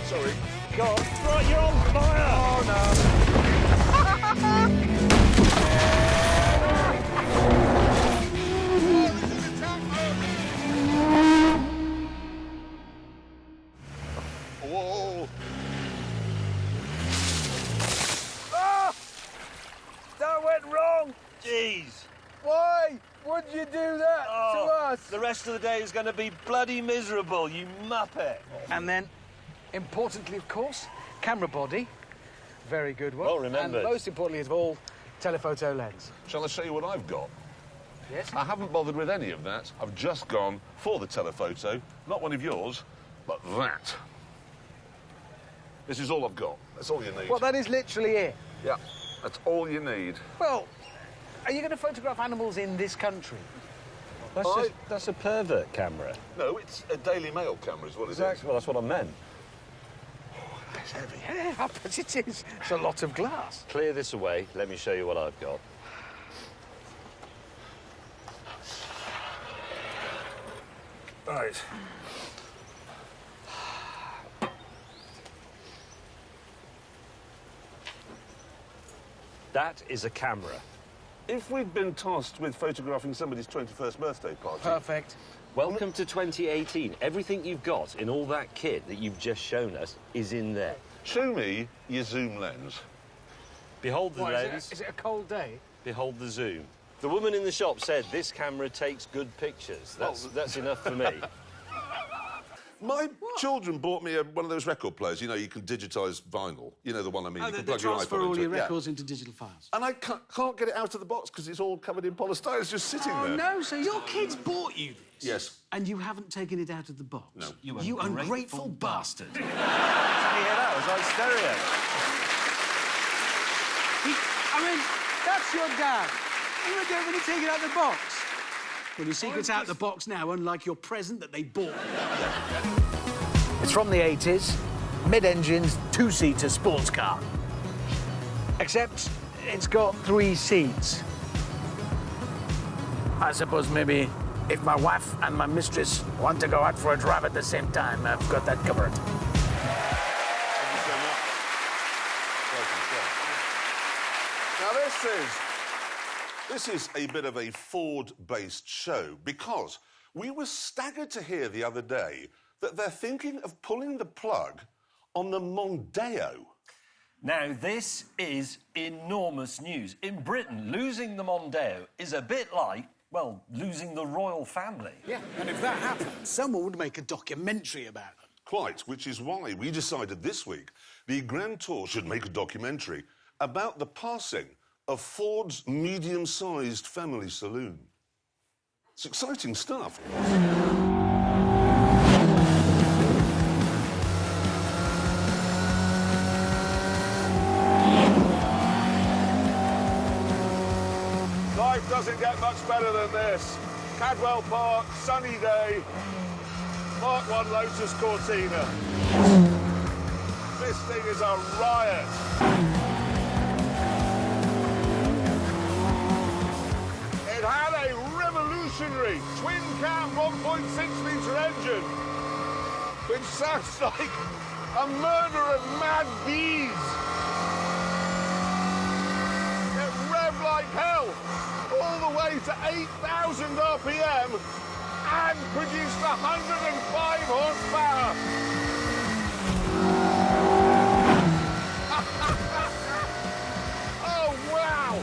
Sorry. Go on. Right, you're on fire! Oh, no. Whoa! Ah! That went wrong! Jeez! Why would you do that to us? The rest of the day is going to be bloody miserable, you muppet! And then, importantly, of course, camera body. Very good one. Well remembered. And most importantly of all, telephoto lens. Shall I show you what I've got? Yes? I haven't bothered with any of that. I've just gone for the telephoto. Not one of yours, but that. This is all I've got. That's all you need. Well, that is literally it. Yeah, that's all you need. Well, are you going to photograph animals in this country? That's a pervert camera. No, it's a Daily Mail camera is what it is. Well, that's what I meant. It's heavy. Yeah, I bet it is. It's a lot of glass. Clear this away. Let me show you what I've got. Right. That is a camera. If we'd been tasked with photographing somebody's 21st birthday party... Perfect. Welcome to 2018. Everything you've got in all that kit that you've just shown us is in there. Show me your zoom lens. Behold the What, lens. is it a cold day? Behold the zoom. The woman in the shop said this camera takes good pictures. That's enough for me. My children bought me one of those record players. You know, you can digitise vinyl. You know the one I mean. Oh, you can they plug your transfer iPhone all into your it. Yeah. records into digital files. And I can't get it out of the box because it's all covered in polystyrene. It's just sitting Oh, there. no, so your kids bought you this? Yes. And you haven't taken it out of the box? No. You ungrateful bastard. Did you hear that? It was like stereo. I mean, that's your dad. You were going to take it out of the box. Well, your secret's out of the box now, unlike your present that they bought. It's from the 80s, mid-engines, two-seater sports car. Except it's got 3 seats. I suppose maybe if my wife and my mistress want to go out for a drive at the same time, I've got that covered. Now, this is a bit of a Ford-based show because we were staggered to hear the other day that they're thinking of pulling the plug on the Mondeo. Now, this is enormous news. In Britain, losing the Mondeo is a bit like, well, losing the royal family. Yeah, and if that happened, someone would make a documentary about it. Quite, which is why we decided this week the Grand Tour should make a documentary about the passing of Ford's medium-sized family saloon. It's exciting stuff. Life doesn't get much better than this. Cadwell Park, sunny day, Mark 1 Lotus Cortina. This thing is a riot. It had a revolutionary twin-cam 1.6-litre engine, which sounds like a murder of mad bees. It revved like hell, all the way to 8,000 RPM and produced 105 horsepower. Oh, wow!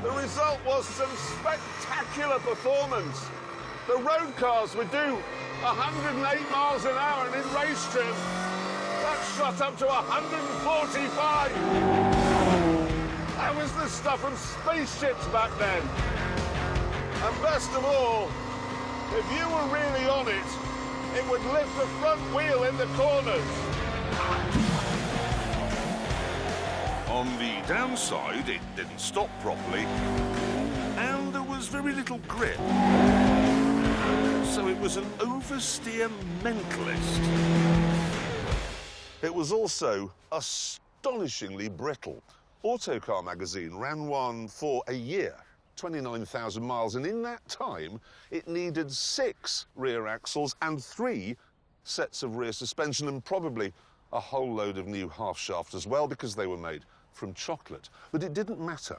The result was some spectacular performance. The road cars would do 108 miles an hour, and in race trim, that shot up to 145. That was the stuff of spaceships back then. And best of all, if you were really on it, it would lift the front wheel in the corners. On the downside, it didn't stop properly, and there was very little grip. So it was an oversteer mentalist. It was also astonishingly brittle. Autocar magazine ran one for a year, 29,000 miles, and in that time, it needed 6 rear axles and 3 sets of rear suspension, and probably a whole load of new half shaft as well, because they were made from chocolate. But it didn't matter,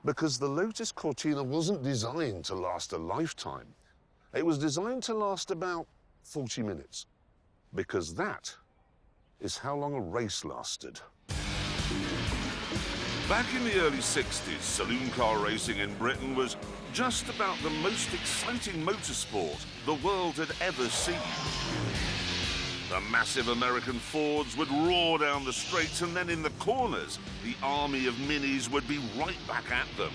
because the Lotus Cortina wasn't designed to last a lifetime. It was designed to last about 40 minutes, because that is how long a race lasted. Back in the early 60s, saloon car racing in Britain was just about the most exciting motorsport the world had ever seen. The massive American Fords would roar down the straights, and then in the corners, the army of Minis would be right back at them.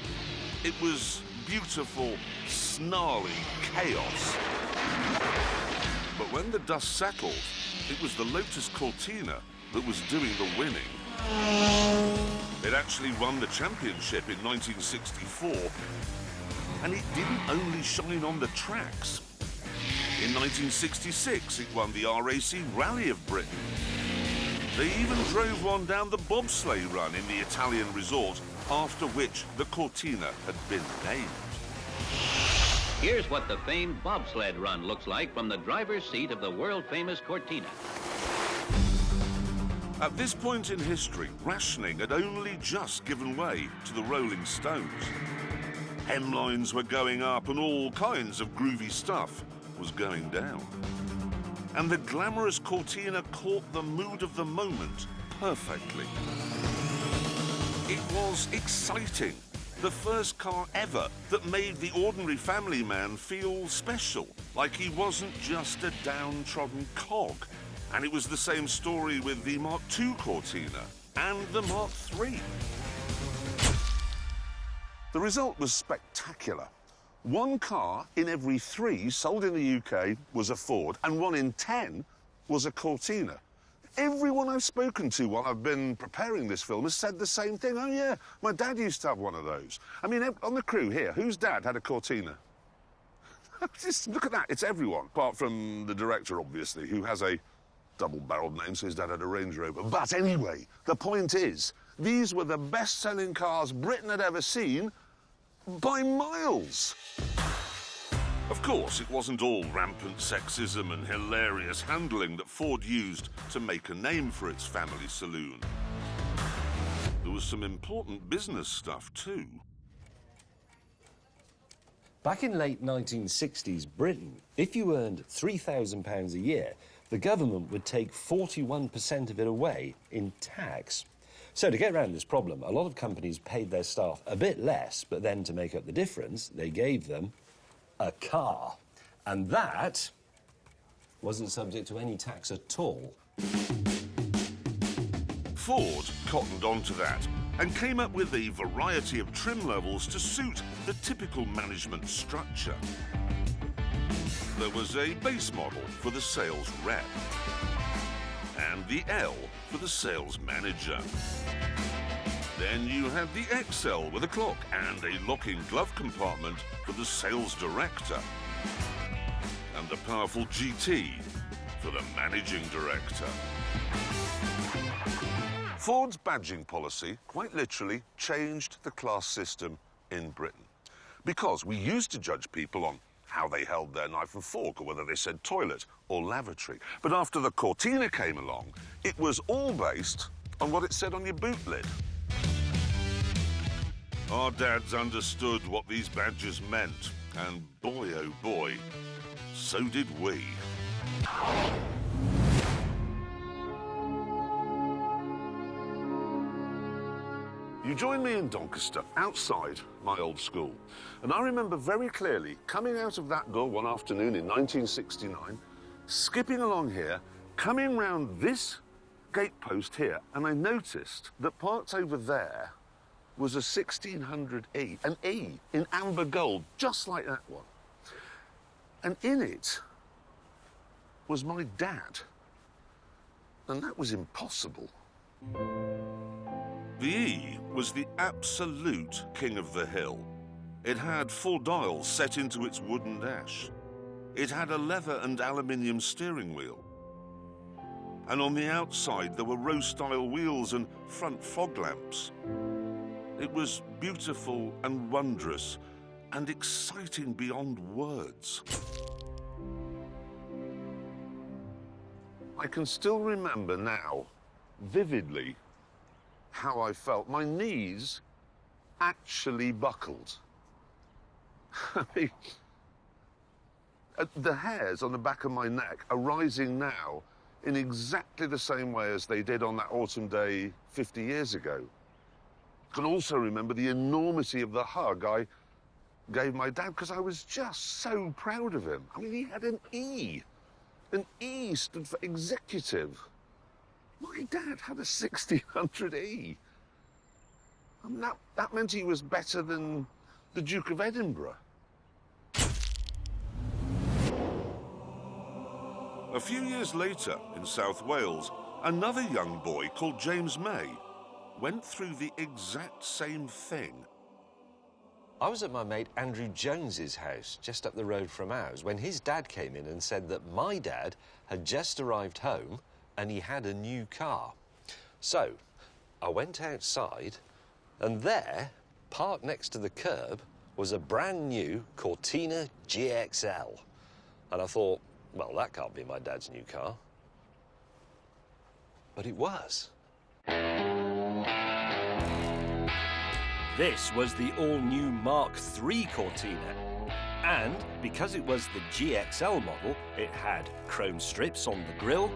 It was beautiful, snarly chaos. But when the dust settled, it was the Lotus Cortina that was doing the winning. It actually won the championship in 1964, and it didn't only shine on the tracks. In 1966, it won the RAC Rally of Britain. They even drove one down the bobsleigh run in the Italian resort, after which the Cortina had been named. Here's what the famed bobsled run looks like from the driver's seat of the world-famous Cortina. At this point in history, rationing had only just given way to the Rolling Stones. Hemlines were going up and all kinds of groovy stuff was going down. And the glamorous Cortina caught the mood of the moment perfectly. It was exciting. The first car ever that made the ordinary family man feel special, like he wasn't just a downtrodden cog. And it was the same story with the Mark II Cortina and the Mark III. The result was spectacular. 1 car in every 3 sold in the UK was a Ford, and 1 in 10 was a Cortina. Everyone I've spoken to while I've been preparing this film has said the same thing. Oh, yeah, my dad used to have one of those. I mean, on the crew here, whose dad had a Cortina? Just look at that. It's everyone, apart from the director, obviously, who has a double-barreled name, so his dad had a Range Rover. But anyway, the point is, these were the best-selling cars Britain had ever seen by miles. Of course, it wasn't all rampant sexism and hilarious handling that Ford used to make a name for its family saloon. There was some important business stuff, too. Back in late 1960s Britain, if you earned £3,000 a year, the government would take 41% of it away in tax. So to get around this problem, a lot of companies paid their staff a bit less, but then to make up the difference, they gave them a car. And that wasn't subject to any tax at all. Ford cottoned onto that and came up with a variety of trim levels to suit the typical management structure. There was a base model for the sales rep, and the L for the sales manager. Then you had the XL with a clock and a locking glove compartment for the sales director, and the powerful GT for the managing director. Ford's badging policy quite literally changed the class system in Britain, because we used to judge people on how they held their knife and fork, or whether they said toilet or lavatory. But after the Cortina came along, it was all based on what it said on your boot lid. Our dads understood what these badges meant, and boy, oh boy, so did we. You joined me in Doncaster, outside my old school. And I remember very clearly coming out of that door one afternoon in 1969, skipping along here, coming round this gatepost here, and I noticed that parked over there was a 1600E, an E in amber gold, just like that one. And in it was my dad. And that was impossible. The E was the absolute king of the hill. It had 4 dials set into its wooden dash. It had a leather and aluminium steering wheel. And on the outside there were row-style wheels and front fog lamps. It was beautiful and wondrous, and exciting beyond words. I can still remember now, vividly, how I felt. My knees actually buckled. I mean, the hairs on the back of my neck are rising now in exactly the same way as they did on that autumn day 50 years ago. I can also remember the enormity of the hug I gave my dad, because I was just so proud of him. I mean, he had an E. An E stood for executive. My dad had a 1600E. And that meant he was better than the Duke of Edinburgh. A few years later, in South Wales, another young boy called James May went through the exact same thing. I was at my mate Andrew Jones's house, just up the road from ours, when his dad came in and said that my dad had just arrived home and he had a new car. So, I went outside, and there, parked next to the curb, was a brand new Cortina GXL. And I thought, well, that can't be my dad's new car. But it was. This was the all-new Mark III Cortina. And because it was the GXL model, it had chrome strips on the grille,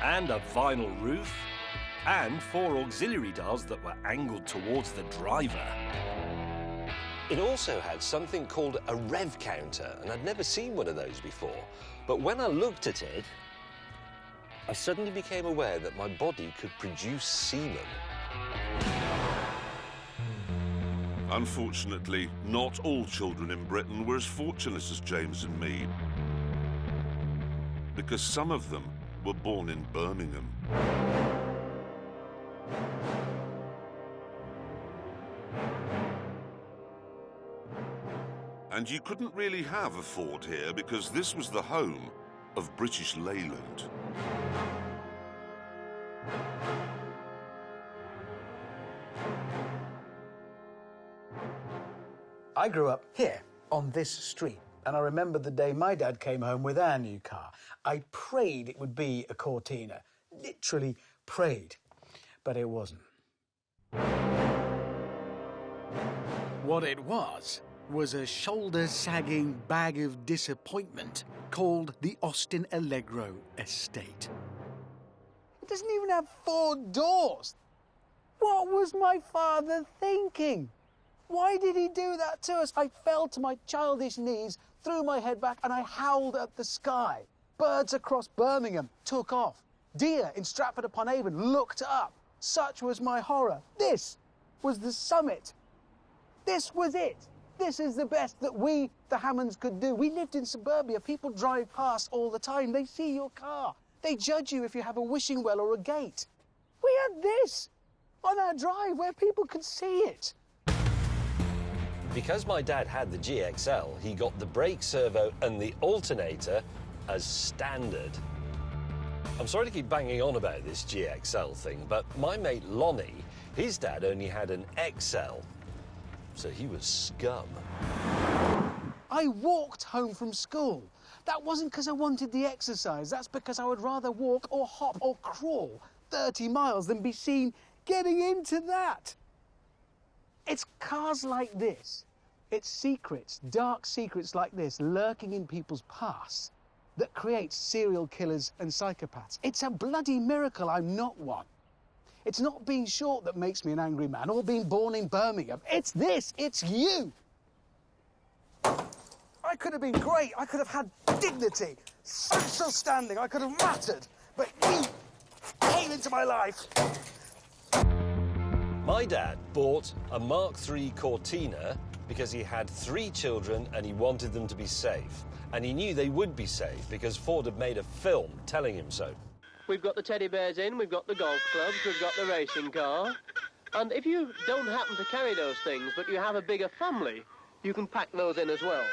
and a vinyl roof, and 4 auxiliary dials that were angled towards the driver. It also had something called a rev counter, and I'd never seen one of those before. But when I looked at it, I suddenly became aware that my body could produce semen. Unfortunately, not all children in Britain were as fortunate as James and me, because some of them were born in Birmingham. And you couldn't really have a Ford here because this was the home of British Leyland. I grew up here, on this street, and I remember the day my dad came home with our new car. I prayed it would be a Cortina, literally prayed, but it wasn't. What it was a shoulder-sagging bag of disappointment called the Austin Allegro Estate. It doesn't even have 4 doors. What was my father thinking? Why did he do that to us? I fell to my childish knees, threw my head back, and I howled at the sky. Birds across Birmingham took off. Deer in Stratford-upon-Avon looked up. Such was my horror. This was the summit. This was it. This is the best that we, the Hammonds, could do. We lived in suburbia. People drive past all the time. They see your car. They judge you if you have a wishing well or a gate. We had this on our drive where people could see it. Because my dad had the GXL, he got the brake servo and the alternator as standard. I'm sorry to keep banging on about this GXL thing, but my mate Lonnie, his dad only had an XL, so he was scum. I walked home from school. That wasn't because I wanted the exercise. That's because I would rather walk or hop or crawl 30 miles than be seen getting into that. It's cars like this. It's secrets, dark secrets like this, lurking in people's past that creates serial killers and psychopaths. It's a bloody miracle I'm not one. It's not being short that makes me an angry man or being born in Birmingham. It's this, it's you. I could have been great. I could have had dignity, social standing. I could have mattered. But you came into my life. My dad bought a Mark III Cortina because he had 3 children and he wanted them to be safe. And he knew they would be safe because Ford had made a film telling him so. We've got the teddy bears in, we've got the golf clubs, we've got the racing car. And if you don't happen to carry those things, but you have a bigger family, you can pack those in as well.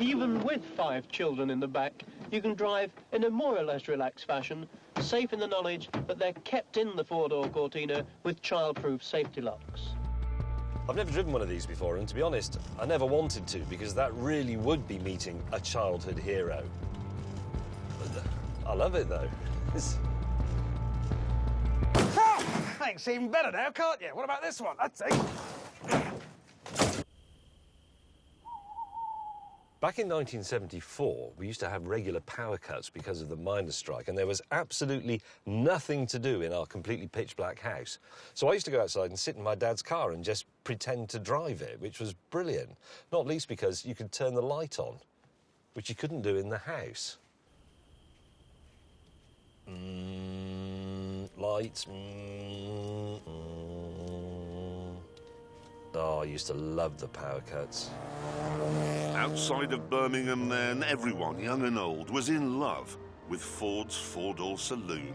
Even with 5 children in the back, you can drive in a more or less relaxed fashion, safe in the knowledge that they're kept in the 4-door Cortina with child-proof safety locks. I've never driven one of these before, and to be honest, I never wanted to, because that really would be meeting a childhood hero. I love it, though. Thanks, even better now, can't you? What about this one? That's it. Back in 1974, we used to have regular power cuts because of the miners' strike, and there was absolutely nothing to do in our completely pitch-black house. So I used to go outside and sit in my dad's car and just pretend to drive it, which was brilliant. Not least because you could turn the light on, which you couldn't do in the house. Lights. Oh, I used to love the power cuts. Outside of Birmingham then, everyone, young and old, was in love with Ford's four-door saloon.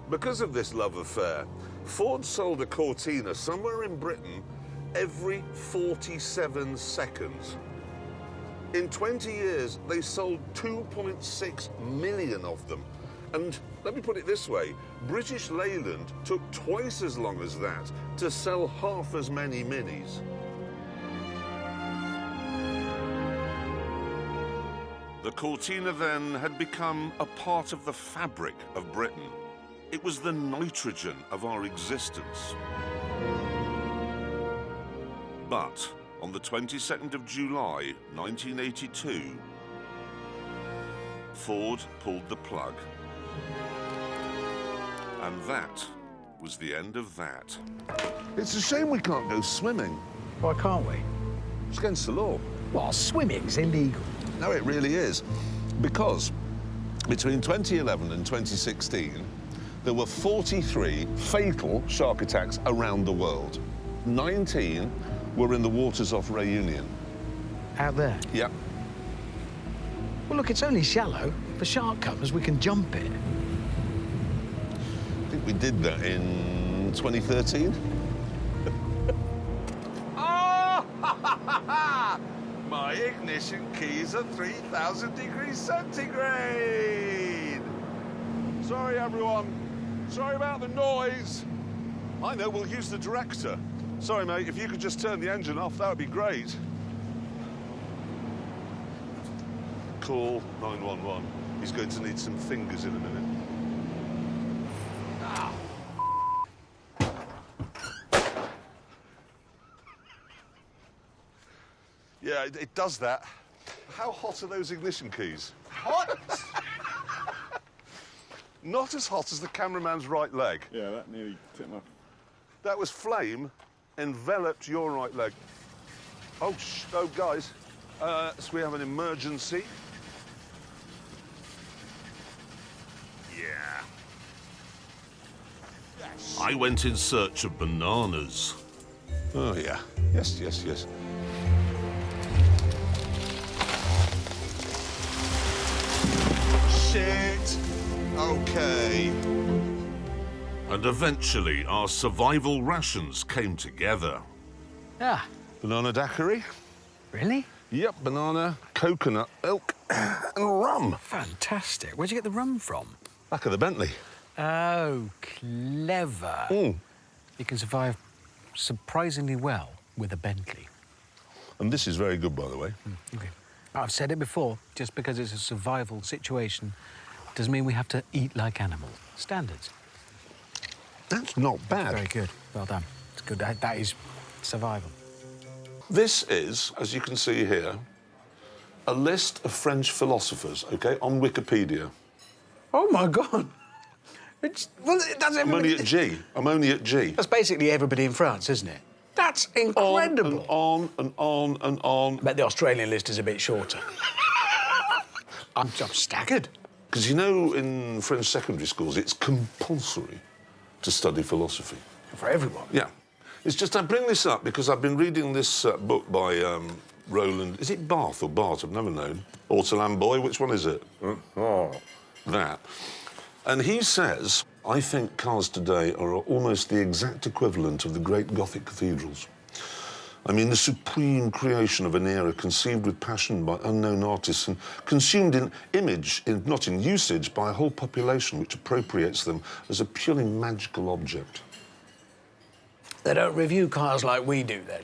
Because of this love affair, Ford sold a Cortina somewhere in Britain every 47 seconds. In 20 years, they sold 2.6 million of them. And let me put it this way, British Leyland took twice as long as that to sell half as many Minis. The Cortina then had become a part of the fabric of Britain. It was the nitrogen of our existence. But on the 22nd of July, 1982, Ford pulled the plug. And that was the end of that. It's a shame we can't go swimming. Why can't we? It's against the law. Well, swimming's illegal. No, it really is. Because between 2011 and 2016, there were 43 fatal shark attacks around the world. 19 were in the waters off Réunion. Out there? Yep. Well, look, it's only shallow. If a shark comes, we can jump it. I think we did that in 2013. Oh! My ignition keys are 3,000 degrees centigrade. Sorry, everyone. Sorry about the noise. I know, we'll use the director. Sorry, mate, if you could just turn the engine off, that would be great. Call 911. He's going to need some fingers in a minute. Ah. Yeah, it does that. How hot are those ignition keys? Hot? Not as hot as the cameraman's right leg. Yeah, that nearly tipped my... That was flame enveloped your right leg. Oh, guys. So we have an emergency. Yeah. I went in search of bananas. Oh, yeah. Yes, yes, yes. Shit. Okay. And eventually, our survival rations came together. Ah, Banana daiquiri? really? Yep, banana, coconut, milk, and rum. Fantastic. Where'd you get the rum from? Back of the Bentley. Oh, clever. Mm. You can survive surprisingly well with a Bentley. And this is very good, by the way. Okay. I've said it before, just because it's a survival situation doesn't mean we have to eat like animals. Standards. That's not bad. Very good. Well done. It's good. That is survival. This is, as you can see here, a list of French philosophers, OK, on Wikipedia. Oh, my God. That's I'm only at G. I'm only at G. That's basically everybody in France, isn't it? That's incredible. On and on and on. I bet the Australian list is a bit shorter. I'm staggered. Because, you know, in French secondary schools, it's compulsory to study philosophy. For everyone. Yeah. It's just I bring this up because I've been reading this book by Roland... Is it Barthes or Bart? I've never known. Ortolan Boy, which one is it? Oh. That. And he says, I think cars today are almost the exact equivalent of the great Gothic cathedrals. I mean, the supreme creation of an era conceived with passion by unknown artists and consumed in image, not in usage, by a whole population which appropriates them as a purely magical object. They don't review cars like we do, then.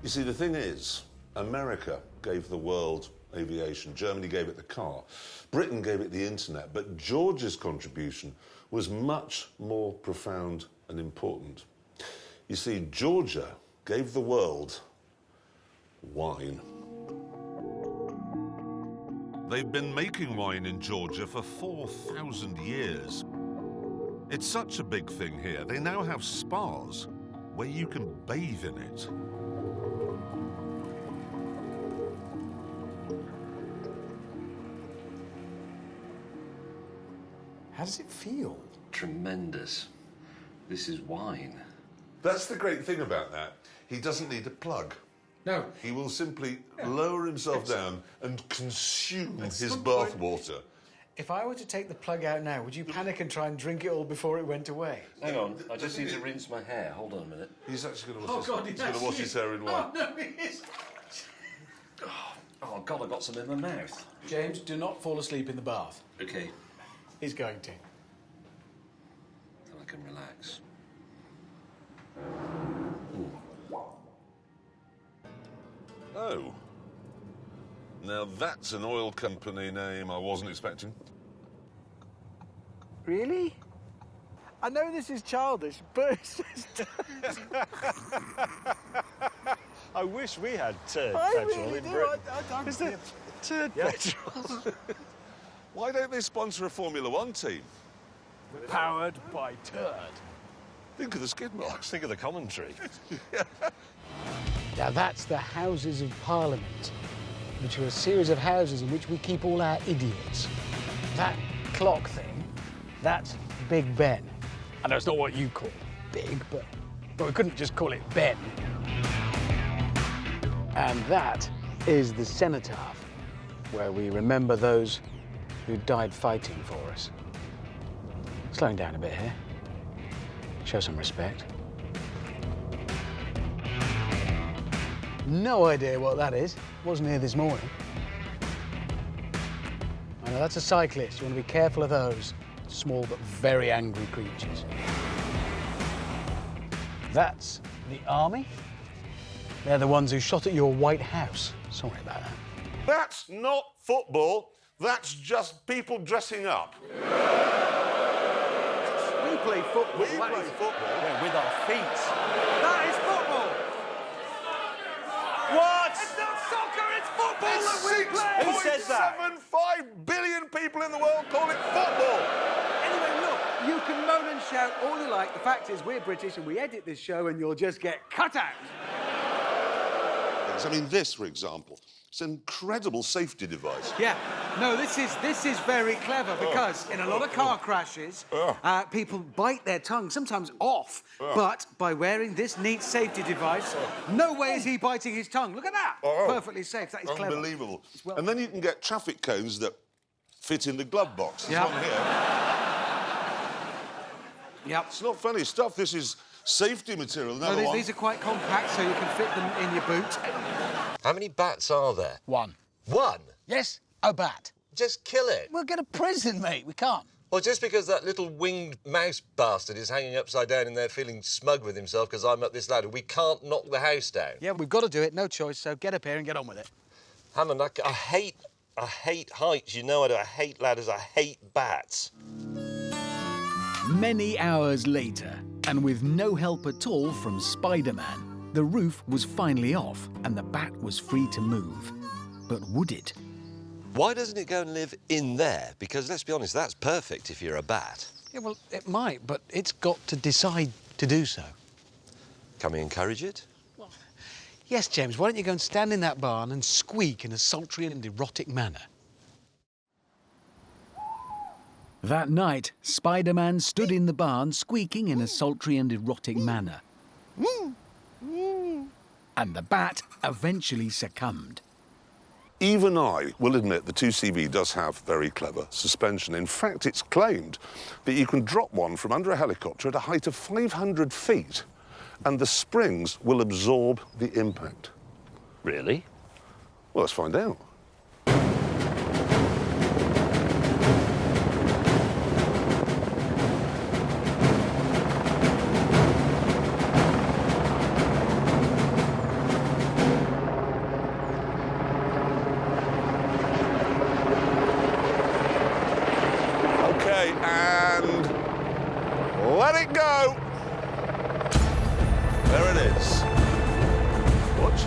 You see, the thing is, America gave the world aviation, Germany gave it the car, Britain gave it the internet, but George's contribution was much more profound and important. You see, Georgia gave the world wine. They've been making wine in Georgia for 4,000 years. It's such a big thing here. They now have spas where you can bathe in it. How does it feel? Tremendous. This is wine. That's the great thing about that. He doesn't need a plug. No. He will simply lower himself down and consume his some bath point- water. If I were to take the plug out now, would you panic and try and drink it all before it went away? Hang on, I just need to rinse my hair. Hold on a minute. He's actually going to wash, his hair in wine. Oh, no, he is. Oh, God, I got some in my mouth. James, do not fall asleep in the bath. OK, He's going to. then I can relax. Oh. Now that's an oil company name I wasn't expecting. Really? I know this is childish, but it's just... I wish we had turd I petrol really in do. Britain. I Is there turd petrol? Why don't they sponsor a Formula One team? Powered by turd. Think of the skid marks. Think of the commentary. Now that's the Houses of Parliament, which are a series of houses in which we keep all our idiots. That clock thing, that's Big Ben. I know it's not what you call big, but we couldn't just call it Ben. And that is the cenotaph, where we remember those who died fighting for us. Slowing down a bit here. Show some respect. No idea what that is. Wasn't here this morning. I know that's a cyclist. You want to be careful of those small but very angry creatures. That's the army. They're the ones who shot at your White House. Sorry about that. That's not football. That's just people dressing up. We play football. We play football. Yeah, with our feet. That is football. What? It's not soccer, it's football that we play. Who says that? 6.75 billion people in the world call it football. Anyway, look, you can moan and shout all you like. The fact is, we're British and we edit this show and you'll just get cut out. I mean, this, for example, it's an incredible safety device. Yeah, no, this is very clever because in a lot of car crashes, people bite their tongue, sometimes off. But by wearing this neat safety device, no way is he biting his tongue. Look at that. Perfectly safe. That is clever. Unbelievable. And then you can get traffic cones that fit in the glove box. There's one here. Yep. It's not funny stuff. This is safety material. Another one. These are quite compact, so you can fit them in your boot. How many bats are there? One. One? Yes, a bat. Just kill it. We'll get a prison, mate. We can't. Or just because that little winged mouse bastard is hanging upside down in there feeling smug with himself because I'm up this ladder, we can't knock the house down. Yeah, we've got to do it. No choice. So get up here and get on with it. Hammond, I hate heights. You know I do. I hate ladders. I hate bats. Many hours later, and with no help at all from Spider-Man, the roof was finally off and the bat was free to move. But would it? Why doesn't it go and live in there? Because let's be honest, that's perfect if you're a bat. Yeah, well, it might, but it's got to decide to do so. Can we encourage it? Yes, James, why don't you go and stand in that barn and squeak in a sultry and erotic manner? That night, Spider-Man stood in the barn squeaking in a sultry and erotic manner. And the bat eventually succumbed. Even I will admit the 2CV does have very clever suspension. In fact, it's claimed that you can drop one from under a helicopter at a height of 500 feet and the springs will absorb the impact. Really? Well, let's find out. OK, and let it go. There it is. Watch.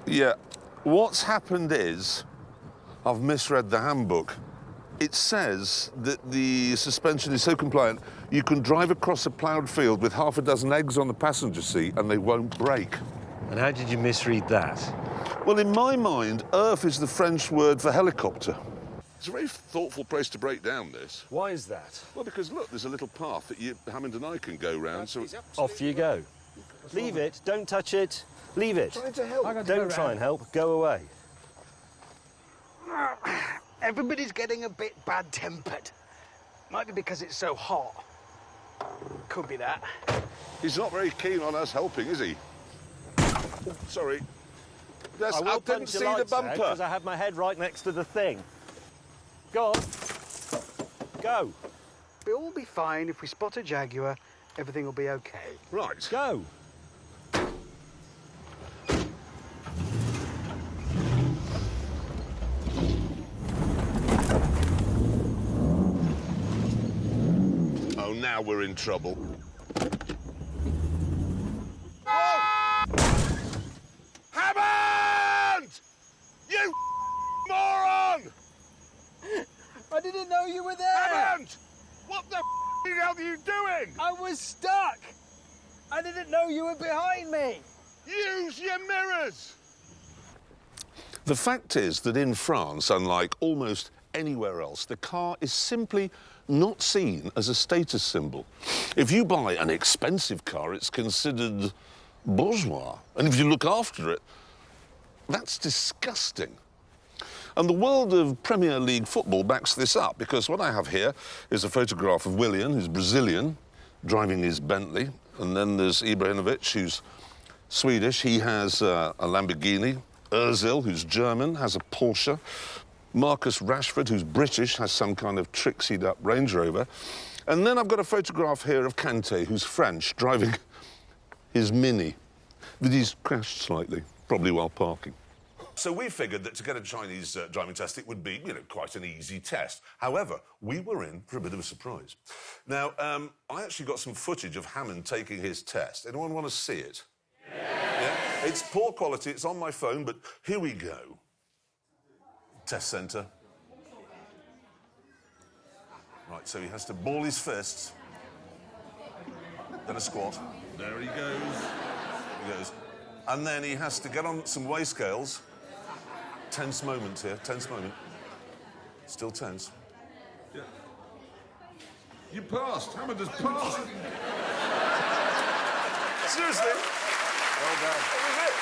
Yeah, what's happened is I've misread the handbook. It says that the suspension is so compliant you can drive across a ploughed field with half a dozen eggs on the passenger seat and they won't break. And how did you misread that? Well, in my mind, earth is the French word for helicopter. It's a very thoughtful place to break down this. Why is that? Well, because look, there's a little path that Hammond and I can go round, so... Off you go. Leave it, don't touch it. Leave it. Trying to help. Don't try and help, go away. Everybody's getting a bit bad-tempered. Might be because it's so hot. Could be that. He's not very keen on us helping, is he? Oh, sorry. I will didn't punch see your the lights out bumper. because I have my head right next to the thing. Go on. Go. We'll all be fine if we spot a Jaguar. Everything will be okay. Right. Go. Oh, now we're in trouble. Whoa! Hammond! You moron! I didn't know you were there! Hammond! What the hell are you doing? I was stuck! I didn't know you were behind me! Use your mirrors! The fact is that in France, unlike almost anywhere else, the car is simply not seen as a status symbol. If you buy an expensive car, it's considered bourgeois. And if you look after it, that's disgusting. And the world of Premier League football backs this up, because what I have here is a photograph of Willian, who's Brazilian, driving his Bentley. And then there's Ibrahimovic, who's Swedish. He has a Lamborghini. Ozil, who's German, has a Porsche. Marcus Rashford, who's British, has some kind of trixied-up Range Rover. And then I've got a photograph here of Kante, who's French, driving his Mini. But he's crashed slightly, probably while parking. So we figured that to get a Chinese driving test, it would be, quite an easy test. However, we were in for a bit of a surprise. Now, I actually got some footage of Hammond taking his test. Anyone want to see it? Yeah? It's poor quality, it's on my phone, but here we go. Test centre. Right, so he has to ball his fists. Then a squat. There he goes. He goes. And then he has to get on some weigh scales. Tense moment here, tense moment. Still tense. Yeah. You passed. Hammond has passed. Seriously. Well done. That was it.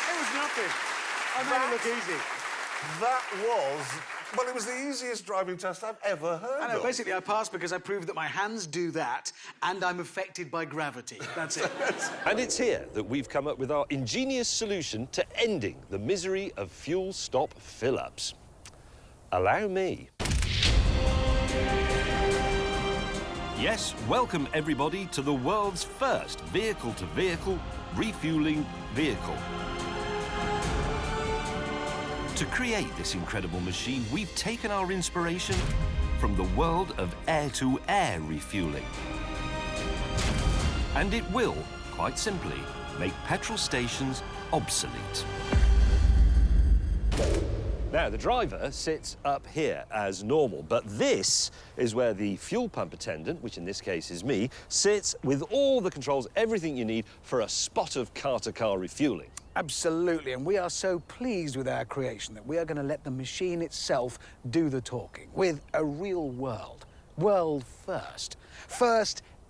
It was nothing. I made it look easy. That was... Well, it was the easiest driving test I've ever heard I know, of. basically I passed because I proved that my hands do that and I'm affected by gravity. That's it. And it's here that we've come up with our ingenious solution to ending the misery of fuel stop fill-ups. Allow me. Yes, welcome everybody to the world's first vehicle-to-vehicle refueling vehicle. To create this incredible machine, we've taken our inspiration from the world of air-to-air refueling. And it will, quite simply, make petrol stations obsolete. Now, the driver sits up here as normal, but this is where the fuel pump attendant, which in this case is me, sits with all the controls, everything you need for a spot of car-to-car refueling. Absolutely, and we are so pleased with our creation that we are going to let the machine itself do the talking with a real world first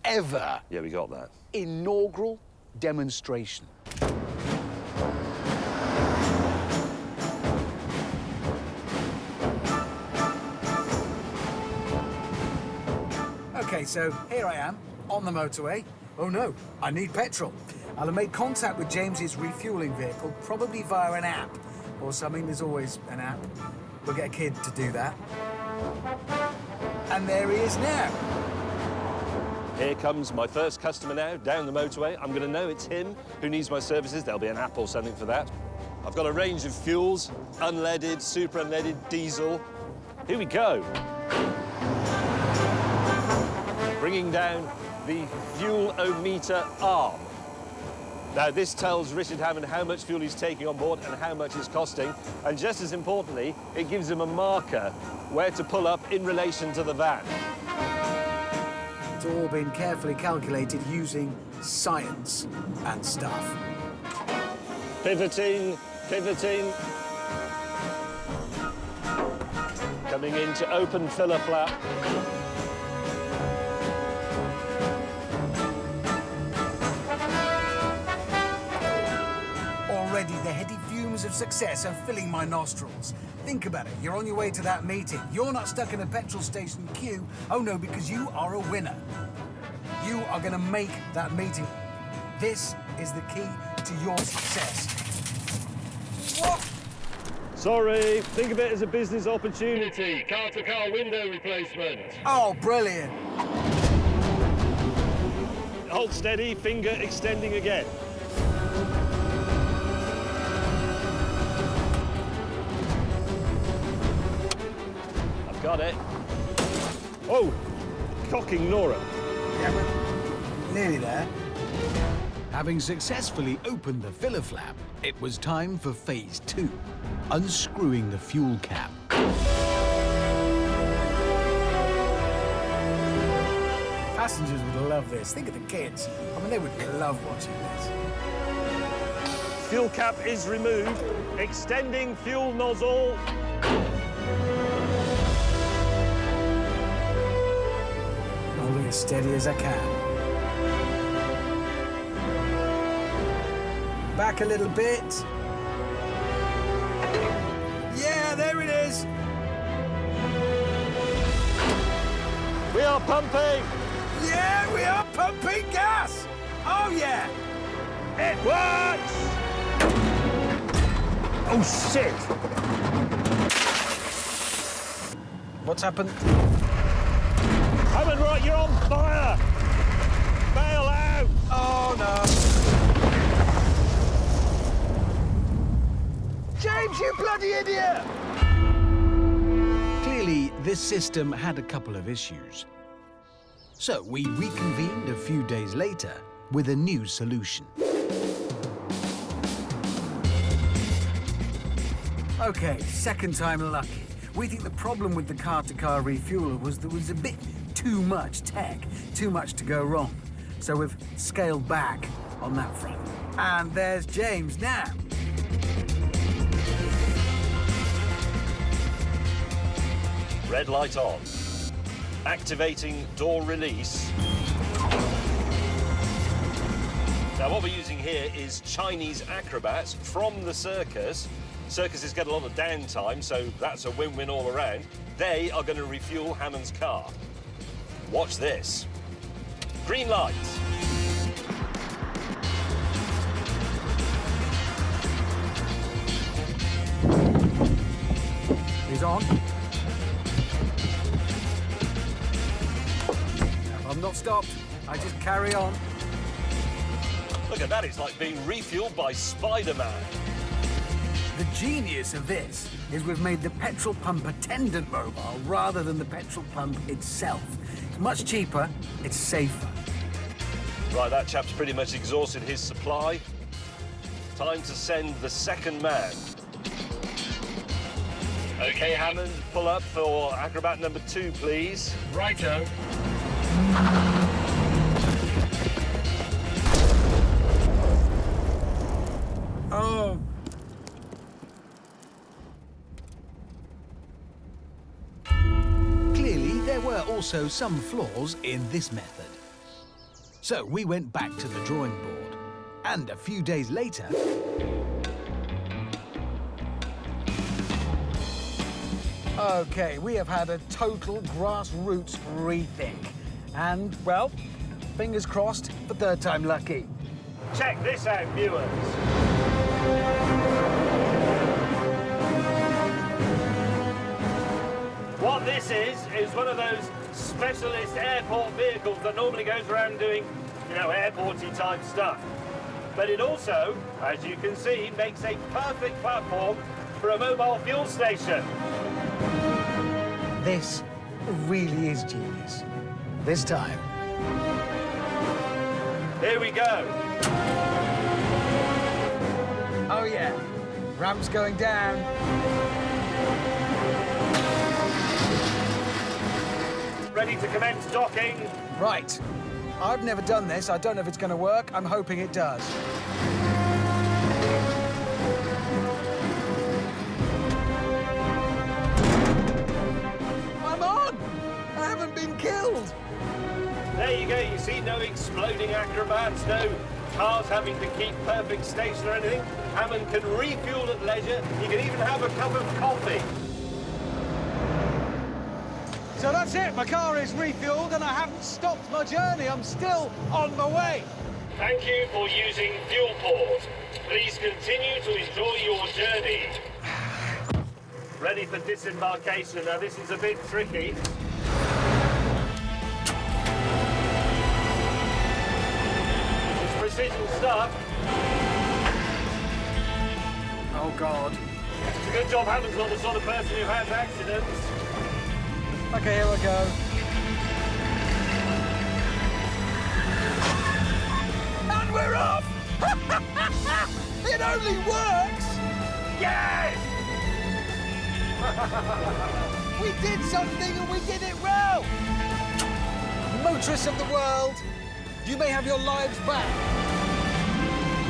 ever Yeah, we got that. inaugural demonstration. Okay, so here I am on the motorway Oh no, I need petrol. I'll have made contact with James's refuelling vehicle, probably via an app or something. There's always an app. We'll get a kid to do that. And there he is now. Here comes my first customer now, down the motorway. I'm going to know it's him who needs my services. There'll be an app or something for that. I've got a range of fuels, unleaded, super unleaded, diesel. Here we go. Bringing down the fuel-o-meter arm. Now, this tells Richard Hammond how much fuel he's taking on board and how much it's costing. And just as importantly, it gives him a marker where to pull up in relation to the van. It's all been carefully calculated using science and stuff. Pivoting, pivoting. Coming into open filler flap. Already the heady fumes of success are filling my nostrils. Think about it, you're on your way to that meeting. You're not stuck in a petrol station queue. Oh no, because you are a winner. You are going to make that meeting. This is the key to your success. What? Sorry, think of it as a business opportunity. Car-to-car window replacement. Oh, brilliant. Hold steady, finger extending again. I've got it. Oh, cocking Nora. Yeah, but nearly there. Having successfully opened the filler flap, it was time for phase 2, unscrewing the fuel cap. Passengers would love this. Think of the kids. I mean, they would love watching this. Fuel cap is removed. Extending fuel nozzle. Holding as steady as I can. Back a little bit. Yeah, there it is. We are pumping. Yeah, we are pumping gas. Oh, yeah. It works. Oh, shit. What's happened? Hammond, right, you're on fire. Bail out. Oh, no. James, you bloody idiot! Clearly, this system had a couple of issues. So we reconvened a few days later with a new solution. Okay, second time lucky. We think the problem with the car-to-car refueler was there was a bit too much tech, too much to go wrong. So we've scaled back on that front. And there's James now. Red light on. Activating door release. Now, what we're using here is Chinese acrobats from the circus. Circuses get a lot of downtime, so that's a win-win all around. They are going to refuel Hammond's car. Watch this. Green light. He's on. I'm not stopped. I just carry on. Look at that, it's like being refueled by Spider-Man. The genius of this is we've made the petrol pump attendant mobile rather than the petrol pump itself. It's much cheaper, it's safer. Right, that chap's pretty much exhausted his supply. Time to send the second man. OK, Hammond, pull up for acrobat number 2, please. Righto. Oh. Clearly, there were also some flaws in this method. So we went back to the drawing board. And a few days later, Okay, we have had a total grassroots rethink. And, well, Fingers crossed for third time lucky. Check this out, viewers. What this is one of those specialist airport vehicles that normally goes around doing, you know, airporty type stuff. But it also, as you can see, makes a perfect platform for a mobile fuel station. This really is genius. This time. Here we go. Oh yeah, ramp's going down. Ready to commence docking. Right. I've never done this. I don't know if it's going to work. I'm hoping it does. I'm on! I haven't been killed! There you go. You see, no exploding acrobats, no cars having to keep perfect station or anything. Hammond can refuel at leisure. You can even have a cup of coffee. So that's it. My car is refueled and I haven't stopped my journey. I'm still on my way. Thank you for using Fuel Port. Please continue to enjoy your journey. Ready for disembarkation. Now, this is a bit tricky. It's precision stuff. Oh, God. It's a good job Hammond's not the sort of person who has accidents. Okay, here we go. And we're off! It only works! Yes! We did something and we did it well! Motorists of the world, you may have your lives back.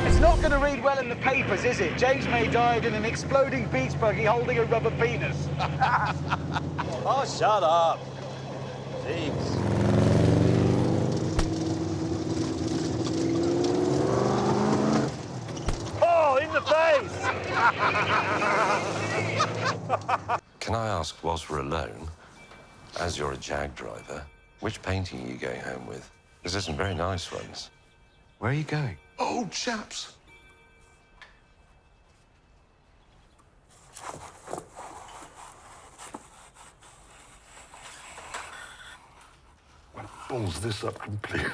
It's not going to read well in the papers, is it? James May died in an exploding beach buggy holding a rubber penis. Oh, shut up. Jeez. Oh, in the face! Can I ask, whilst we're alone, as you're a Jag driver, which painting are you going home with? Because there's some very nice ones. Where are you going? Oh, chaps. Balls this up completely.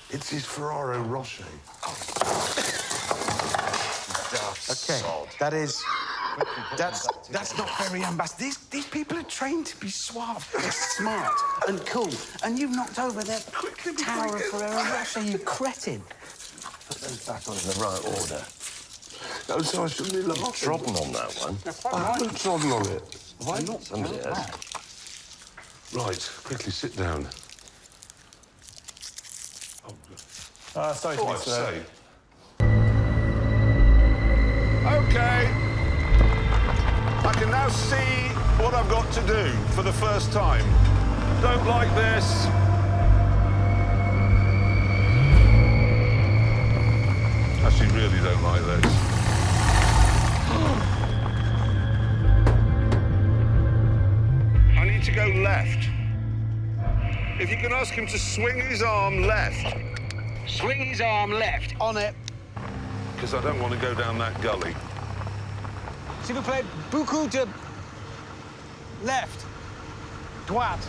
It's his Ferraro Rocher. Okay, that's not very ambassador. These people are trained to be suave, they're smart and cool, and you've knocked over their Tower of Ferrero Rocher, you cretin. Put those back on in the right order. Oh, so I shouldn't be laughing. Trodden on that one. I haven't trodden on it. Have I not? Somebody has. Right, quickly sit down. Sorry Oh, I've say. Okay. I can now see what I've got to do for the first time. Don't like this. Actually, really don't like this. I need to go left. If you can ask him to swing his arm left. Swing his arm left. On it. Because I don't want to go down that gully. S'il vous plaît, beaucoup de... left. Droite.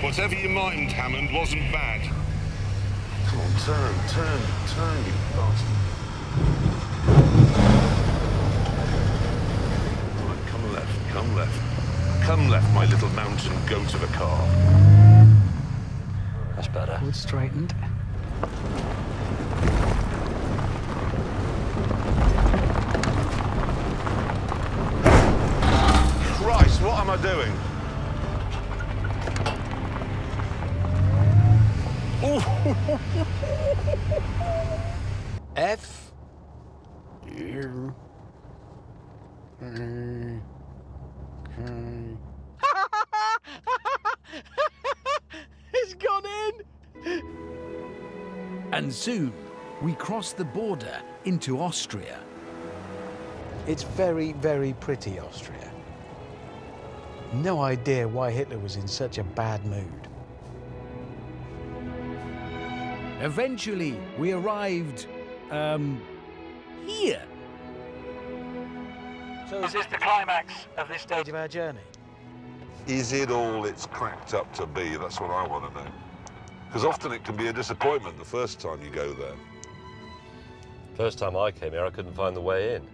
Whatever you mind, Hammond, wasn't bad. Come on, turn, you bastard. Right, come left, come left. Come left, my little mountain goat of a car. That's better. Wood straightened. Christ, what am I doing? F. It's gone in! And soon, we cross the border into Austria. It's very, very pretty, Austria. No idea why Hitler was in such a bad mood. Eventually, we arrived, here. So is this the climax of this stage of our journey? Is it all it's cracked up to be? That's what I want to know. Because often it can be a disappointment the first time you go there. First time I came here, I couldn't find the way in.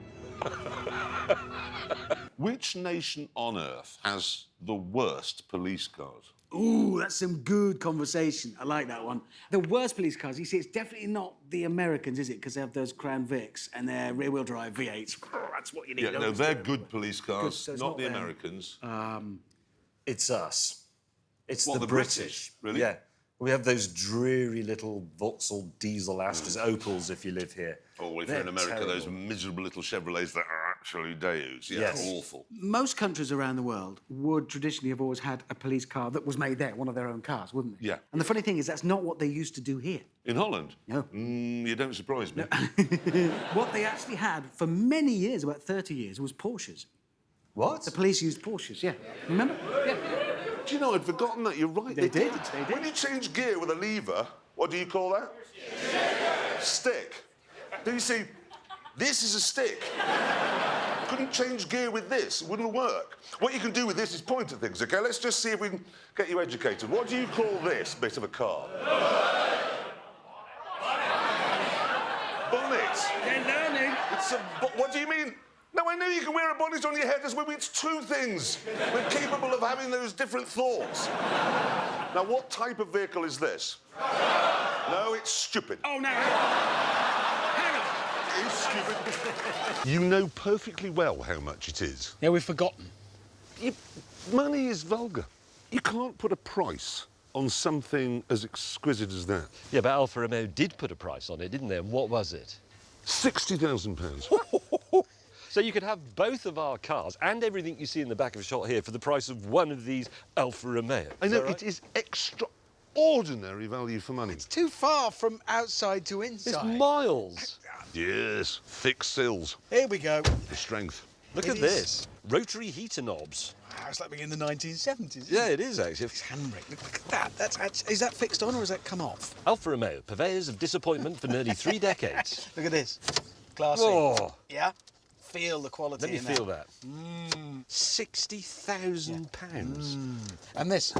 Which nation on earth has the worst police cars? Ooh, that's some good conversation. I like that one. The worst police cars, you see, it's definitely not the Americans, is it? Because they have those Crown Vics and their rear-wheel drive V8s. That's what you need. Yeah, no, they're good police cars, Good, so it's not the them. Americans. It's us. It's What, the the British. British? Really? Yeah. We have those dreary little Vauxhall diesel Astras, Opals, if you live here. Oh, if They're you're in America, terrible. those miserable little Chevrolets that are actually Deus. Yeah, Yes. awful. Most countries around the world would traditionally have always had a police car that was made there, one of their own cars, wouldn't they? Yeah. And the funny thing is, that's not what they used to do here. In Holland? No. You don't surprise me. What they actually had for many years, about 30 years, was Porsches. What? The police used Porsches, yeah. Remember? Yeah. Do you know, I'd forgotten that. You're right. They did. When you change gear with a lever, what do you call that? Stick. Do you see? This is a stick. Couldn't change gear with this. It wouldn't work. What you can do with this is point at things, OK? Let's just see if we can get you educated. What do you call this bit of a car? Bonnet. They're learning. It's a... What do you mean? No, I know you can wear a bonnet on your head as well. It's two things. We're capable of having those different thoughts. Now, what type of vehicle is this? No, it's stupid. Oh, no. Hang on. It's stupid. You know perfectly well how much it is. Yeah, we've forgotten. Money is vulgar. You can't put a price on something as exquisite as that. Yeah, but Alfa Romeo did put a price on it, didn't they? And what was it? £60,000. So you could have both of our cars and everything you see in the back of a shot here for the price of one of these Alfa Romeo. I know, it is extraordinary value for money. It's too far from outside to inside. It's miles. Yes, thick sills. Here we go. The strength. Look at this. Rotary heater knobs. Wow, it's like being in the 1970s. Yeah, it is, actually. It's handbrake. Look at that. That's actually, is that fixed on or has that come off? Alfa Romeo, purveyors of disappointment for nearly 3 decades. Look at this. Classy. Oh. Yeah? Feel the quality Let me in feel that. that. £60,000. And this.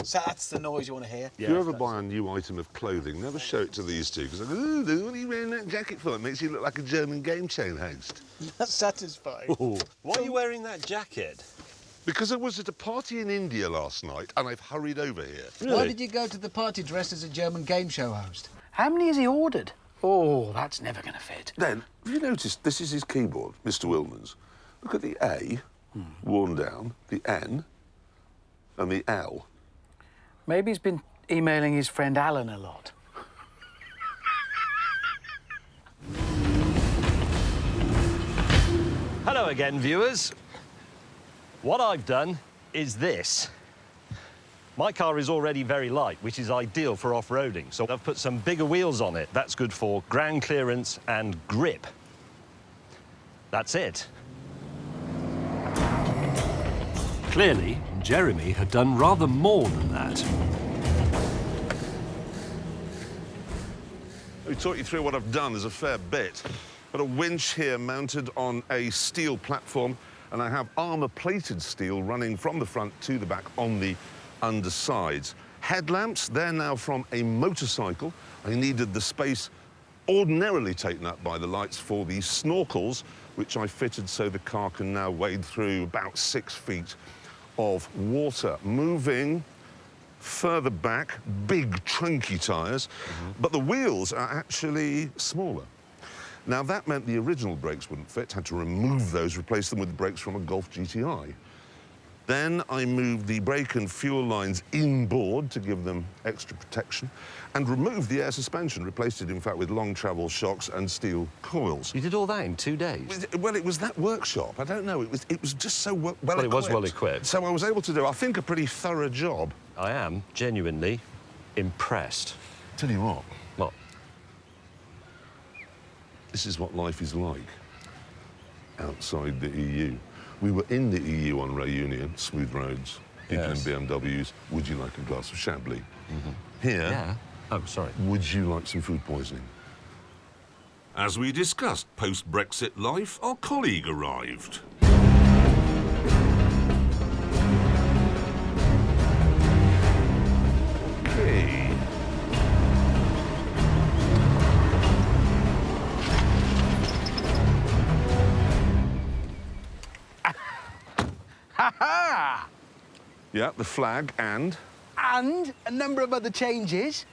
So that's the noise you want to hear. If you ever buy a new item of clothing, never show it to these two, because they're like, ooh, what are you wearing that jacket for? It makes you look like a German game show host. That's satisfying. Ooh. Why are you wearing that jacket? Because I was at a party in India last night, and I've hurried over here. Really? Why did you go to the party dressed as a German game show host? How many has he ordered? Oh, that's never going to fit. Then, have you noticed this is his keyboard, Mr. Wilman's? Look at the A, worn down, the N, and the L. Maybe he's been emailing his friend Alan a lot. Hello again, viewers. What I've done is this. My car is already very light, which is ideal for off-roading, so I've put some bigger wheels on it. That's good for ground clearance and grip. That's it. Clearly, Jeremy had done rather more than that. Let me talk you through what I've done. There's a fair bit. Got a winch here mounted on a steel platform, and I have armour-plated steel running from the front to the back on the undersides. Headlamps, they're now from a motorcycle. I needed the space ordinarily taken up by the lights for the snorkels, which I fitted so the car can now wade through about 6 feet of water. Moving further back, big trunky tyres, but the wheels are actually smaller. Now, that meant the original brakes wouldn't fit. Had to remove those, replace them with the brakes from a Golf GTI. Then I moved the brake and fuel lines inboard to give them extra protection and removed the air suspension, replaced it, in fact, with long travel shocks and steel coils. You did all that in 2 days? Well, it was that workshop. I don't know. It was just so well equipped. It was well equipped. So I was able to do, I think, a pretty thorough job. I am genuinely impressed. Tell you what. What? This is what life is like outside the EU. we were in the EU on Reunion, smooth roads, people in BMWs. Would you like a glass of Chablis? Here, Yeah. Oh, sorry. would you like some food poisoning? As we discussed post-Brexit life, our colleague arrived. Okay. Ha-ha! Yeah, the flag and... And a number of other changes.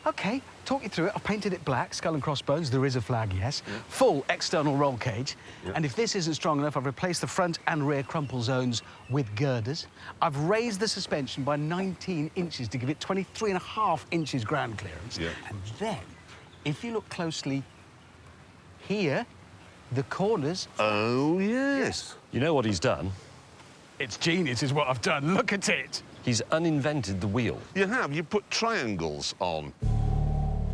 OK, talk you through it. I've painted it black, skull and crossbones. There is a flag, yes. Full external roll cage. And if this isn't strong enough, I've replaced the front and rear crumple zones with girders. I've raised the suspension by 19 inches to give it 23.5 inches ground clearance. And then, if you look closely here, the corners... Oh, yes. You know what he's done? It's genius is what I've done. Look at it. He's uninvented the wheel. You have. You put triangles on.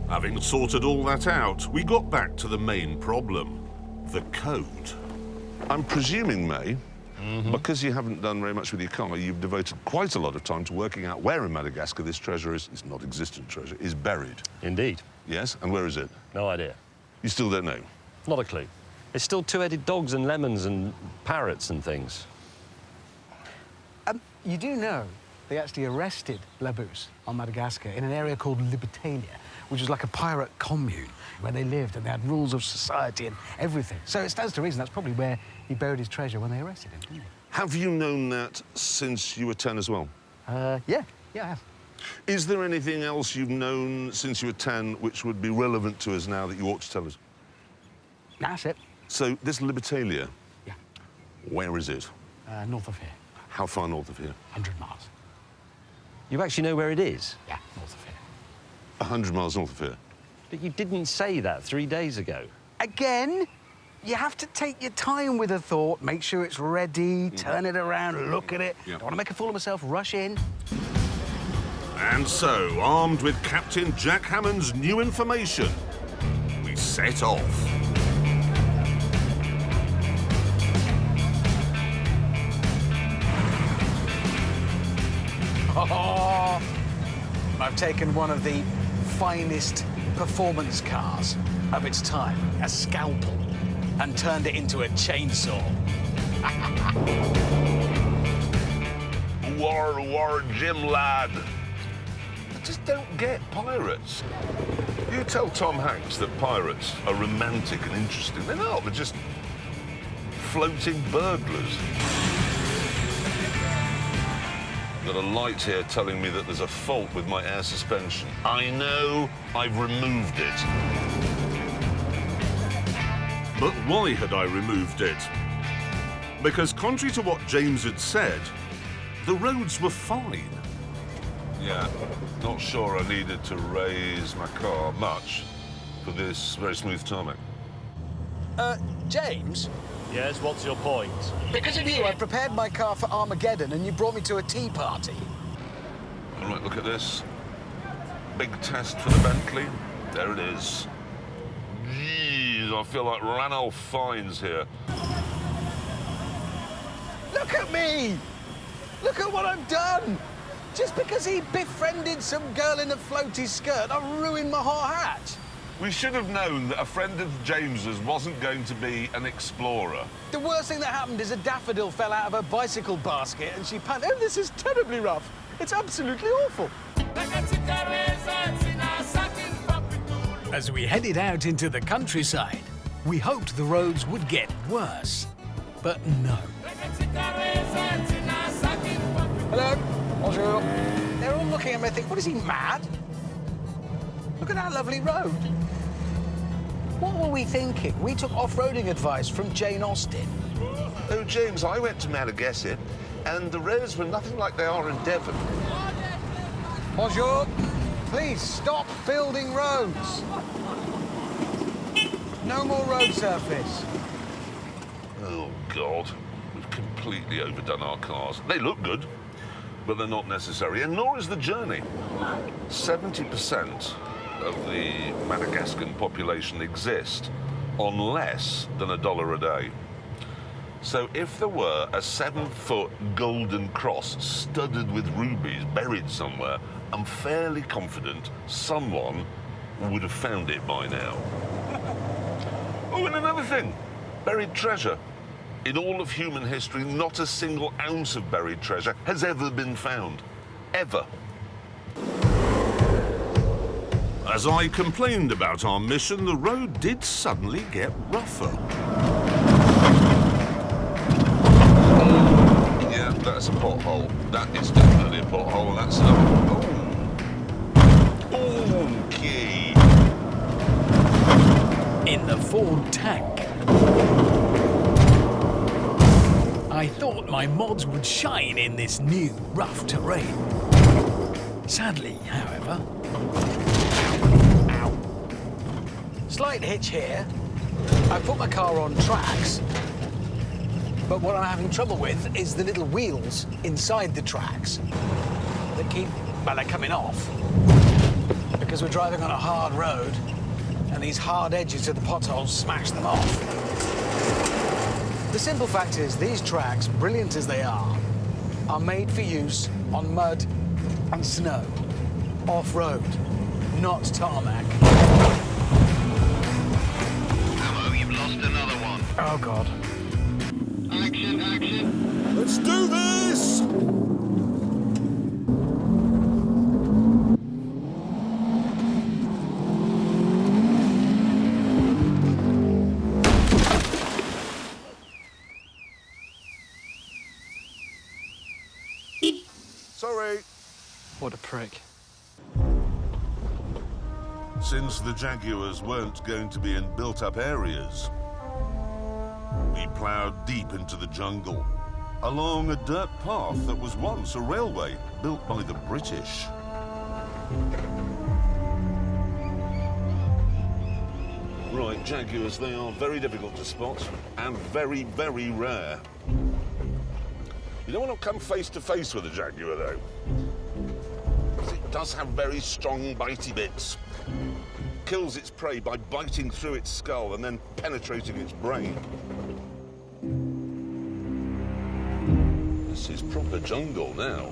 Having sorted all that out, we got back to the main problem, the code. I'm presuming, May, because you haven't done very much with your car, you've devoted quite a lot of time to working out where in Madagascar this treasure is, it's not existent treasure, is buried. Indeed. Yes, and where is it? No idea. You still don't know? Not a clue. It's still two-headed dogs and lemons and parrots and things. You do know they actually arrested Labous on Madagascar in an area called Libertalia, which was like a pirate commune where they lived and they had rules of society and everything. So it stands to reason that's probably where he buried his treasure when they arrested him, didn't he? Have you known that since you were 10 as well? Yeah, I have. Is there anything else you've known since you were 10 which would be relevant to us now that you ought to tell us? That's it. So this Libertalia, Yeah. where is it? North of here. How far north of here? 100 miles. You actually know where it is? Yeah, north of here. 100 miles north of here? But you didn't say that 3 days ago. Again, you have to take your time with a thought, make sure it's ready, turn it around, look at it. Don't want to make a fool of myself, rush in. And so, armed with Captain Jack Hammond's new information, we set off. Oh, I've taken one of the finest performance cars of its time, a scalpel, and turned it into a chainsaw. War, Jim lad. I just don't get pirates. You tell Tom Hanks that pirates are romantic and interesting. They're not, they're just floating burglars. Got a light here telling me that there's a fault with my air suspension. I know, I've removed it. But why had I removed it? Because contrary to what James had said, the roads were fine. Yeah, not sure I needed to raise my car much for this very smooth tarmac. James? Yes, what's your point? Because of you, I prepared my car for Armageddon and you brought me to a tea party. All right, look at this. Big test for the Bentley. There it is. Jeez, I feel like Ranulph Fiennes here. Look at me! Look at what I've done! Just because he befriended some girl in a floaty skirt, I've ruined my hot hatch. We should have known that a friend of James's wasn't going to be an explorer. The worst thing that happened is a daffodil fell out of her bicycle basket and she panicked. Oh, this is terribly rough. It's absolutely awful. As we headed out into the countryside, we hoped the roads would get worse. But no. Hello. Bonjour. They're all looking at me and think, what is he, mad? Look at that lovely road. What were we thinking? We took off-roading advice from Jane Austen. Oh, James, I went to Madagascar, and the roads were nothing like they are in Devon. Bonjour. Please stop building roads. No more road surface. Oh, God. We've completely overdone our cars. They look good, but they're not necessary, and nor is the journey. 70% of the Madagascan population exist on less than $1 a day. So if there were a 7-foot golden cross studded with rubies buried somewhere, I'm fairly confident someone would have found it by now. Oh, and another thing, buried treasure. In all of human history, not a single ounce of buried treasure has ever been found. Ever. As I complained about our mission, the road did suddenly get rougher. Yeah, that's a pothole. That is definitely a pothole. That's another... Oh. Okay. In the Ford tank. I thought my mods would shine in this new, rough terrain. Sadly, however... Ow. Slight hitch here. I put my car on tracks, but what I'm having trouble with is the little wheels inside the tracks that keep, well, they're coming off. Because we're driving on a hard road, and these hard edges of the potholes smash them off. The simple fact is, these tracks, brilliant as they are made for use on mud and snow, off-road, not tarmac. Hello, you've lost another one. Oh, God. Action, action. Let's do this! Sorry. What a prick. Since the Jaguars weren't going to be in built-up areas, we ploughed deep into the jungle, along a dirt path that was once a railway built by the British. Right, Jaguars, they are very difficult to spot and very, very rare. You don't want to come face to face with a Jaguar, though, because it does have very strong bitey bits. Kills its prey by biting through its skull and then penetrating its brain. This is proper jungle now.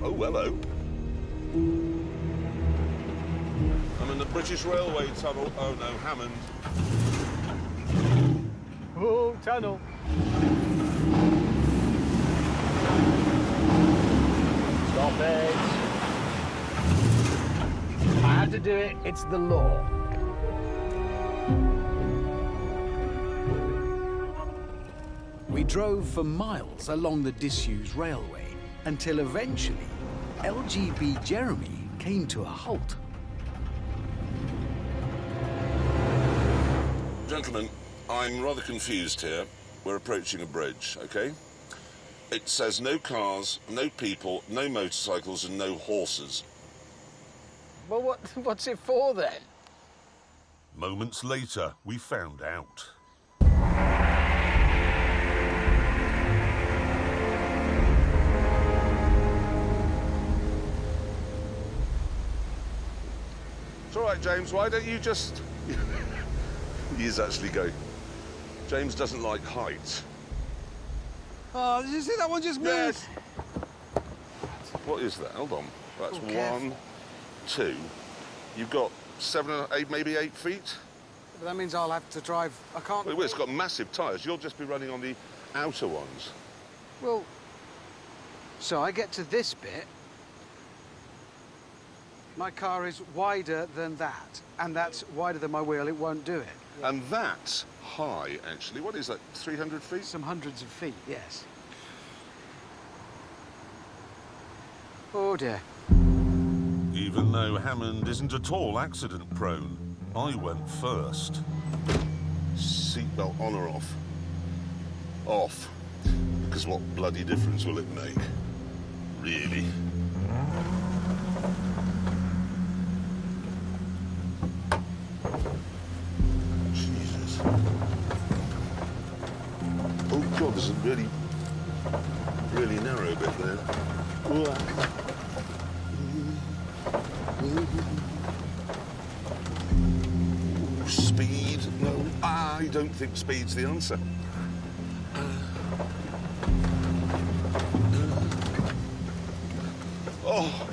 Oh, hello. I'm in the British Railway tunnel. Oh no, Hammond. Oh, tunnel. Stop it. I had to do it. It's the law. We drove for miles along the disused railway until eventually LGB Jeremy came to a halt. Gentlemen, I'm rather confused here. We're approaching a bridge, okay? It says no cars, no people, no motorcycles, and no horses. Well, what's it for, then? Moments later, we found out. It's all right, James, why don't you just... He is actually going. James doesn't like height. Oh, did you see that one just moved? Yes. What is that? Hold on. That's Oh, careful. 1, 2. You've got 7, 8, maybe 8 feet. But that means I'll have to drive. I can't. Well, it's got massive tyres. You'll just be running on the outer ones. Well, so I get to this bit. My car is wider than that, and that's wider than my wheel. It won't do it. And that's high, actually. What is that, 300 feet? Some hundreds of feet, yes. Oh, dear. Even though Hammond isn't at all accident-prone, I went first. Seatbelt on or off? Off. Because what bloody difference will it make? Really? Jesus. Oh, God, there's a really, really narrow bit there. really don't think speed's the answer. Oh.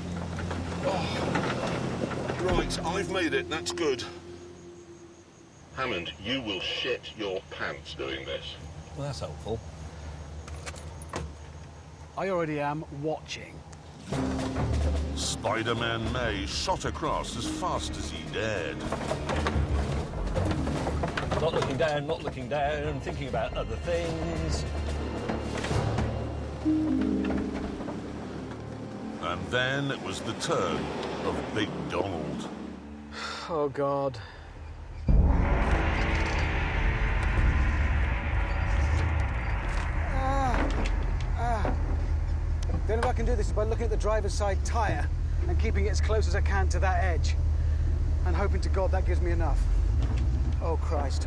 Right, I've made it. That's good. Hammond, you will shit your pants doing this. Well, that's helpful. I already am watching. Spider-Man May shot across as fast as he dared. Not looking down, thinking about other things. And then it was the turn of Big Donald. Oh, God. The only way I can do this is by looking at the driver's side tyre and keeping it as close as I can to that edge. And hoping to God that gives me enough. Oh, Christ.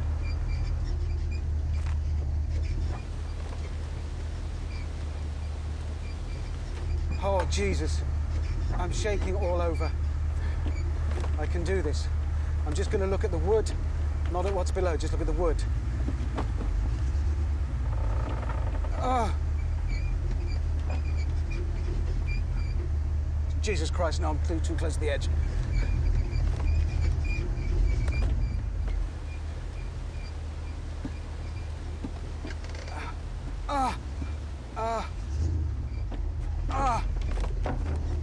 Oh, Jesus. I'm shaking all over. I can do this. I'm just going to look at the wood, not at what's below. Just look at the wood. Jesus Christ, no, I'm too close to the edge.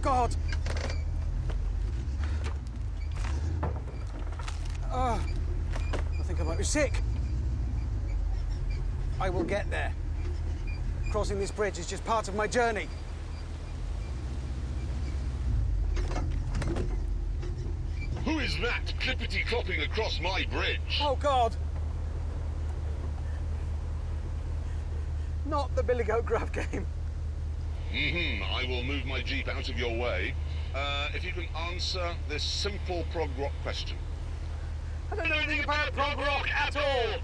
God. I think I might be sick. I will get there. Crossing this bridge is just part of my journey. Who is that clippity-clopping across my bridge? Oh, God. Not the Billy Goat Grab game. I will move my Jeep out of your way. If you can answer this simple prog rock question. I don't know anything about prog rock at all.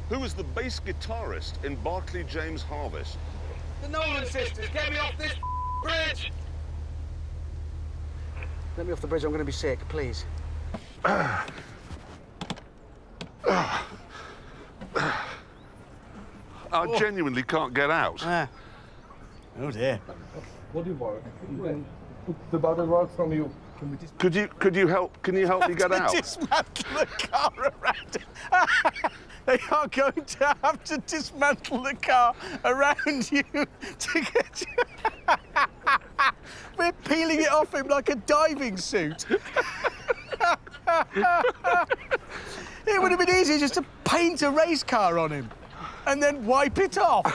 Who is the bass guitarist in Barclay James Harvest? The Nolan sisters, get me off this bridge! Let me off the bridge, I'm going to be sick, please. I genuinely can't get out. Oh dear. What do you want? You can put the bottle rock from you. Can you help me get out? Dismantle the car around. They are going to have to dismantle the car around you to get you. We're peeling it off him like a diving suit. It would have been easier just to paint a race car on him and then wipe it off.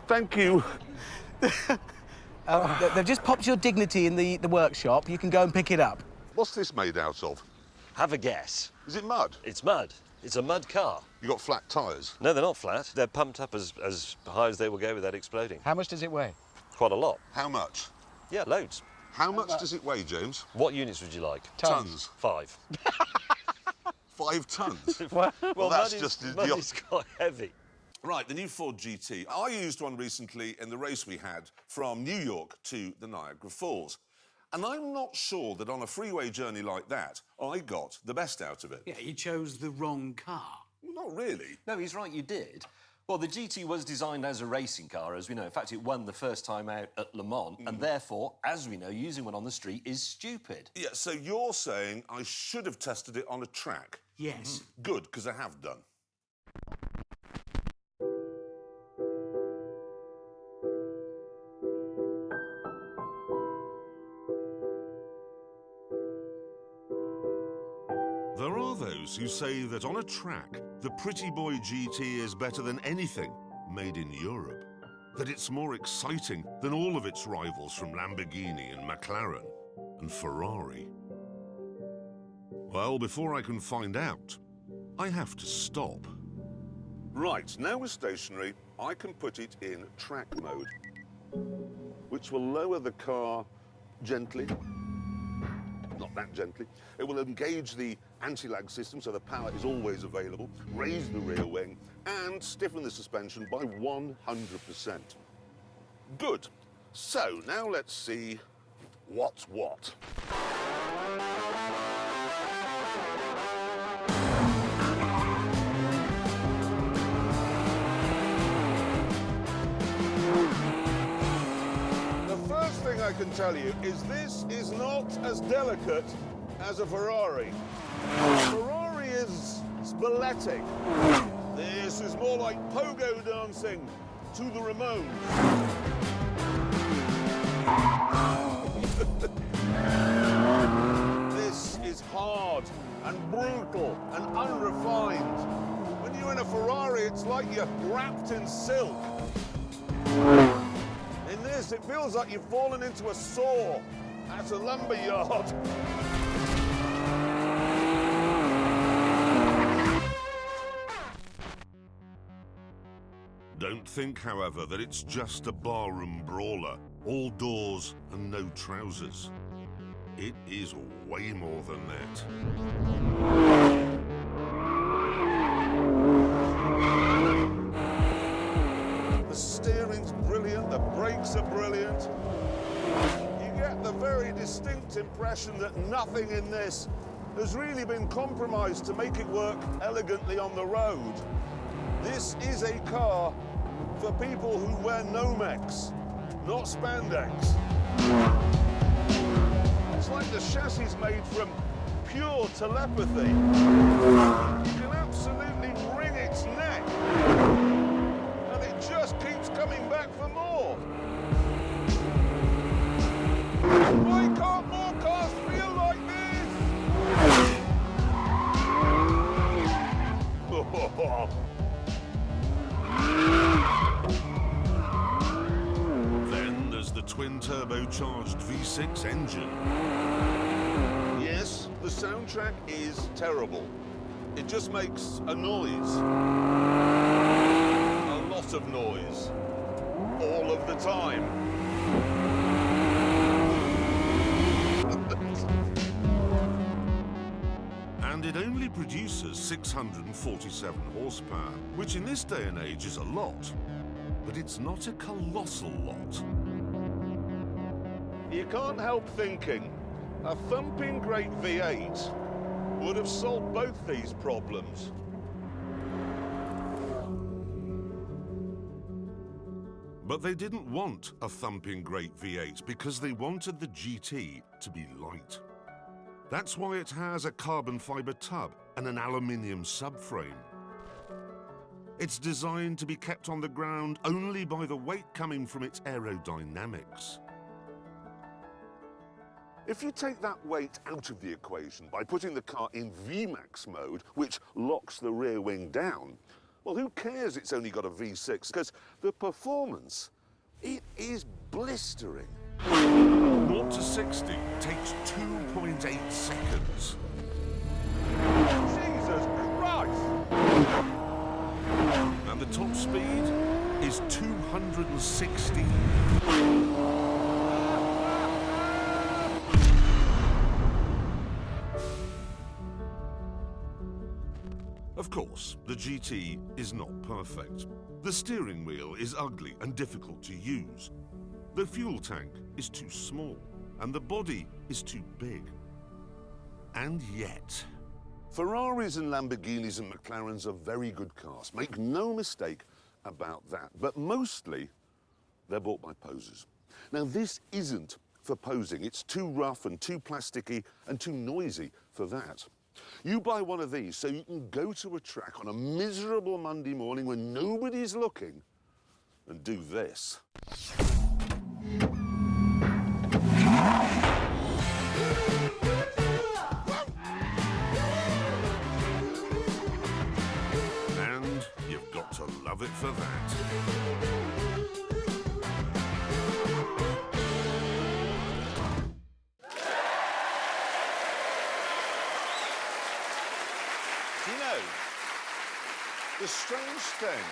Thank you. They've just popped your dignity in the workshop. You can go and pick it up. What's this made out of? Have a guess. Is it mud? It's mud. It's a mud car. You got flat tyres? No, they're not flat. They're pumped up as high as they will go without exploding. How much does it weigh? Quite a lot. How much? Yeah, loads. How much does it weigh, James? What units would you like? Tons. 5. 5 tons? Well, that's mud just mud is quite heavy. Right, the new Ford GT. I used one recently in the race we had from New York to the Niagara Falls. And I'm not sure that on a freeway journey like that, I got the best out of it. Yeah, you chose the wrong car. Not really. No, he's right, you did. Well, the GT was designed as a racing car, as we know. In fact, it won the first time out at Le Mans, and therefore, as we know, using one on the street is stupid. Yeah, so you're saying I should have tested it on a track? Yes. Good, because I have done. There are those who say that on a track, the Pretty Boy GT is better than anything made in Europe. That it's more exciting than all of its rivals from Lamborghini and McLaren and Ferrari. Well, before I can find out, I have to stop. Right, now we're stationary, I can put it in track mode, which will lower the car gently. Not that gently. It will engage the anti-lag system so the power is always available, raise the rear wing, and stiffen the suspension by 100%. Good. So, now let's see what's what. can tell you is this is not as delicate as a Ferrari. Ferrari is balletic. This is more like pogo dancing to the Ramones. This is hard and brutal and unrefined. When you're in a Ferrari, it's like you're wrapped in silk. In this, it feels like you've fallen into a saw at a lumber yard. Don't think, however, that it's just a barroom brawler, all doors and no trousers. It is way more than that. The steering's brilliant, the brakes are brilliant. You get the very distinct impression that nothing in this has really been compromised to make it work elegantly on the road. This is a car for people who wear Nomex, not spandex. It's like the chassis is made from pure telepathy. You can absolutely wring its neck, and it just keeps coming back for more. Why can't more cars feel like this? Then there's the twin-turbocharged V6 engine. Yes, the soundtrack is terrible. It just makes a noise. A lot of noise. All of the time. And it only produces 647 horsepower, which in this day and age is a lot. But it's not a colossal lot. You can't help thinking a thumping great V8 would have solved both these problems. But they didn't want a thumping great V8 because they wanted the GT to be light. That's why it has a carbon fibre tub and an aluminium subframe. It's designed to be kept on the ground only by the weight coming from its aerodynamics. If you take that weight out of the equation by putting the car in VMAX mode, which locks the rear wing down, well, who cares it's only got a V6? Because the performance, it is blistering. 0 to 60 takes 2.8 seconds. Jesus Christ! And the top speed is 260. Of course, the GT is not perfect. The steering wheel is ugly and difficult to use. The fuel tank is too small, and the body is too big. And yet... Ferraris and Lamborghinis and McLarens are very good cars. Make no mistake about that. But mostly, they're bought by posers. Now, this isn't for posing. It's too rough and too plasticky and too noisy for that. You buy one of these so you can go to a track on a miserable Monday morning when nobody's looking and do this. And you've got to love it for that. Do you know, the strange thing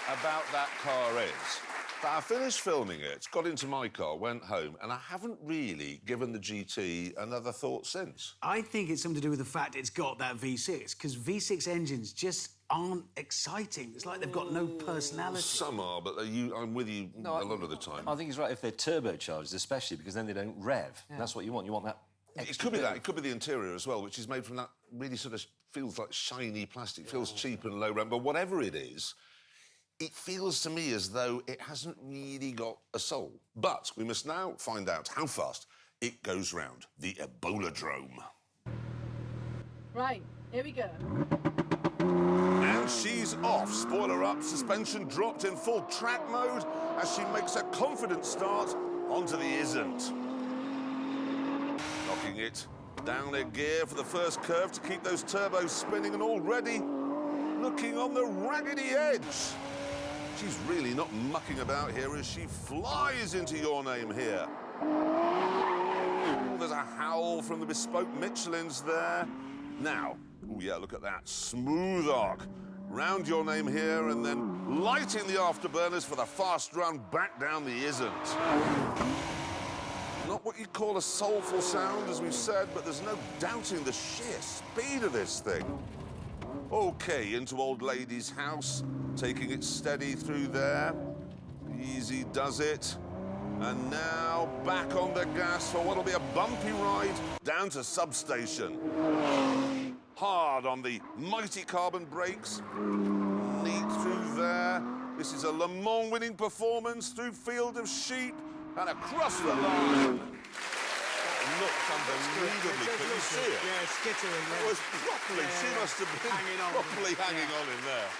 about that car is that I finished filming it, got into my car, went home, and I haven't really given the GT another thought since. I think it's something to do with the fact it's got that V6, because V6 engines just aren't exciting. It's like they've got no personality. Some are, but I'm with you a lot of the time. I think he's right if they're turbocharged, especially, because then they don't rev. Yeah. That's what you want. You want that It could be that. It could be the interior as well, which is made from that really sort of feels like shiny plastic, feels cheap and low rent. But whatever it is, It feels to me as though it hasn't really got a soul. But we must now find out how fast it goes round the Ebola-drome. Right, here we go. And she's off. Spoiler up, suspension dropped in full track mode as she makes a confident start onto the isn't. Knocking it down a gear for the first curve to keep those turbos spinning, and already looking on the raggedy edge. She's really not mucking about here as she flies into your name here. Ooh, there's a howl from the bespoke Michelins there. Now, oh yeah, look at that smooth arc. Round your name here and then lighting the afterburners for the fast run back down the isn't. Not what you'd call a soulful sound, as we've said, but there's no doubting the sheer speed of this thing. OK, into old lady's house, taking it steady through there. Easy does it. And now back on the gas for what'll be a bumpy ride down to substation. Hard on the mighty carbon brakes. Neat through there. This is a Le Mans winning performance through Field of Sheep and across the line. That looks unbelievably. Can you see it? Yeah, skittering. It was properly, she must have been properly hanging on in there.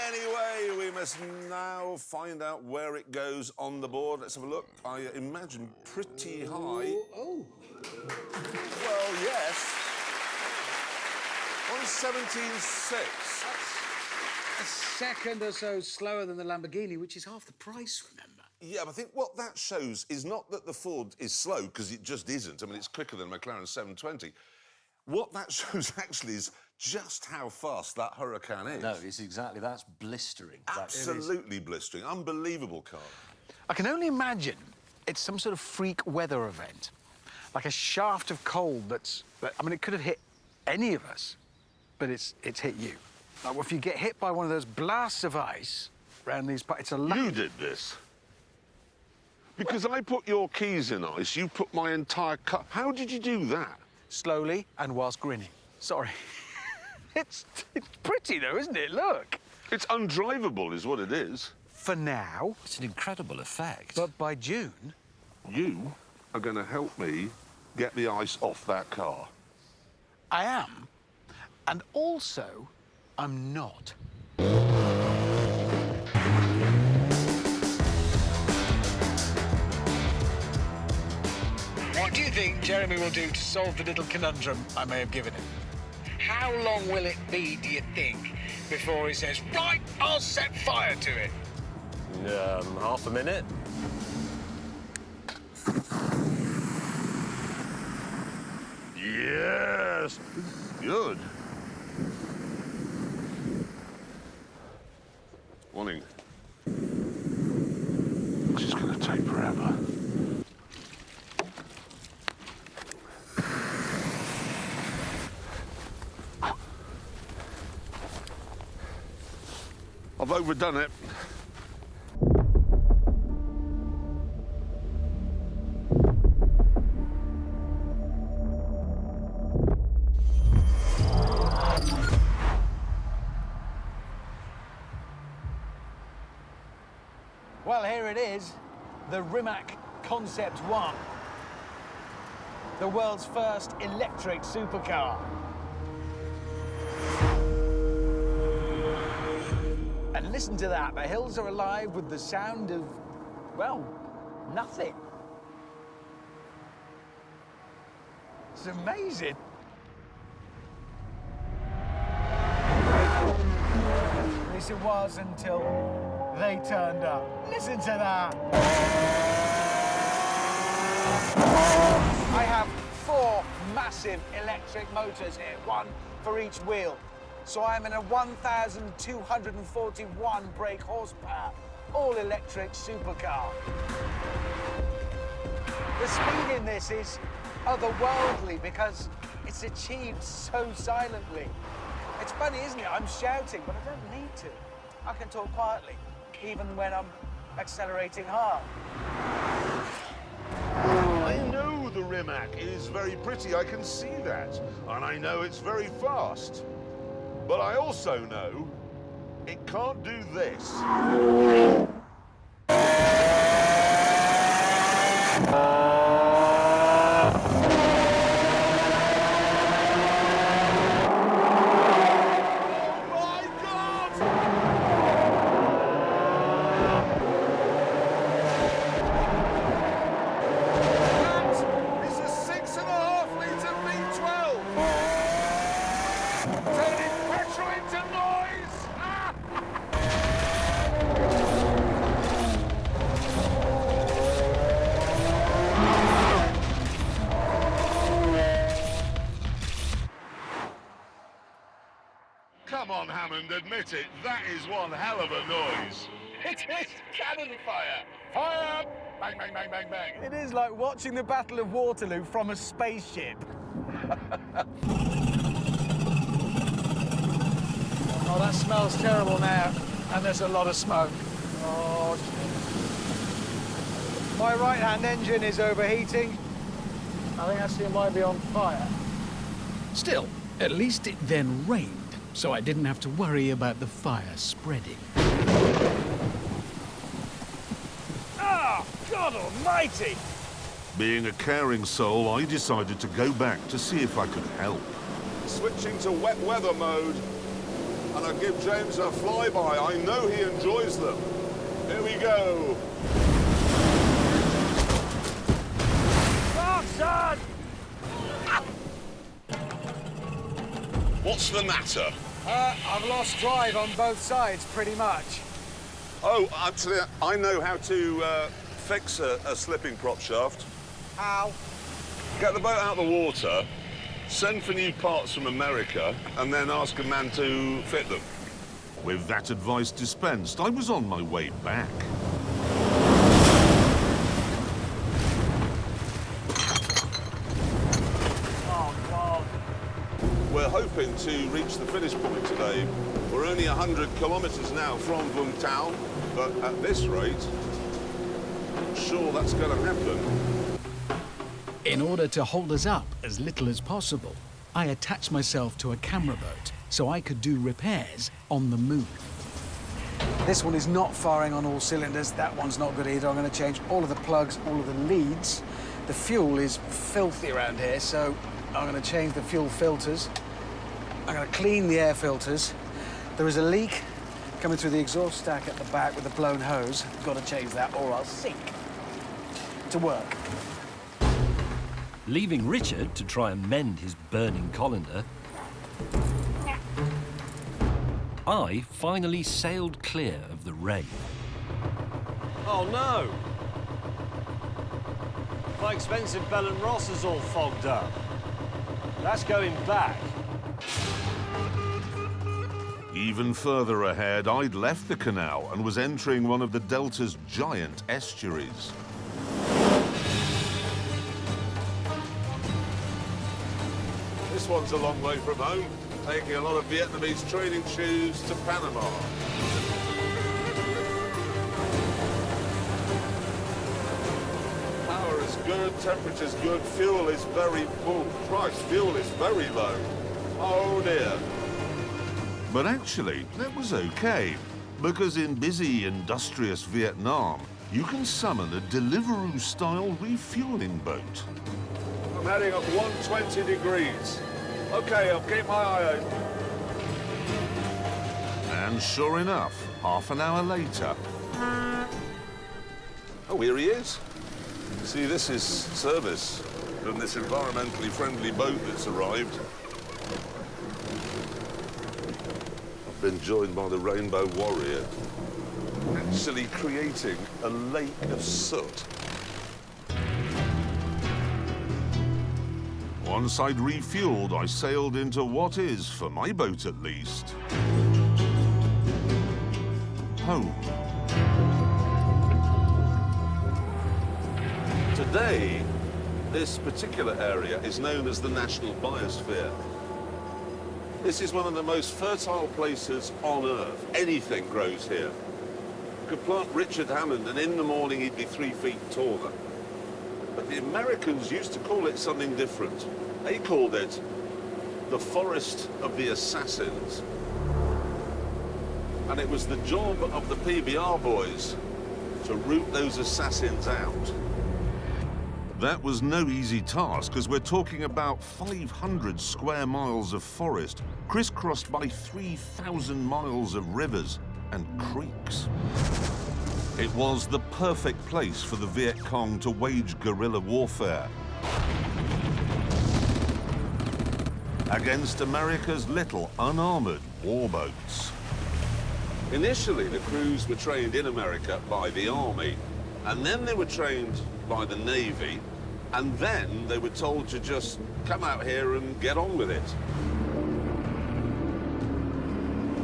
Anyway, we must now find out where it goes on the board. Let's have a look. I imagine pretty high. Oh. Well, yes. On 17.6. A second or so slower than the Lamborghini, which is half the price, remember? Yeah, but I think what that shows is not that the Ford is slow, because it just isn't. I mean, it's quicker than McLaren 720. What that shows actually is just how fast that Huracan is. No, it's exactly, that's blistering. Absolutely blistering. Unbelievable car. I can only imagine it's some sort of freak weather event, like a shaft of cold that's... I mean, it could have hit any of us, but it's hit you. Like, if you get hit by one of those blasts of ice around these parts, it's a... You did this? Because I put your keys in ice, you put my entire car... How did you do that? Slowly and whilst grinning. Sorry. It's pretty, though, isn't it? Look. It's undrivable, is what it is. For now. It's an incredible effect. But by June... You are going to help me get the ice off that car. I am. And also, I'm not. What do you think Jeremy will do to solve the little conundrum I may have given him? How long will it be, do you think, before he says, right, I'll set fire to it? Half a minute. Yes! Good. Morning. This is going to take forever. I've overdone it. Well, here it is, the Rimac Concept One, the world's first electric supercar. And listen to that, the hills are alive with the sound of, well, nothing. It's amazing. At least it was until they turned up. Listen to that. I have 4 massive electric motors here, one for each wheel. So I'm in a 1,241 brake horsepower, all-electric supercar. The speed in this is otherworldly because it's achieved so silently. It's funny, isn't it? I'm shouting, but I don't need to. I can talk quietly, even when I'm accelerating hard. I know the Rimac is very pretty, I can see that. And I know it's very fast. But I also know It can't do this. Come on, Hammond, admit it. That is one hell of a noise. It is cannon fire. Fire! Bang, bang, bang, bang, bang. It is like watching the Battle of Waterloo from a spaceship. Oh, that smells terrible now, and there's a lot of smoke. Oh, my right-hand engine is overheating. I think actually it might be on fire. Still, at least it then rained, so I didn't have to worry about the fire spreading. Ah, God almighty! Being a caring soul, I decided to go back to see if I could help. Switching to wet weather mode, and I give James a flyby. I know he enjoys them. Here we go. Clarkson! What's the matter? I've lost drive on both sides, pretty much. Oh, actually, I know how to fix a slipping prop shaft. How? Get the boat out of the water, send for new parts from America, and then ask a man to fit them. With that advice dispensed, I was on my way back. Oh, God. We're hoping to reach the finish point today. We're only 100 kilometres now from Vung Town, but at this rate, I'm sure that's going to happen. In order to hold us up as little as possible, I attached myself to a camera boat so I could do repairs on the move. This one is not firing on all cylinders. That one's not good either. I'm going to change all of the plugs, all of the leads. The fuel is filthy around here, so I'm going to change the fuel filters. I'm going to clean the air filters. There is a leak coming through the exhaust stack at the back with a blown hose. Got to change that or I'll sink. To work. Leaving Richard to try and mend his burning colander, I finally sailed clear of the rain. Oh no! My expensive Bell & Ross is all fogged up. That's going back. Even further ahead, I'd left the canal and was entering one of the Delta's giant estuaries. This one's a long way from home, taking a lot of Vietnamese training shoes to Panama. Power is good, temperature's good, fuel is very full. Price, fuel is very low. Oh dear. But actually, that was okay, because in busy, industrious Vietnam, you can summon a Deliveroo-style refueling boat. I'm heading up 120 degrees. Okay, I'll keep my eye open. And sure enough, half an hour later... Oh, here he is. See, this is service from this environmentally friendly boat that's arrived. I've been joined by the Rainbow Warrior, actually creating a lake of soot. Once I'd refueled, I sailed into what is, for my boat at least, home. Today, this particular area is known as the National Biosphere. This is one of the most fertile places on Earth. Anything grows here. You could plant Richard Hammond, and in the morning he'd be 3 feet taller. But the Americans used to call it something different. They called it the Forest of the Assassins. And it was the job of the PBR boys to root those assassins out. That was no easy task, as we're talking about 500 square miles of forest, crisscrossed by 3,000 miles of rivers and creeks. It was the perfect place for the Viet Cong to wage guerrilla warfare against America's little unarmored warboats. Initially, the crews were trained in America by the Army, and then they were trained by the Navy, and then they were told to just come out here and get on with it.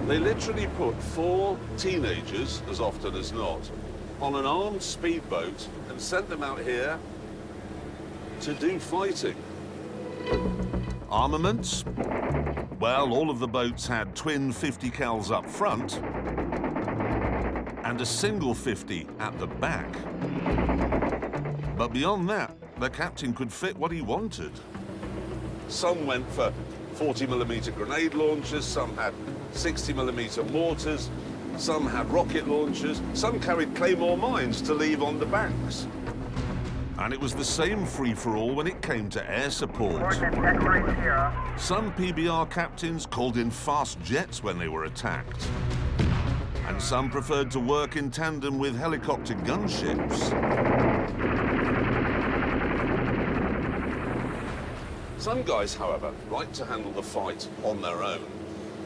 They literally put 4 teenagers, as often as not, on an armed speedboat and sent them out here to do fighting. Armaments? Well, all of the boats had twin 50 cals up front and a single 50 at the back. But beyond that, the captain could fit what he wanted. Some went for 40mm grenade launchers, some had 60mm mortars, some had rocket launchers, some carried claymore mines to leave on the banks. And it was the same free-for-all when it came to air support. Some PBR captains called in fast jets when they were attacked. And some preferred to work in tandem with helicopter gunships. Some guys, however, like to handle the fight on their own.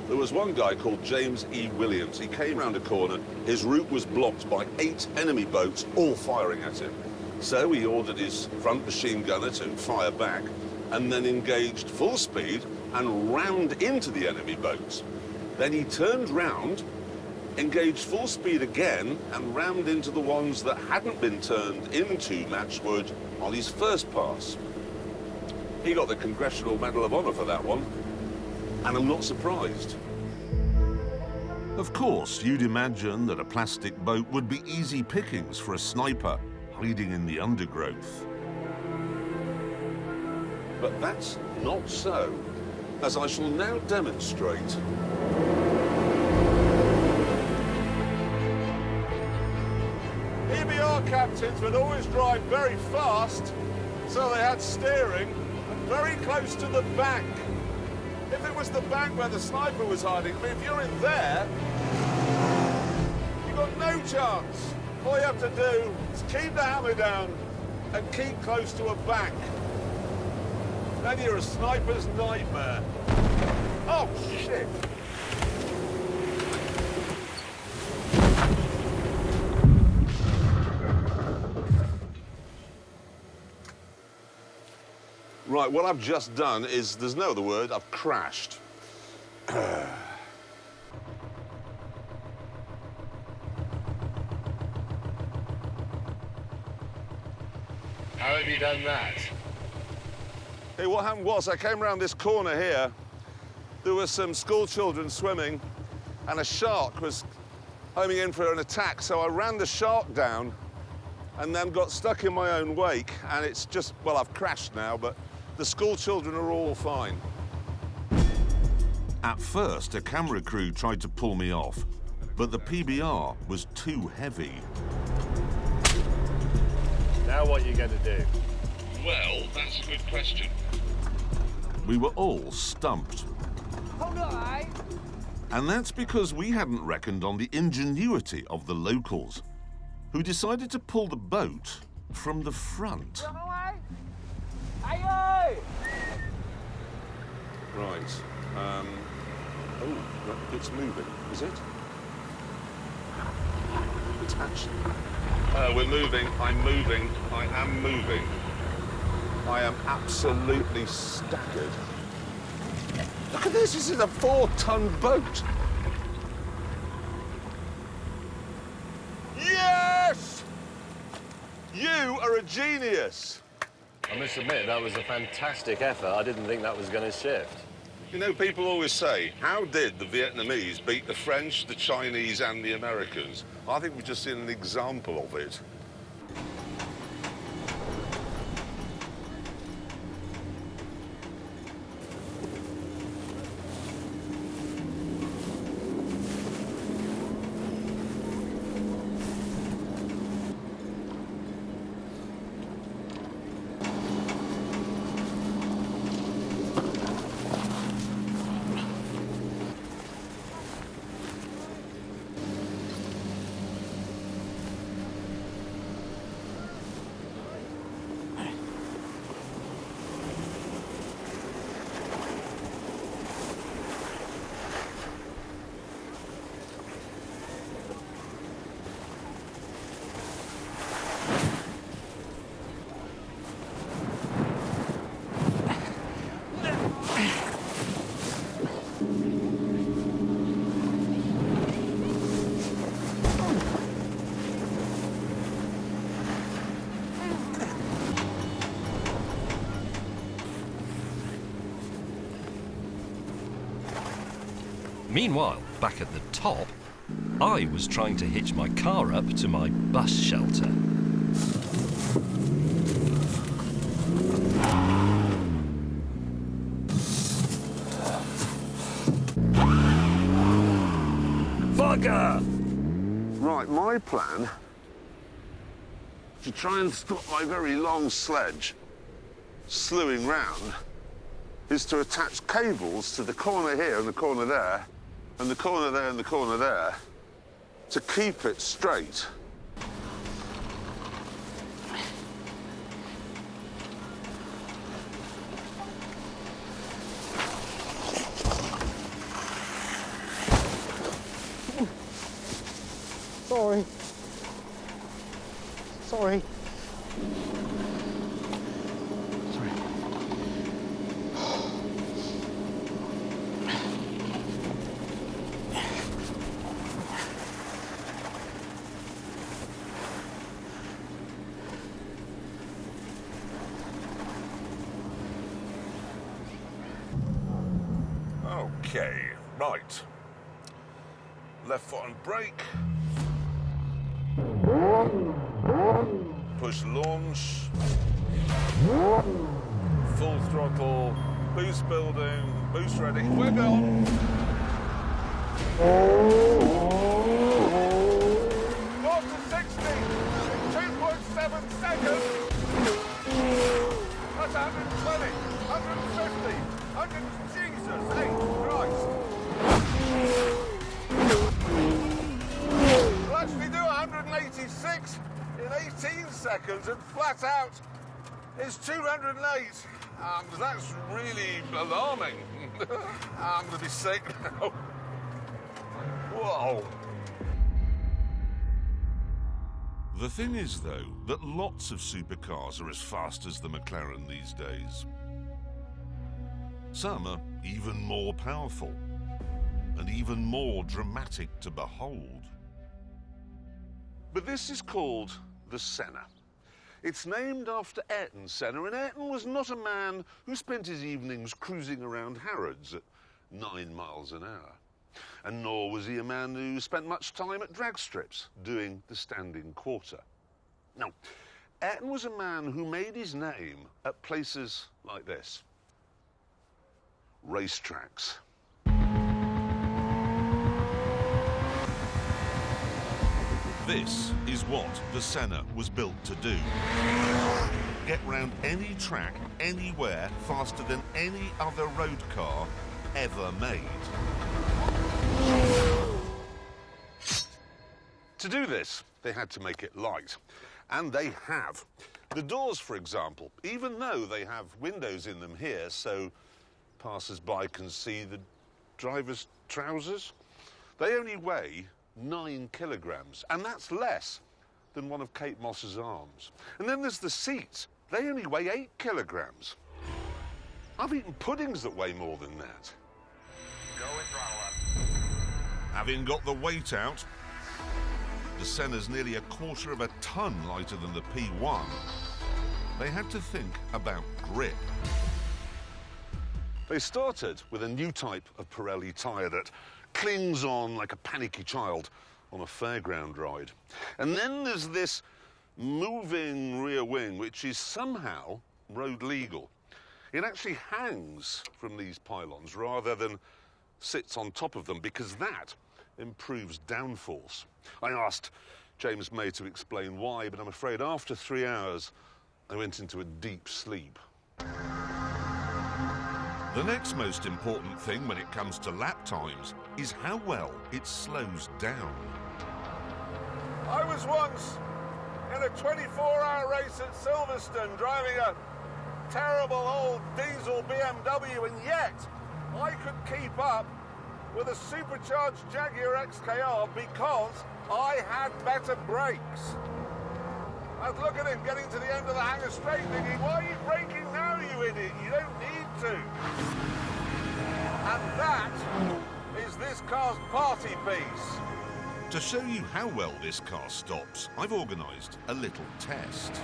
There was one guy called James E. Williams. He came round a corner. His route was blocked by 8 enemy boats, all firing at him. So he ordered his front machine gunner to fire back and then engaged full speed and rammed into the enemy boats. Then he turned round, engaged full speed again and rammed into the ones that hadn't been turned into matchwood on his first pass. He got the Congressional Medal of Honor for that one, and I'm not surprised. Of course, you'd imagine that a plastic boat would be easy pickings for a sniper hiding in the undergrowth. But that's not so, as I shall now demonstrate. PBR captains would always drive very fast, so they had steering and very close to the bank. If it was the bank where the sniper was hiding, I mean, if you're in there, you've got no chance. All you have to do is keep the hammer down and keep close to a bank. Then you're a sniper's nightmare. Oh, shit. Right, what I've just done is, there's no other word, I've crashed. How have you done that? Hey, what happened was, I came around this corner here, there were some school children swimming, and a shark was homing in for an attack, so I ran the shark down, and then got stuck in my own wake, and it's just, well, I've crashed now, but the school children are all fine. At first, a camera crew tried to pull me off, but the PBR was too heavy. Now what are you going to do? Well, that's a good question. We were all stumped. Hold on. And that's because we hadn't reckoned on the ingenuity of the locals, who decided to pull the boat from the front. Right. Oh, it's moving, is it? It's actually... we're moving, I'm moving, I am moving. I am absolutely staggered. Look at this is a 4-ton boat. Yes! You are a genius. I must admit, that was a fantastic effort. I didn't think that was going to shift. You know, people always say, how did the Vietnamese beat the French, the Chinese, and the Americans? I think we've just seen an example of it. Meanwhile, back at the top, I was trying to hitch my car up to my bus shelter. Bugger! Right, my plan to try and stop my very long sledge slewing round is to attach cables to the corner here and the corner there and the corner there and the corner there to keep it straight. Sorry. Sorry. Okay, right. Left foot on brake. Push launch. Full throttle. Boost building. Boost ready. We're gone. 4 to 60. 2.7 seconds. That's 120. 150. 100. Jesus, hey, Christ. We'll actually do 186 in 18 seconds, and flat out is 208. That's really alarming. I'm going to be sick now. Whoa. The thing is, though, that lots of supercars are as fast as the McLaren these days. Some are even more powerful and even more dramatic to behold. But this is called the Senna. It's named after Ayrton Senna, and Ayrton was not a man who spent his evenings cruising around Harrods at 9 miles an hour. And nor was he a man who spent much time at drag strips doing the standing quarter. No, Ayrton was a man who made his name at places like this. Racetracks. This is what the Senna was built to do. Get round any track, anywhere, faster than any other road car ever made. To do this, they had to make it light. And they have. The doors, for example, even though they have windows in them here, so passers-by can see the driver's trousers, they only weigh 9 kilograms, and that's less than one of Kate Moss's arms. And then there's the seats. They only weigh 8 kilograms. I've eaten puddings that weigh more than that. Go and throttle up. Having got the weight out, the Senna's nearly 1/4 of a ton lighter than the P1. They had to think about grip. They started with a new type of Pirelli tyre that clings on like a panicky child on a fairground ride. And then there's this moving rear wing, which is somehow road legal. It actually hangs from these pylons rather than sits on top of them, because that improves downforce. I asked James May to explain why, but I'm afraid after 3 hours, I went into a deep sleep. The next most important thing when it comes to lap times is how well it slows down. I was once in a 24-hour race at Silverstone driving a terrible old diesel BMW, and yet I could keep up with a supercharged Jaguar XKR because I had better brakes. I was looking at him getting to the end of the hangar straight thinking, why are you braking now, you idiot? You don't need to. And that is this car's party piece. To show you how well this car stops, I've organised a little test.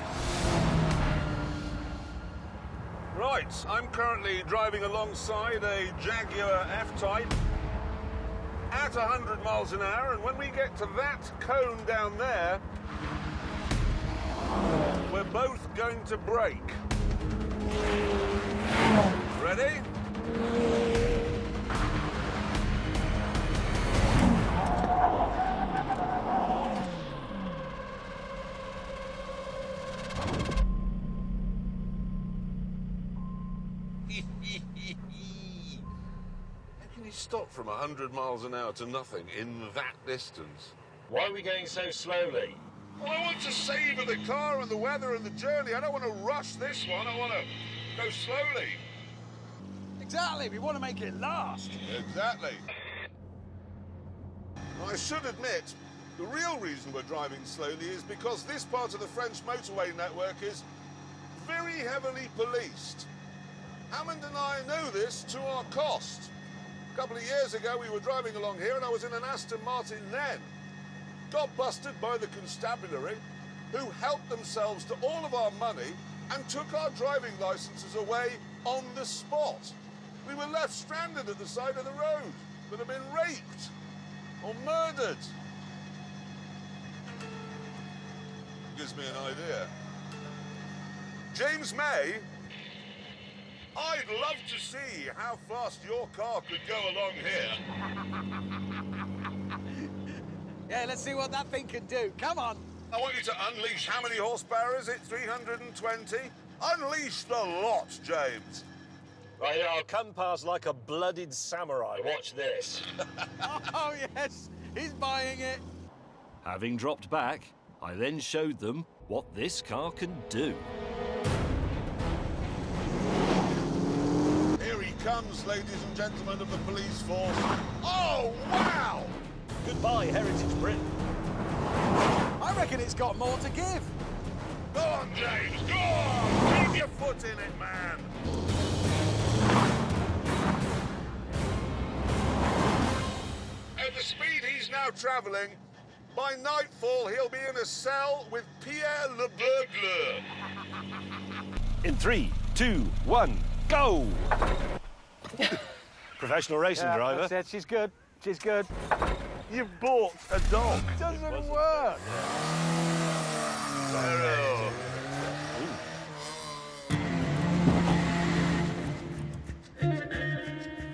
Right, I'm currently driving alongside a Jaguar F-Type. at 100 miles an hour, and when we get to that cone down there, we're both going to brake. Ready? How can you stop from 100 miles an hour to nothing in that distance? Why are we going so slowly? Well, I want to savour the car and the weather and the journey. I don't want to rush this one. I want to go slowly. Exactly. We want to make it last. Exactly. I should admit, the real reason we're driving slowly is because this part of the French motorway network is very heavily policed. Hammond and I know this to our cost. A couple of years ago, we were driving along here and I was in an Aston Martin then. Got busted by the constabulary, who helped themselves to all of our money and took our driving licenses away on the spot. We were left stranded at the side of the road, but have been raped or murdered. Gives me an idea. James May, I'd love to see how fast your car could go along here. Yeah, let's see what that thing can do. Come on. I want you to unleash, how many horsepower is it? 320? Unleash the lot, James. Right, I'll come past like a blooded samurai. Watch this. Oh, yes. He's buying it. Having dropped back, I then showed them what this car can do. Here he comes, ladies and gentlemen of the police force. Oh, wow! Goodbye, Heritage Britain. I reckon it's got more to give. Go on, James, go on! Keep your foot in it, man! At the speed he's now travelling, by nightfall he'll be in a cell with Pierre le Burglar. In 3, 2, 1, go! Professional racing driver. That's it. She's good. She's good. You bought a dog. Doesn't work.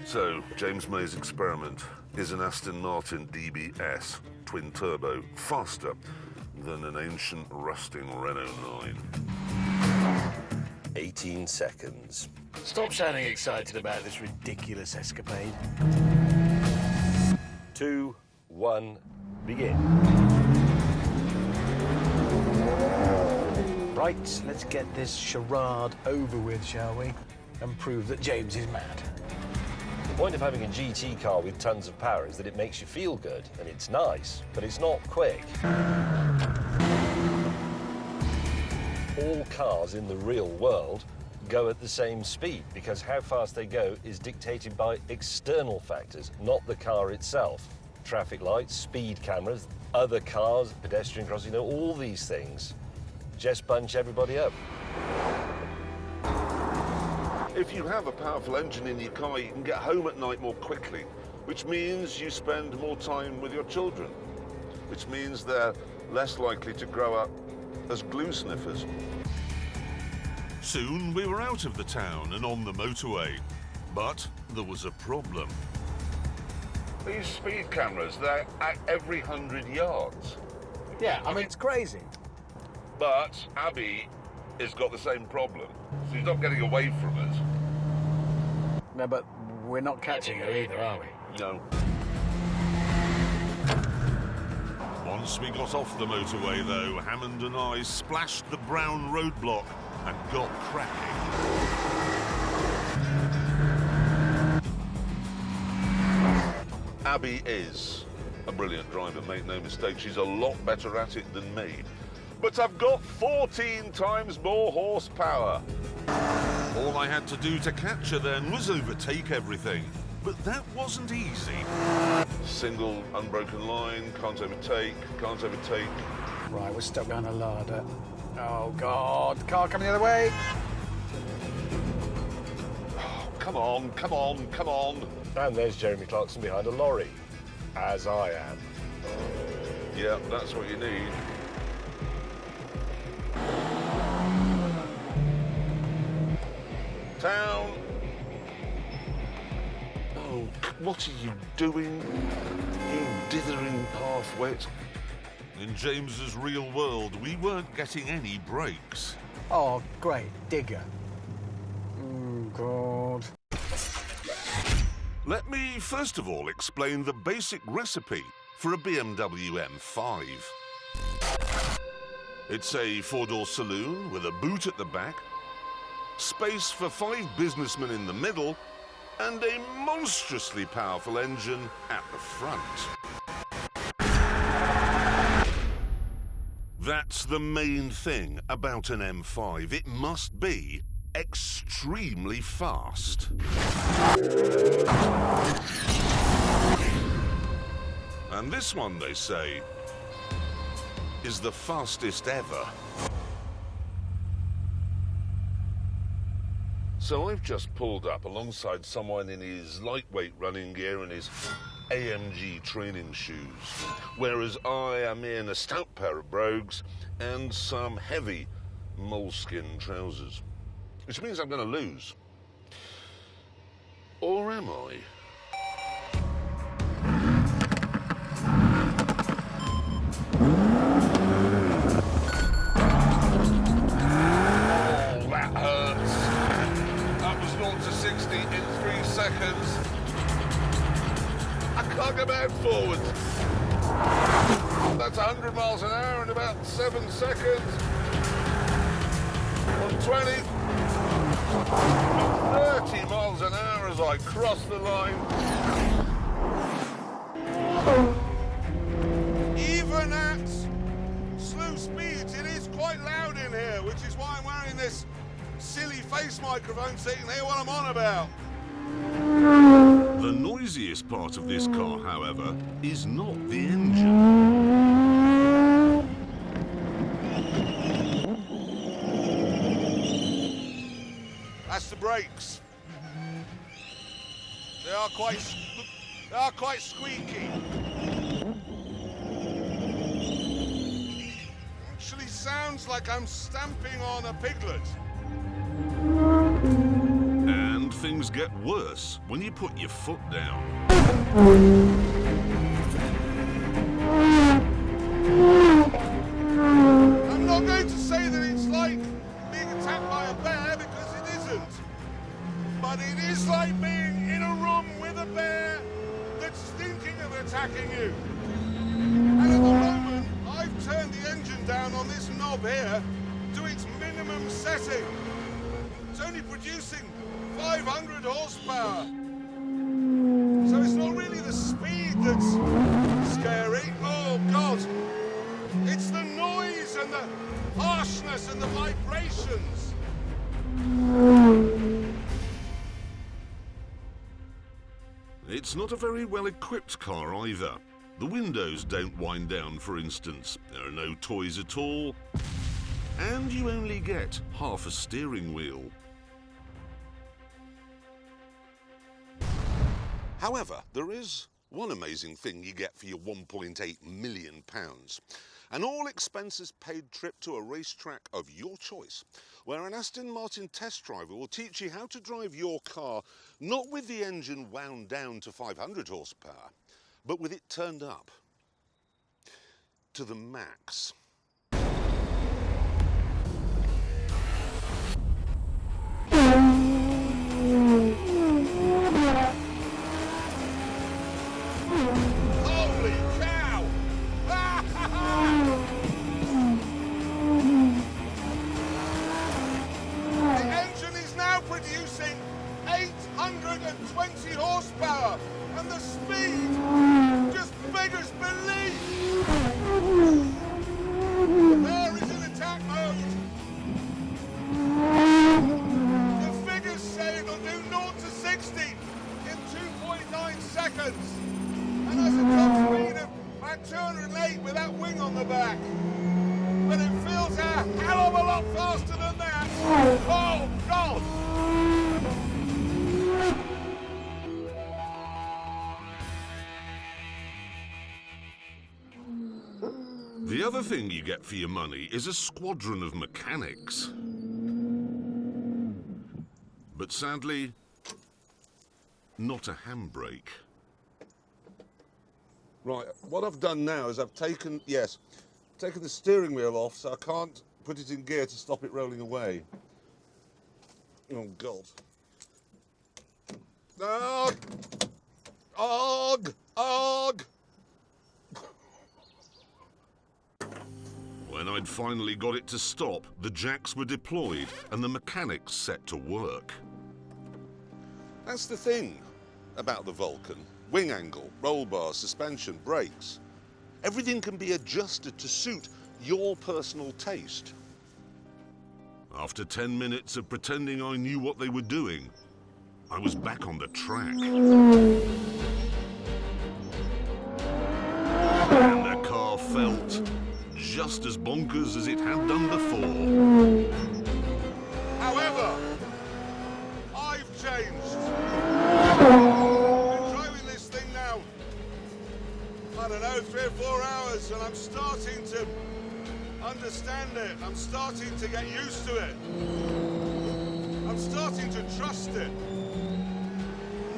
So, James May's experiment is an Aston Martin DBS, twin turbo, faster than an ancient rusting Renault 9. 18 seconds. Stop sounding excited about this ridiculous escapade. 2, 1, begin. Right, let's get this charade over with, shall we? And prove that James is mad. The point of having a GT car with tons of power is that it makes you feel good, and it's nice, but it's not quick. All cars in the real world go at the same speed because how fast they go is dictated by external factors, not the car itself. Traffic lights, speed cameras, other cars, pedestrian crossing, all these things just bunch everybody up. If you have a powerful engine in your car, you can get home at night more quickly, which means you spend more time with your children, which means they're less likely to grow up as glue sniffers. Soon we were out of the town and on the motorway, but there was a problem. These speed cameras, they're at every 100 yards. Yeah, I mean, it's crazy. But Abby has got the same problem. She's not getting away from us. No, but we're not catching her either, are we? No. Once we got off the motorway, though, Hammond and I splashed the brown roadblock and got cracking. Abby is a brilliant driver, make no mistake. She's a lot better at it than me. But I've got 14 times more horsepower. All I had to do to catch her then was overtake everything. But that wasn't easy. Single, unbroken line, can't overtake, can't overtake. Right, we're stuck behind a larder. Oh, God. Car coming the other way. Oh, come on, come on, come on. And there's Jeremy Clarkson behind a lorry. as I am. Yeah, that's what you need. Town. Oh, what are you doing? You dithering half-wit. In James's real world, we weren't getting any breaks. Oh, great. Digger. Oh, God. Let me first of all explain the basic recipe for a BMW M5. It's a four-door saloon with a boot at the back, space for 5 businessmen in the middle, and a monstrously powerful engine at the front. That's the main thing about an M5. It must be extremely fast. And this one, they say, is the fastest ever. So I've just pulled up alongside someone in his lightweight running gear and his AMG training shoes, whereas I am in a stout pair of brogues and some heavy moleskin trousers. Which means I'm going to lose. Or am I? Oh, that hurts. That was 0 to 60 in 3 seconds. I can't go back forwards. That's 100 miles an hour in about 7 seconds. 120. 30 miles an hour as I cross the line. Even at slow speeds, it is quite loud in here, which is why I'm wearing this silly face microphone so you can hear what I'm on about. The noisiest part of this car, however, is not the engine. That's the brakes. They are quite squeaky. Actually sounds like I'm stamping on a piglet. And things get worse when you put your foot down. I'm not going to say that it's like being attacked by a bear because it isn't. But it is like being in a room with a bear that's thinking of attacking you. And at the moment, I've turned the engine down on this knob here to its minimum setting. It's only producing 500 horsepower. So it's not really the speed that's scary. Oh, God. It's the noise and the harshness and the vibrations. It's not a very well-equipped car either. The windows don't wind down, for instance. There are no toys at all. And you only get half a steering wheel. However, there is one amazing thing you get for your £1.8 million. An all-expenses-paid trip to a racetrack of your choice, where an Aston Martin test driver will teach you how to drive your car, not with the engine wound down to 500 horsepower, but with it turned up to the max. Holy cow! The engine is now producing 820 horsepower, and the speed just beggars belief. The car is in attack mode. The figures say it'll do 0 to 60 in 2.9 seconds. And has a top speed of about 208 with that wing on the back. But it feels a hell of a lot faster than that. Oh, God! The other thing you get for your money is a squadron of mechanics. But sadly, not a handbrake. Right, what I've done now is I've taken the steering wheel off so I can't put it in gear to stop it rolling away. Oh, God. Ugh! Ugh! Ugh! When I'd finally got it to stop, the jacks were deployed and the mechanics set to work. That's the thing about the Vulcan. Wing angle, roll bars, suspension, brakes. Everything can be adjusted to suit your personal taste. After 10 minutes of pretending I knew what they were doing, I was back on the track. And the car felt just as bonkers as it had done before. However, I've changed. I've been driving this thing now, I don't know, 3 or 4 hours, and I'm starting to understand it. I'm starting to get used to it. I'm starting to trust it.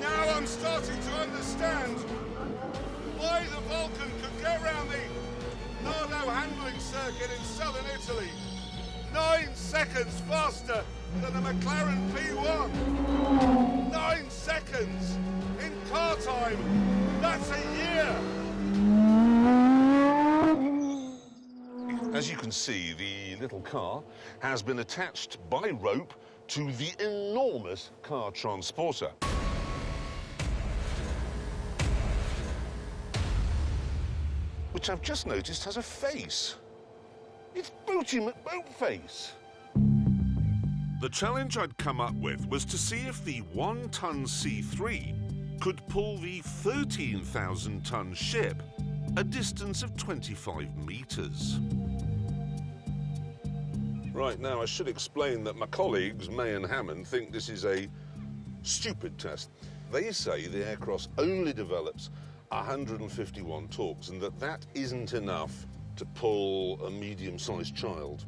Now I'm starting to understand why the Vulcan could get around the Nardo handling circuit in southern Italy 9 seconds faster than the McLaren P1. 9 seconds in car time. That's a year. As you can see, the little car has been attached by rope to the enormous car transporter. Which I've just noticed has a face. It's Booty McBoatface. The challenge I'd come up with was to see if the 1-ton C3 could pull the 13,000-ton ship a distance of 25 meters. Right, now I should explain that my colleagues, May and Hammond, think this is a stupid test. They say the aircraft only develops 151 torques and that isn't enough to pull a medium-sized child.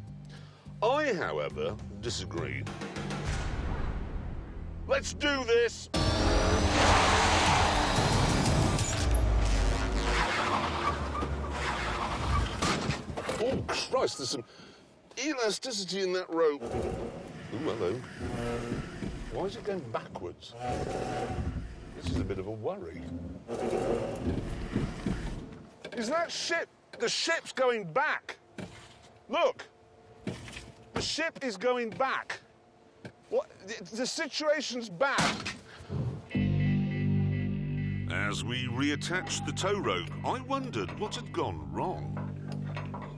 I, however, disagree. Let's do this! Oh, Christ, there's some elasticity in that rope. Ooh, hello. Why is it going backwards? This is a bit of a worry. Is that ship? The ship's going back. Look. The ship is going back. What? The situation's bad. As we reattached the tow rope, I wondered what had gone wrong.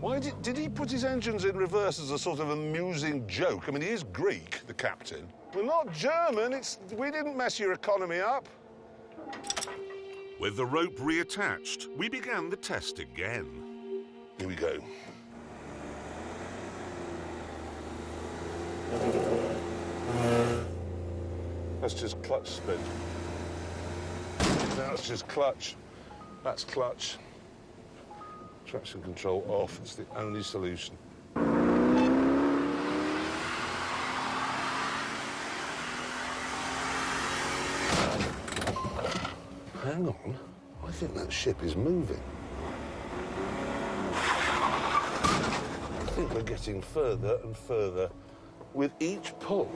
Why did he put his engines in reverse as a sort of amusing joke? I mean, he is Greek, the captain. We're not German. We didn't mess your economy up. With the rope reattached, we began the test again. Here we go. That's just clutch spin. That's just clutch. That's clutch. Traction control off. It's the only solution. Hang on. I think that ship is moving. I think we're getting further and further with each pull.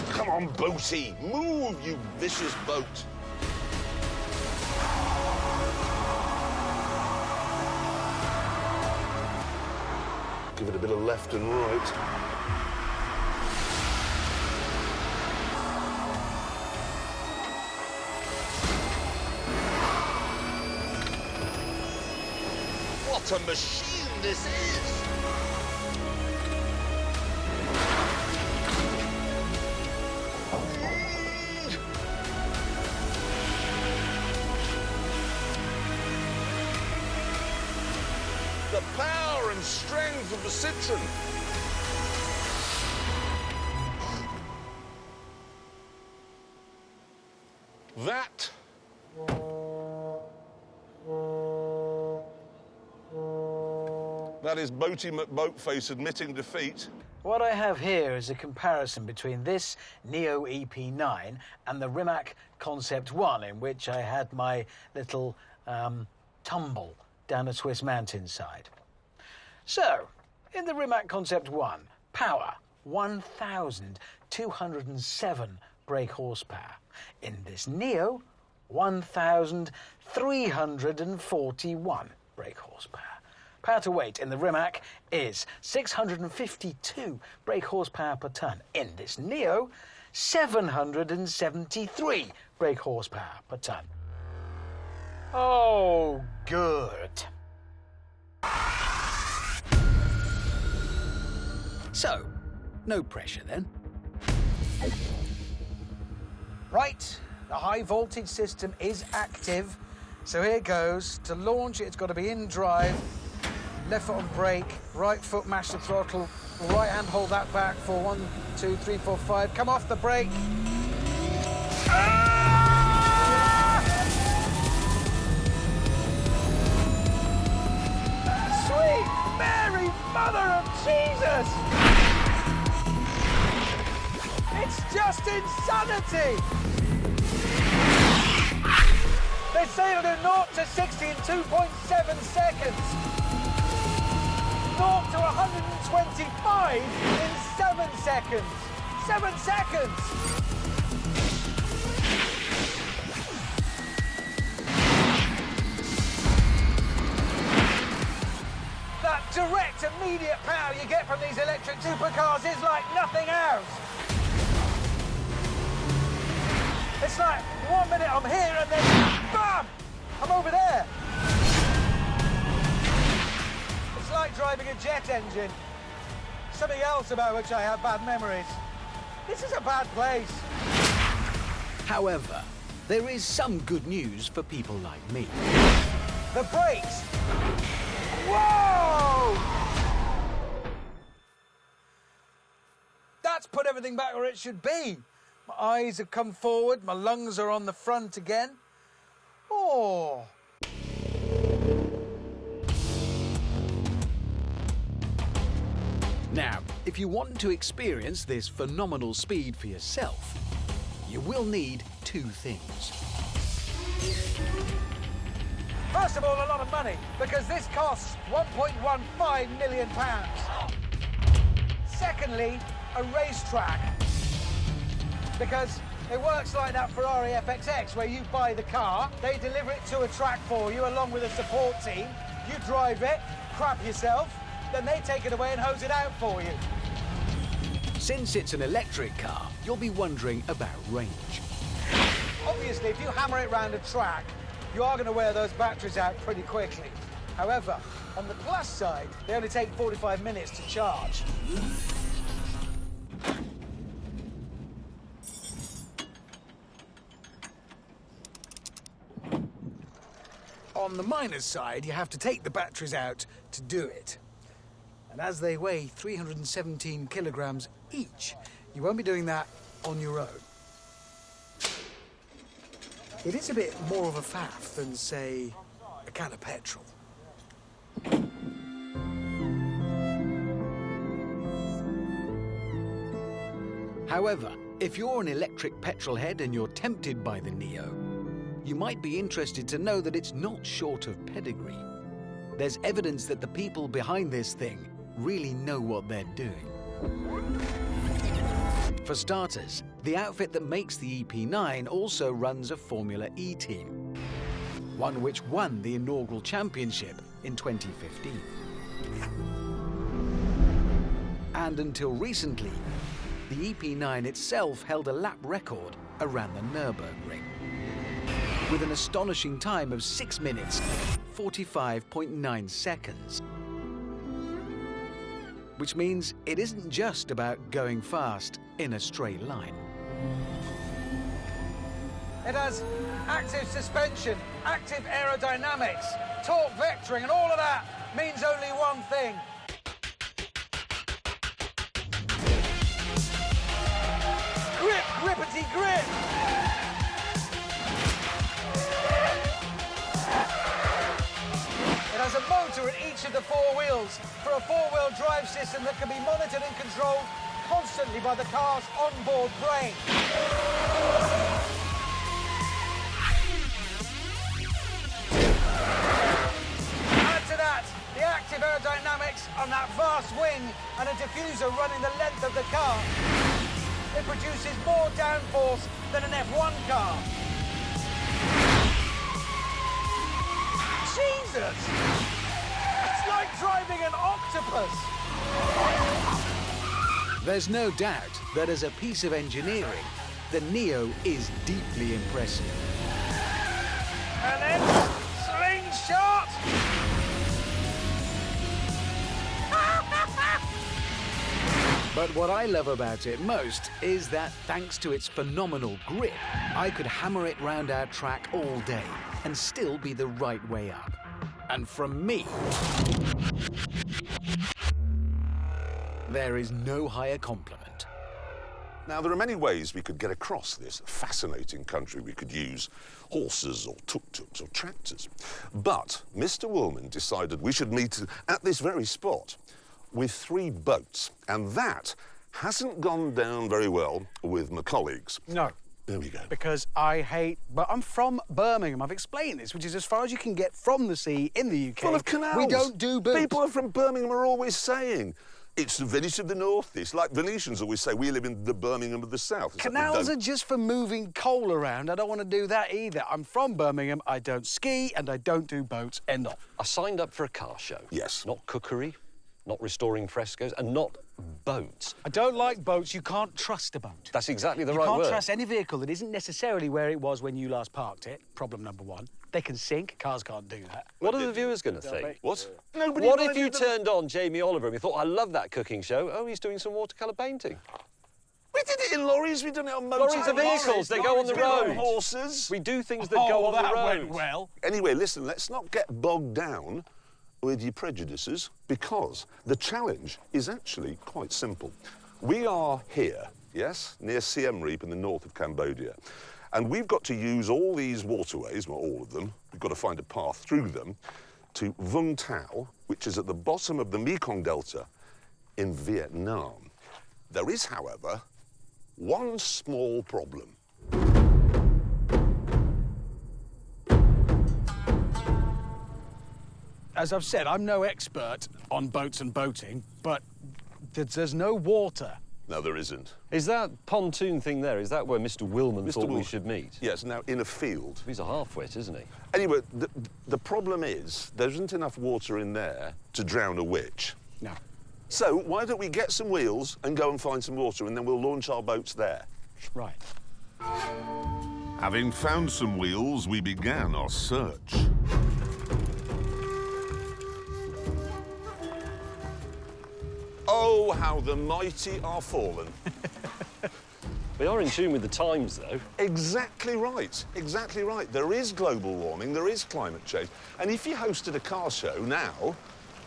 Come on, boaty, move, you vicious boat. Give it a bit of left and right. What a machine this is! Citroën. That is Boaty McBoatface admitting defeat. What I have here is a comparison between this Neo EP9 and the Rimac Concept One, in which I had my little tumble down a Swiss mountainside. So, in the Rimac Concept One, power 1,207 brake horsepower. In this Neo, 1,341 brake horsepower. Power to weight in the Rimac is 652 brake horsepower per tonne. In this Neo, 773 brake horsepower per tonne. Oh, good. So, no pressure then. Right, the high voltage system is active. So here goes. To launch it, it's got to be in drive. Left foot on brake, right foot mash the throttle, right hand hold that back for 1, 2, 3, 4, 5. Come off the brake. Ah! Sweet Mary, Mother of Jesus! It's just insanity! They say it'll do 0 to 60 in 2.7 seconds. 0 to 125 in 7 seconds. 7 seconds! That direct, immediate power you get from these electric supercars is like nothing else. It's like 1 minute I'm here and then, bam! I'm over there. It's like driving a jet engine. Something else about which I have bad memories. This is a bad place. However, there is some good news for people like me. The brakes! Whoa! That's put everything back where it should be. My eyes have come forward, my lungs are on the front again. Oh! Now, if you want to experience this phenomenal speed for yourself, you will need two things. First of all, a lot of money, because this costs £1.15 million. Secondly, a racetrack. Because it works like that Ferrari FXX, where you buy the car, they deliver it to a track for you, along with a support team. You drive it, crap yourself, then they take it away and hose it out for you. Since it's an electric car, you'll be wondering about range. Obviously, if you hammer it round a track, you are going to wear those batteries out pretty quickly. However, on the plus side, they only take 45 minutes to charge. On the minus side, you have to take the batteries out to do it. And as they weigh 317 kilograms each, you won't be doing that on your own. It is a bit more of a faff than, say, a can of petrol. However, if you're an electric petrol head and you're tempted by the Neo, you might be interested to know that it's not short of pedigree. There's evidence that the people behind this thing really know what they're doing. For starters, the outfit that makes the EP9 also runs a Formula E team, one which won the inaugural championship in 2015. And until recently, the EP9 itself held a lap record around the Nürburgring, with an astonishing time of 6 minutes, 45.9 seconds. Which means it isn't just about going fast in a straight line. It has active suspension, active aerodynamics, torque vectoring, and all of that means only one thing. grip! It has a motor at each of the four wheels for a four-wheel drive system that can be monitored and controlled constantly by the car's onboard brain. Add to that the active aerodynamics on that vast wing and a diffuser running the length of the car. It produces more downforce than an F1 car. Jesus! It's like driving an octopus! There's no doubt that as a piece of engineering, the Neo is deeply impressive. And then, slingshot! But what I love about it most is that thanks to its phenomenal grip, I could hammer it round our track all day and still be the right way up. And from me, there is no higher compliment. Now, there are many ways we could get across this fascinating country. We could use horses or tuk-tuks or tractors. But Mr. Woolman decided we should meet at this very spot with 3 boats. And that hasn't gone down very well with my colleagues. No. There we go. Because I hate... But I'm from Birmingham. I've explained this, which is as far as you can get from the sea in the UK. Full of canals. We don't do boats. People from Birmingham are always saying, it's the Venice of the North. It's like Venetians always say, we live in the Birmingham of the South. It's Canals like are just for moving coal around. I don't want to do that either. I'm from Birmingham. I don't ski and I don't do boats. End of. I signed up for a car show. Yes. Not cookery, not restoring frescoes, and not boats. I don't like boats. You can't trust a boat. That's exactly the right You word. can't trust any vehicle that isn't necessarily where it was when you last parked it. Problem number 1. They can sink. Cars can't do that. What are the viewers going to think? What? What if you turned on Jamie Oliver and we thought, I love that cooking show. Oh, he's doing some watercolour painting. We did it in lorries. We've done it on motor. Lorries are vehicles. They go on the road. Horses. We do things that go on the road. Went well. Anyway, listen, let's not get bogged down with your prejudices, because the challenge is actually quite simple. We are here, yes, near Siem Reap in the north of Cambodia, and we've got to use all these waterways, not all of them, we've got to find a path through them, to Vung Tau, which is at the bottom of the Mekong Delta in Vietnam. There is, however, one small problem. As I've said, I'm no expert on boats and boating, but there's no water. No, there isn't. Is that pontoon thing there, is that where Mr. Willman thought we should meet? Yes, now in a field. He's a half-wit, isn't he? Anyway, the problem is there isn't enough water in there to drown a witch. No. So why don't we get some wheels and go and find some water, and then we'll launch our boats there. Right. Having found some wheels, we began our search. Oh, how the mighty are fallen. We are in tune with the times, though. Exactly right, exactly right. There is global warming, there is climate change. And if you hosted a car show now,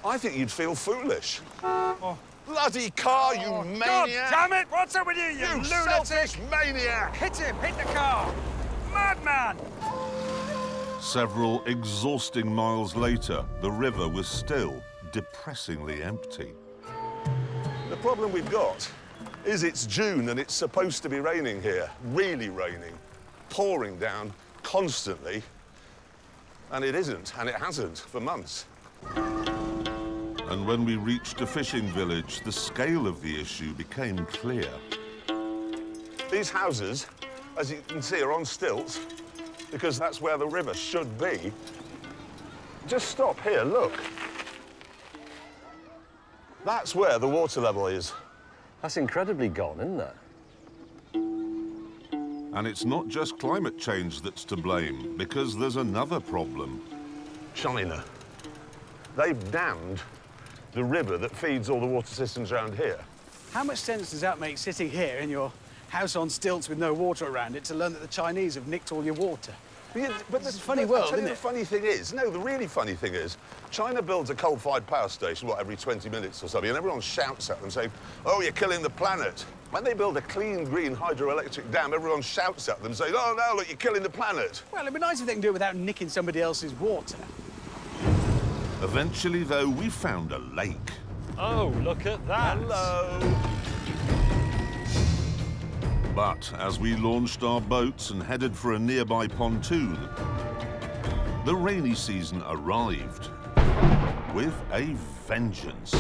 I think you'd feel foolish. Oh. Bloody car, you maniac! God damn it! What's up with you, you lunatic? Selfish maniac! Hit him! Hit the car! Madman! Several exhausting miles later, the river was still depressingly empty. The problem we've got is it's June and it's supposed to be raining here. Really raining. Pouring down constantly. And it isn't, and it hasn't for months. And when we reached a fishing village, the scale of the issue became clear. These houses, as you can see, are on stilts because that's where the river should be. Just stop here, look. That's where the water level is. That's incredibly gone, isn't it? And it's not just climate change that's to blame, because there's another problem. China. They've dammed the river that feeds all the water systems around here. How much sense does that make sitting here in your house on stilts with no water around it to learn that the Chinese have nicked all your water? But It's a funny world, I'll tell you isn't the it? funny thing is, no, the really funny thing is, China builds a coal-fired power station, what, every 20 minutes or something, and everyone shouts at them saying, oh, you're killing the planet. When they build a clean, green hydroelectric dam, everyone shouts at them saying, oh, no, look, you're killing the planet. Well, it'd be nice if they can do it without nicking somebody else's water. Eventually, though, we found a lake. Oh, look at that. Hello. But as we launched our boats and headed for a nearby pontoon, the rainy season arrived with a vengeance.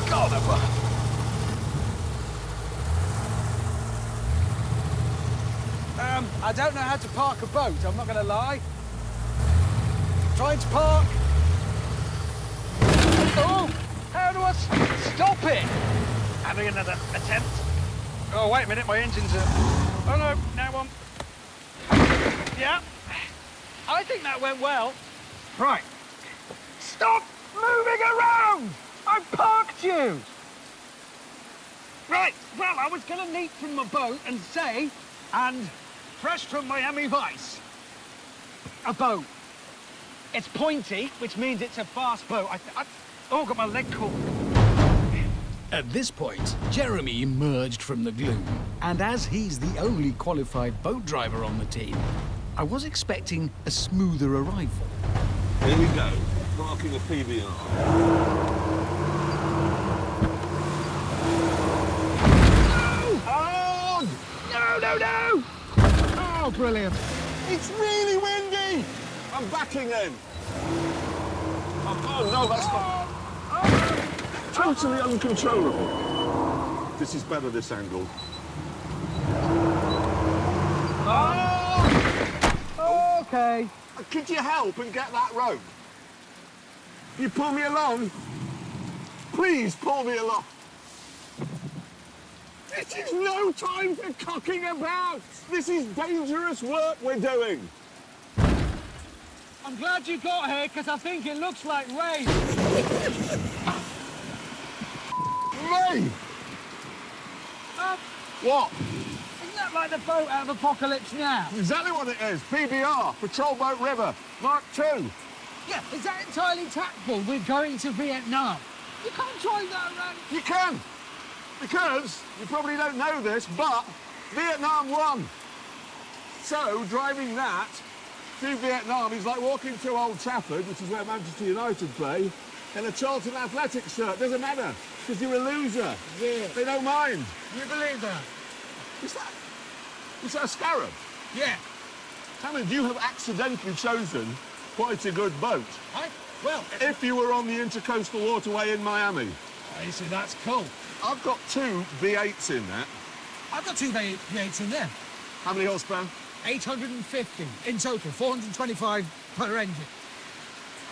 God above. I don't know how to park a boat, I'm not going to lie. Trying to park. Oh, how do I stop it? Having another attempt. Oh, wait a minute, my engine's oh, no, now one. Yeah, I think that went well. Right. Stop moving around! I parked you! Right, well, I was going to leap from my boat and say, and fresh from Miami Vice, a boat. It's pointy, which means it's a fast boat. Oh, got my leg caught. At this point, Jeremy emerged from the gloom, and as he's the only qualified boat driver on the team, I was expecting a smoother arrival. Here we go, parking a PBR. Oh! No! Oh, brilliant. It's really windy! I'm backing in. Oh, no, that's not... Totally uncontrollable. This is better, this angle. Oh! Okay. Could you help and get that rope? You pull me along? Please pull me along. This is no time for cocking about. This is dangerous work we're doing. I'm glad you got here, because I think it looks like rain. Rain? What? Isn't that like the boat out of Apocalypse Now? Exactly what it is. PBR, Patrol Boat River, Mark II. Yeah, is that entirely tactful? We're going to Vietnam. You can't drive that around. You can, because you probably don't know this, but Vietnam won. So driving that through Vietnam is like walking through Old Trafford, which is where Manchester United play, in a Charlton Athletics shirt. Doesn't matter, because you're a loser. Yeah. They don't mind. You believe that? Is that a scarab? Yeah. Hammond, you have accidentally chosen quite a good boat. Well, if you were on the Intercoastal Waterway in Miami. I see, that's cool. I've got 2 V8s in that. I've got 2 V8s in there. How many horsepower? 850 in total, 425 per engine.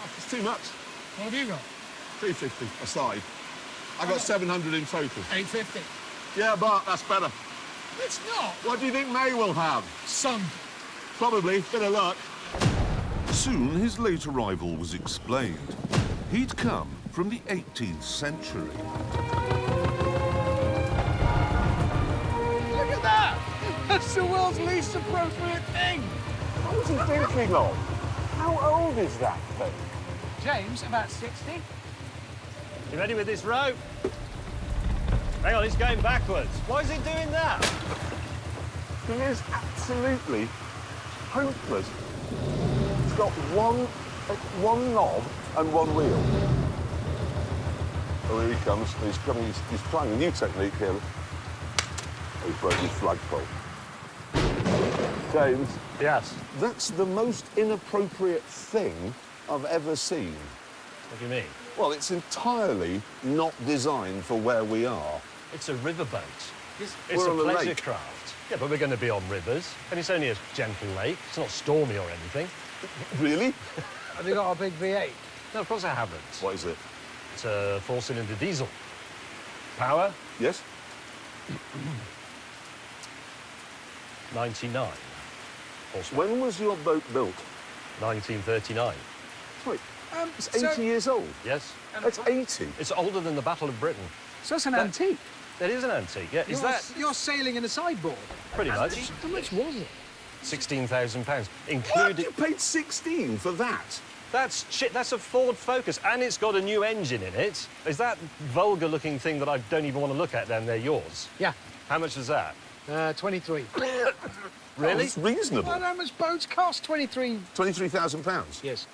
Oh, it's too much. What have you got? 350 aside. I got 700 in total. 850. Yeah, but that's better. It's not. What do you think May will have? Sun. Probably. Bit of luck. Soon his late arrival was explained. He'd come from the 18th century. Look at that! That's the world's least appropriate thing. What was he thinking of? How old is that thing? James, about 60. You ready with this rope? Hang on, it's going backwards. Why is it doing that? It is absolutely hopeless. It's got one knob and one wheel. Oh, here he comes. He's coming. He's trying a new technique here. Oh, he's broken his flagpole. James. Yes? That's the most inappropriate thing I've ever seen. What do you mean? Well, it's entirely not designed for where we are. It's a riverboat. It's We're a on a pleasure lake. craft. Yeah, but we're going to be on rivers, and it's only a gentle lake. It's not stormy or anything. Really? Have you got a big V8? No, of course I haven't. What is it? It's a 4-cylinder diesel. Power? Yes? 99 horsepower. When was your boat built? 1939. Wait, it's 80 years old? Yes. That's 80? It's older than the Battle of Britain. So it's an antique. That is an antique, yeah. Is that... You're sailing in a sideboard? Pretty much. How much was it? £16,000, including... What? You paid 16 for that? That's shit, that's a Ford Focus, and it's got a new engine in it. Is that vulgar-looking thing that I don't even want to look at down there yours? Yeah. How much was that? 23. Really? It's reasonable. Well, how much boats cost? 23. £23,000? Yes.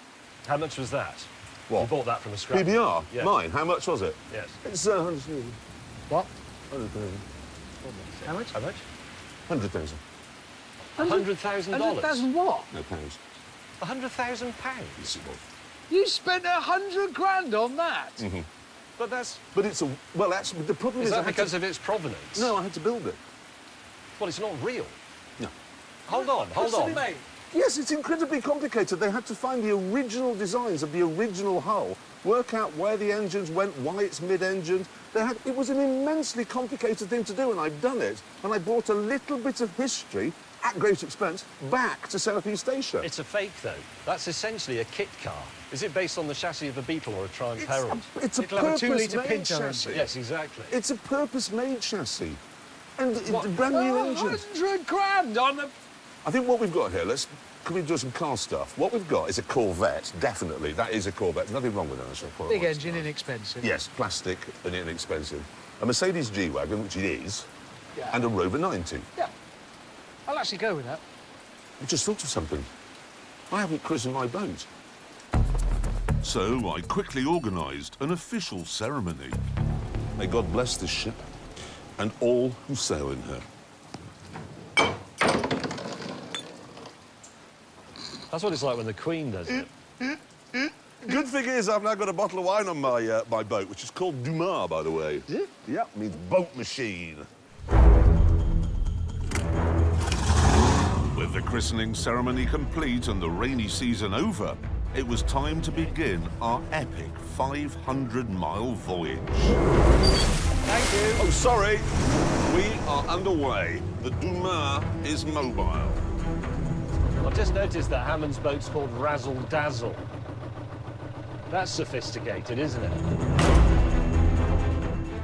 How much was that? What? You bought that from a scrap. PBR? Yeah. Mine? How much was it? Yes. It's What? 100,000. How much? How much? 100,000. $100,000? $100,000 what? No pounds. £100,000? Yes, it was. You spent 100 grand on that? Mm-hmm. But that's... But it's a... Well, actually, the problem is... Is that because of its provenance? No, I had to build it. Well, it's not real. No. Hold on. Yes, it's incredibly complicated. They had to find the original designs of the original hull, work out where the engines went, why it's mid-engined. It was an immensely complicated thing to do, and I've done it. And I brought a little bit of history, at great expense, back to Southeast Asia. It's a fake, though. That's essentially a kit car. Is it based on the chassis of a Beetle or a Triumph Herald? It's a purpose-made chassis. Yes, exactly. It's a purpose-made chassis. And brand new engines. 100 grand on a... I think what we've got here, can we do some car stuff? What we've got is a Corvette, definitely. That is a Corvette. Nothing wrong with that, actually. Big engine, inexpensive. Yes, plastic and inexpensive. A Mercedes G-Wagon, which it is, Yeah. and a Rover 90. Yeah. I'll actually go with that. I just thought of something. I haven't christened my boat. So I quickly organised an official ceremony. May God bless this ship and all who sail in her. That's what it's like when the Queen does it. Good thing is, I've now got a bottle of wine on my my boat, which is called Dumas, by the way. Is it? Yeah, means boat machine. With the christening ceremony complete and the rainy season over, it was time to begin our epic 500-mile voyage. Thank you. Oh, sorry. We are underway. The Dumas is mobile. I've just noticed that Hammond's boat's called Razzle Dazzle. That's sophisticated, isn't it?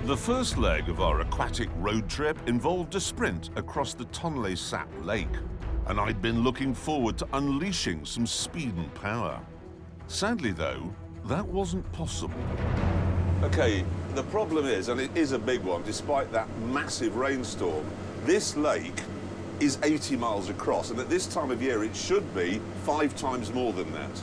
The first leg of our aquatic road trip involved a sprint across the Tonle Sap Lake, and I'd been looking forward to unleashing some speed and power. Sadly, though, that wasn't possible. OK, the problem is, and it is a big one, despite that massive rainstorm, this lake is 80 miles across, and at this time of year, it should be 5 times more than that.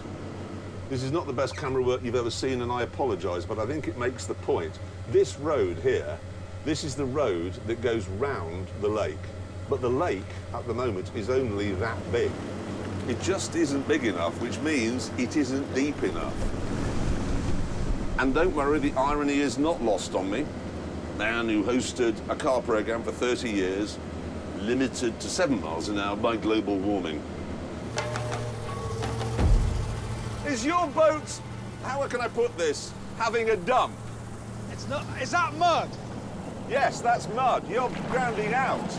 This is not the best camera work you've ever seen, and I apologise, but I think it makes the point. This road here, this is the road that goes round the lake. But the lake, at the moment, is only that big. It just isn't big enough, which means it isn't deep enough. And don't worry, the irony is not lost on me. Man who hosted a car programme for 30 years, limited to 7 miles an hour by global warming. Is your boat, how can I put this, having a dump? It's not... Is that mud? Yes, that's mud. You're grounding out.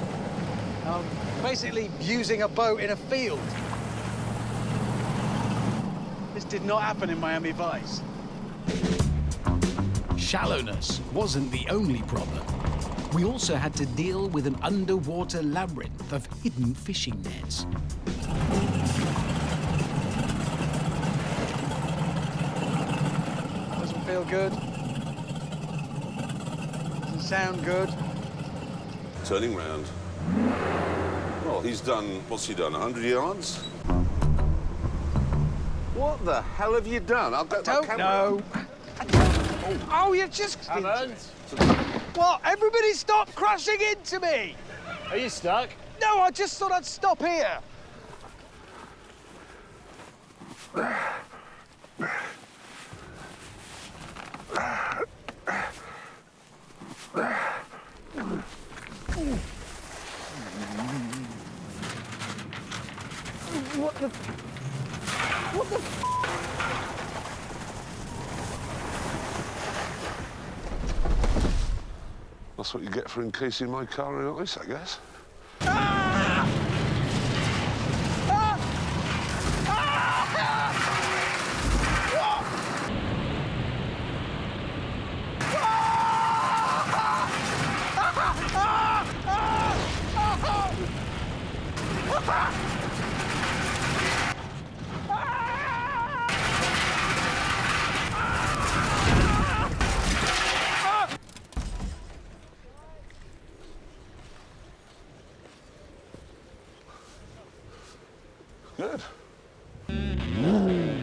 Basically using a boat in a field. This did not happen in Miami Vice. Shallowness wasn't the only problem. We also had to deal with an underwater labyrinth of hidden fishing nets. Doesn't feel good. Doesn't sound good. Turning round. Well, he's done, what's he done, 100 yards? What the hell have you done? I've got my camera. No. Oh, you just... Hammond? What? Everybody stop crashing into me! Are you stuck? No, I just thought I'd stop here. What the... What the... That's what you get for encasing my car in ice, I guess.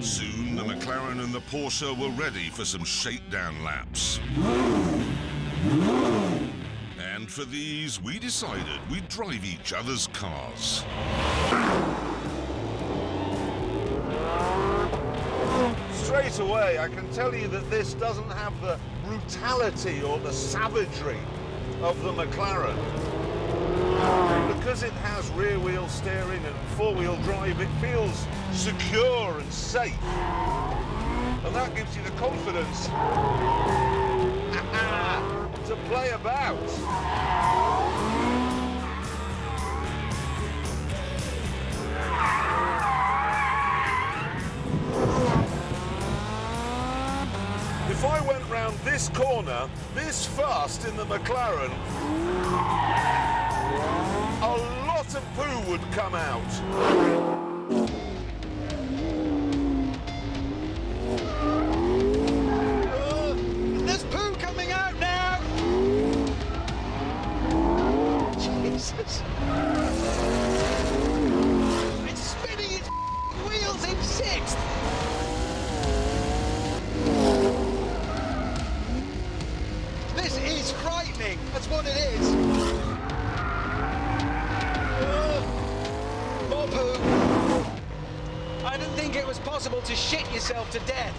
Soon, the McLaren and the Porsche were ready for some shakedown laps. And for these, we decided we'd drive each other's cars. Straight away, I can tell you that this doesn't have the brutality or the savagery of the McLaren. Because it has rear-wheel steering and four-wheel drive, it feels secure and safe. And that gives you the confidence to play about. If I went round this corner, this fast in the McLaren, a lot of poo would come out. There's poo coming out now! Jesus. It's spinning its wheels in sixth. This is frightening. That's what it is. More poo. I didn't think it was possible to shit yourself to death.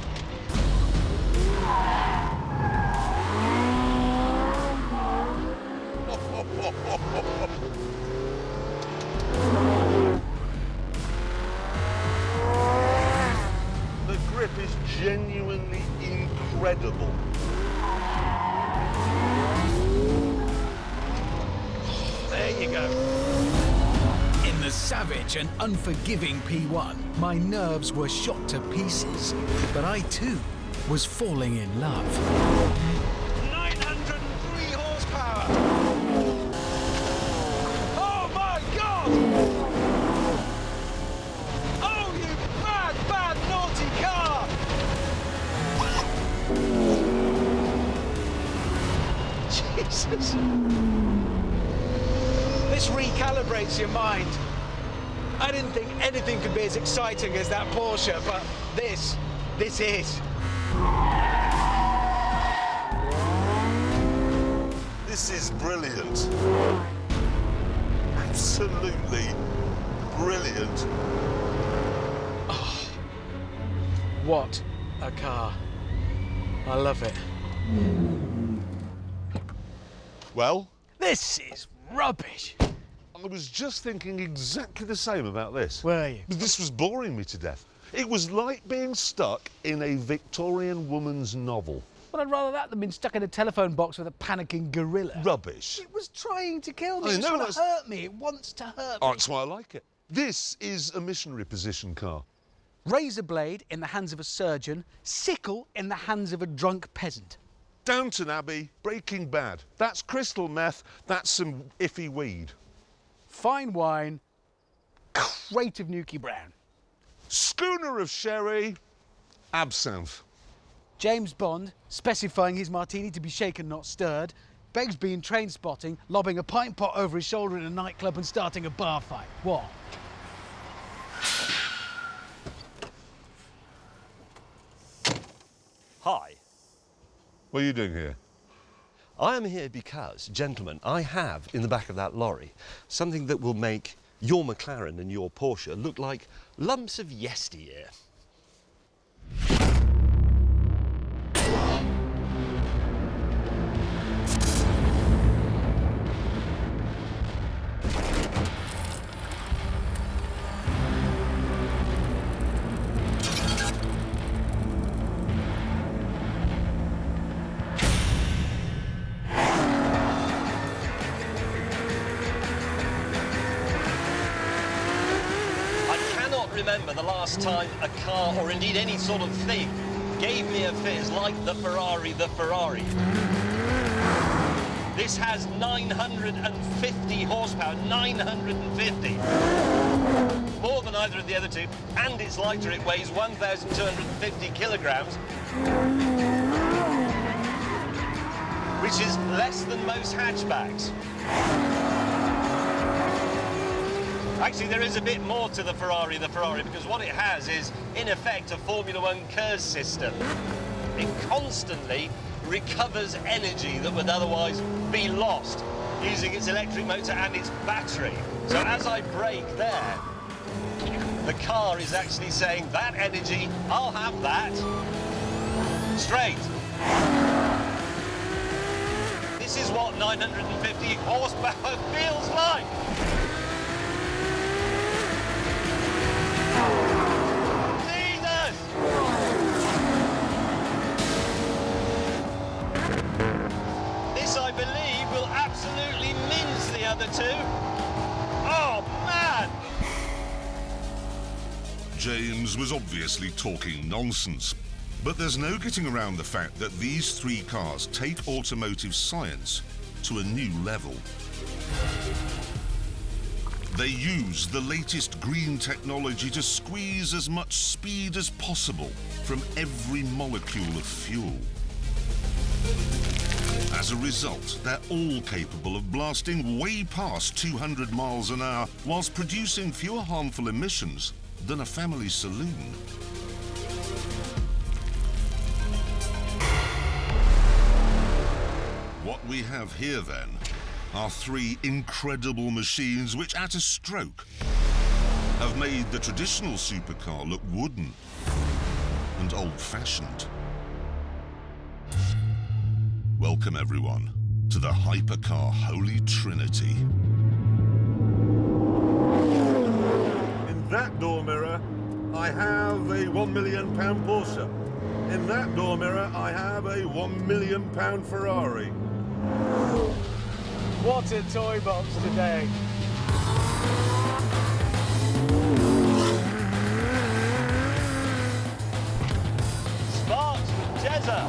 The grip is genuinely incredible. There you go. In the savage and unforgiving P1, my nerves were shot to pieces, but I too was falling in love. 903 horsepower. Oh my God! Oh, you bad, bad, naughty car! Jesus. This recalibrates your mind. I didn't think anything could be as exciting as that Porsche, but this is. This is brilliant. Absolutely brilliant. Oh, what a car. I love it. Well? This is rubbish. I was just thinking exactly the same about this. Were you? This was boring me to death. It was like being stuck in a Victorian woman's novel. Well, I'd rather that than being stuck in a telephone box with a panicking gorilla. Rubbish. It was trying to kill me. I It was know, trying to hurt me. It wants to hurt me. Oh, that's why I like it. This is a missionary position car. Razor blade in the hands of a surgeon, sickle in the hands of a drunk peasant. Downton Abbey, Breaking Bad. That's crystal meth, that's some iffy weed. Fine wine, crate of Nuki Brown. Schooner of sherry, absinthe. James Bond, specifying his martini to be shaken, not stirred. Begsby in Train Spotting, lobbing a pint pot over his shoulder in a nightclub and starting a bar fight. What? Hi. What are you doing here? I am here because, gentlemen, I have in the back of that lorry something that will make your McLaren and your Porsche look like lumps of yesteryear. Remember the last time a car, or indeed any sort of thing, gave me a fizz like the Ferrari. This has 950 horsepower, 950. More than either of the other two, and it's lighter, it weighs 1,250 kilograms, which is less than most hatchbacks. Actually, there is a bit more to the Ferrari, because what it has is, in effect, a Formula One curse system. It constantly recovers energy that would otherwise be lost using its electric motor and its battery. So as I brake there, the car is actually saying, that energy, I'll have that. Straight. This is what 950 horsepower feels like. Jesus! This, I believe, will absolutely mince the other two. Oh, man! James was obviously talking nonsense, but there's no getting around the fact that these three cars take automotive science to a new level. They use the latest green technology to squeeze as much speed as possible from every molecule of fuel. As a result, they're all capable of blasting way past 200 miles an hour whilst producing fewer harmful emissions than a family saloon. What we have here, then, are three incredible machines which, at a stroke, have made the traditional supercar look wooden and old-fashioned. Welcome, everyone, to the hypercar Holy Trinity. In that door mirror, I have a £1 million Porsche. In that door mirror, I have a £1 million Ferrari. What a toy box today. Sparks from Jezza.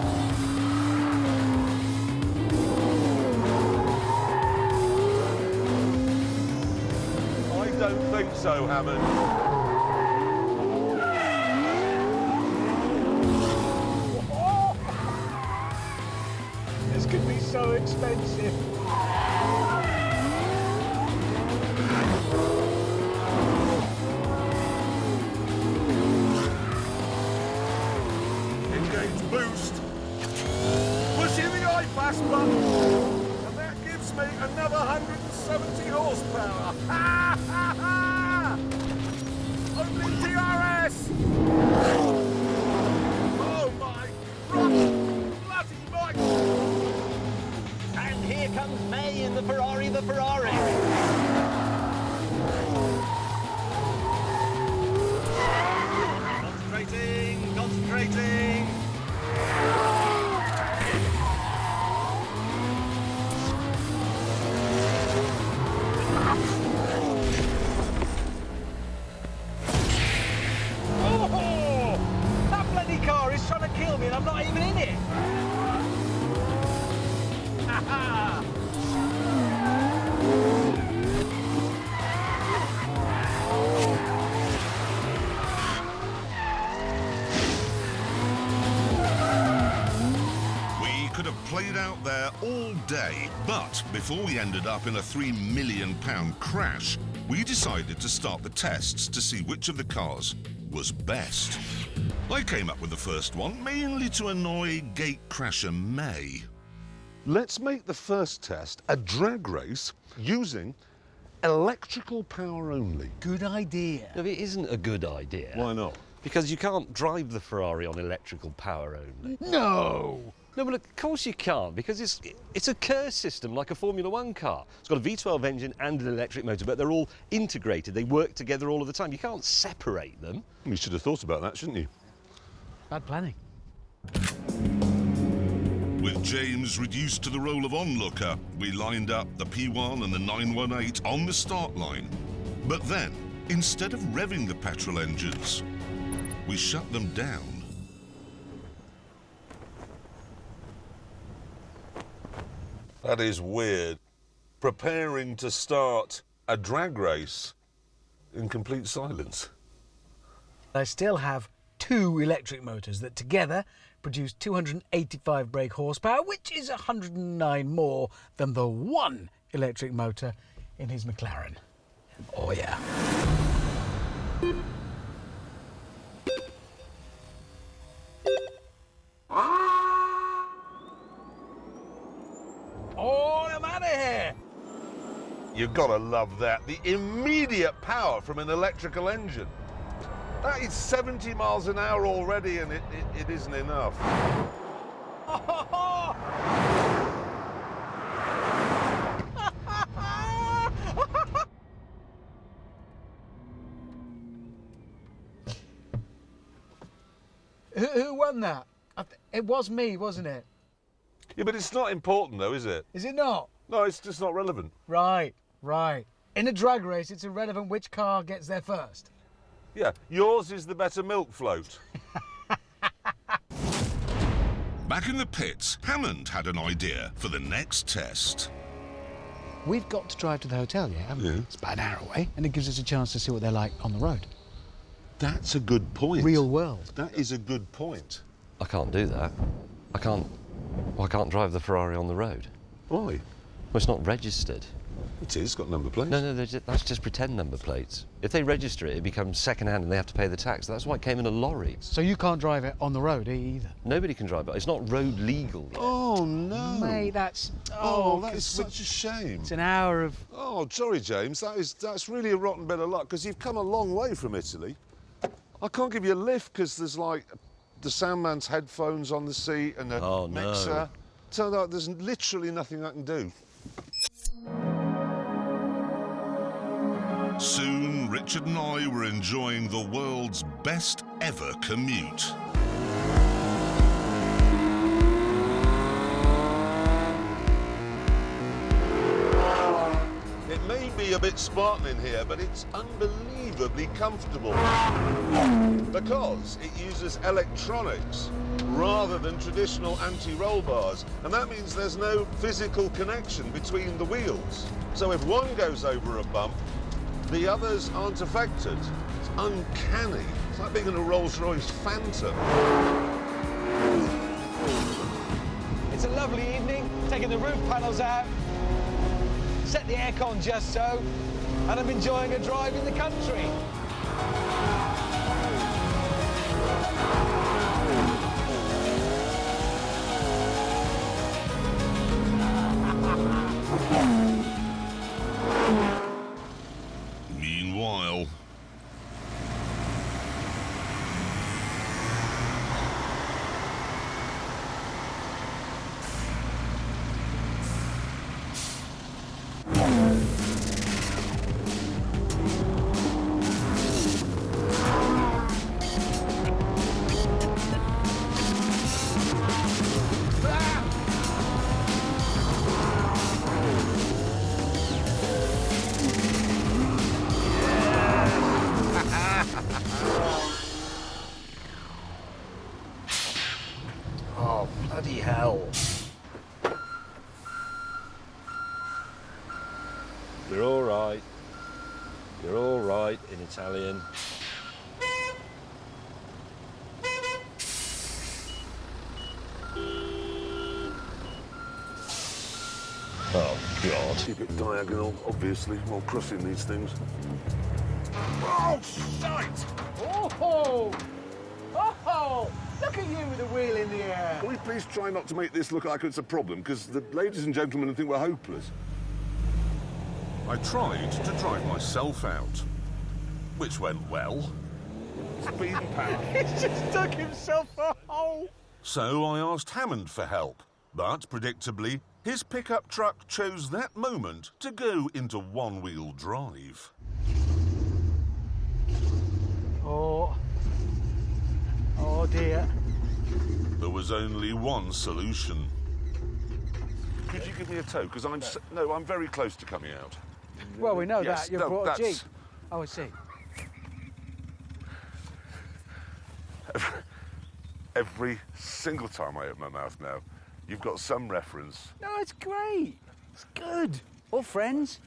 I don't think so, Hammond. This could be so expensive. Engage boost. Pushing the I-Pass button. And that gives me another 170 horsepower. Ha ha ha! Only DRS! Oh my bloody Mike! And here comes May in the Ferrari, Concentrating. Oh! That bloody car is trying to kill me and I'm not even in it. We could have played out there all day, but before we ended up in a £3 million crash, we decided to start the tests to see which of the cars was best. I came up with the first one, mainly to annoy gatecrasher May. Let's make the first test a drag race using electrical power only. Good idea. No, it isn't a good idea. Why not? Because you can't drive the Ferrari on electrical power only. No! No, but of course you can't, because it's a curse system like a Formula One car. It's got a V12 engine and an electric motor, but they're all integrated. They work together all of the time. You can't separate them. You should have thought about that, shouldn't you? Bad planning. With James reduced to the role of onlooker, we lined up the P1 and the 918 on the start line. But then, instead of revving the petrol engines, we shut them down. That is weird. Preparing to start a drag race in complete silence. I still have 2 electric motors that together produce 285 brake horsepower, which is 109 more than the 1 electric motor in his McLaren. Oh, yeah. Oh, I'm out of here! You've got to love that. The immediate power from an electrical engine. That is 70 miles an hour already, and it isn't enough. Who won that? It was me, wasn't it? Yeah, but it's not important, though, is it? Is it not? No, it's just not relevant. Right. In a drag race, it's irrelevant which car gets there first. Yeah, yours is the better milk float. Back in the pits, Hammond had an idea for the next test. We've got to drive to the hotel, yeah, haven't we? Yeah. It's about an hour away, and it gives us a chance to see what they're like on the road. That's a good point. Real world. That is a good point. I can't do that. I can't drive the Ferrari on the road. Why? Well, it's not registered. It is, got number plates. No, that's just pretend number plates. If they register it, it becomes second-hand and they have to pay the tax. That's why it came in a lorry. So you can't drive it on the road either? Nobody can drive it. It's not road legal yet. Oh, no. Mate, that's... Oh, that is such a shame. It's an hour of... Oh, sorry, James. That's really a rotten bit of luck, because you've come a long way from Italy. I can't give you a lift, because there's, like, the soundman's headphones on the seat and the mixer. No. Turned out there's literally nothing I can do. Soon, Richard and I were enjoying the world's best ever commute. It may be a bit Spartan in here, but it's unbelievably comfortable. Because it uses electronics rather than traditional anti-roll bars. And that means there's no physical connection between the wheels. So if one goes over a bump, the others aren't affected. It's uncanny. It's like being in a Rolls-Royce Phantom. It's a lovely evening, taking the roof panels out, set the aircon just so, and I'm enjoying a drive in the country. Meanwhile... Oh, bloody hell. You're all right. You're all right in Italian. Oh, God. Keep it diagonal, obviously, while crossing these things. Oh, shite! Oh! Oh! Look at you with the wheel in the air. Can we please try not to make this look like it's a problem? Because the ladies and gentlemen think we're hopeless. I tried to drive myself out, which went well. Speed and power. He's just dug himself a hole. So I asked Hammond for help, but predictably, his pickup truck chose that moment to go into one-wheel drive. Oh dear. There was only one solution. Could you give me a tow? Because I'm very close to coming out. Well, we know Yes, that. You've no, brought a that's- Jeep. Oh, I see. Every single time I open my mouth now, you've got some reference. No, it's great. It's good. All friends.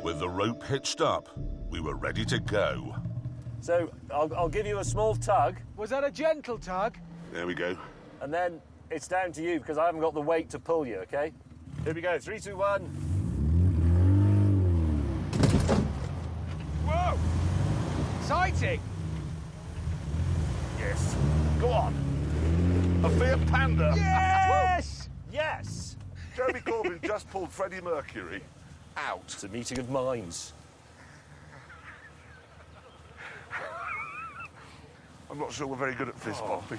With the rope hitched up, we were ready to go. So I'll give you a small tug, Was that a gentle tug? There we go. and then it's down to you because I haven't got the weight to pull you, okay? Here we go. 3, 2, 1. exciting. Yes. Go on. A Fiat Panda. Yes! Yes. Jeremy Corbyn just pulled Freddie Mercury out. It's a meeting of minds. I'm not sure we're very good at fist bumping.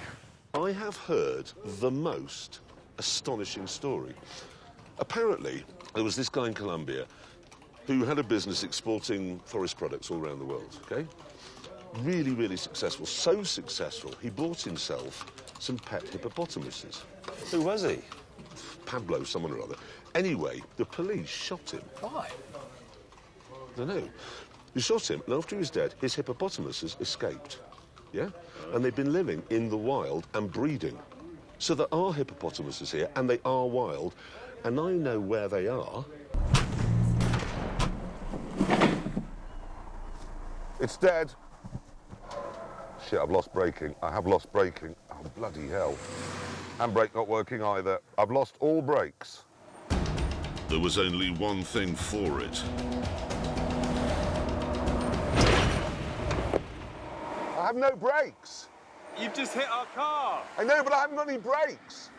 I have heard the most astonishing story. Apparently, there was this guy in Colombia who had a business exporting forest products all around the world, OK? Really, really successful. So successful, he bought himself some pet hippopotamuses. Who was he? Pablo, someone or other. Anyway, the police shot him. Why? I don't know. They shot him, and after he was dead, his hippopotamuses escaped. Yeah? And they've been living in the wild and breeding. So there are hippopotamuses here, and they are wild, and I know where they are. It's dead. Shit, I've lost braking. I have lost braking. Oh, bloody hell. Handbrake not working either. I've lost all brakes. There was only one thing for it. I have no brakes. You've just hit our car. I know, but I haven't got any brakes.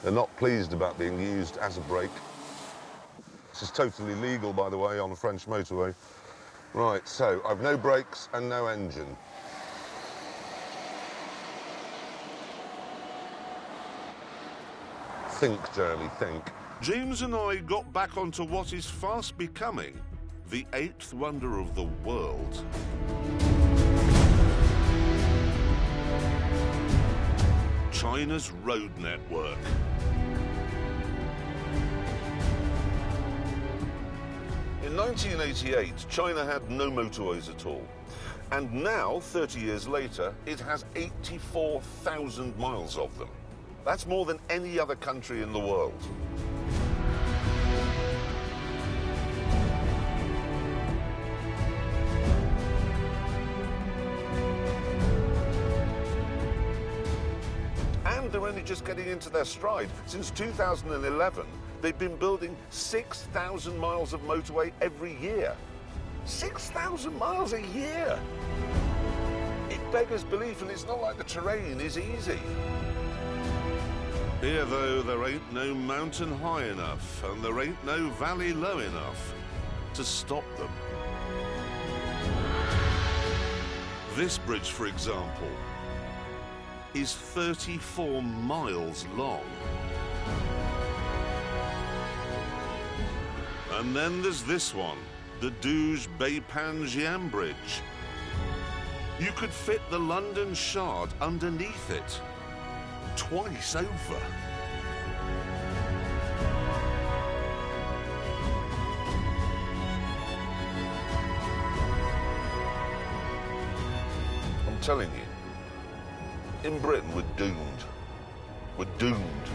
They're not pleased about being used as a brake. This is totally legal, by the way, on a French motorway. Right, so I've no brakes and no engine. Think, Jeremy, think. James and I got back onto what is fast becoming the 8th wonder of the world. China's road network. In 1988, China had no motorways at all. And now, 30 years later, it has 84,000 miles of them. That's more than any other country in the world. And they're only just getting into their stride. Since 2011, they've been building 6,000 miles of motorway every year. 6,000 miles a year! It beggars belief, and it's not like the terrain is easy. Here, though, there ain't no mountain high enough, and there ain't no valley low enough to stop them. This bridge, for example, is 34 miles long. And then there's this one, the Douge-Beipanjian Bridge. You could fit the London Shard underneath it, twice over. I'm telling you, in Britain, we're doomed. We're doomed.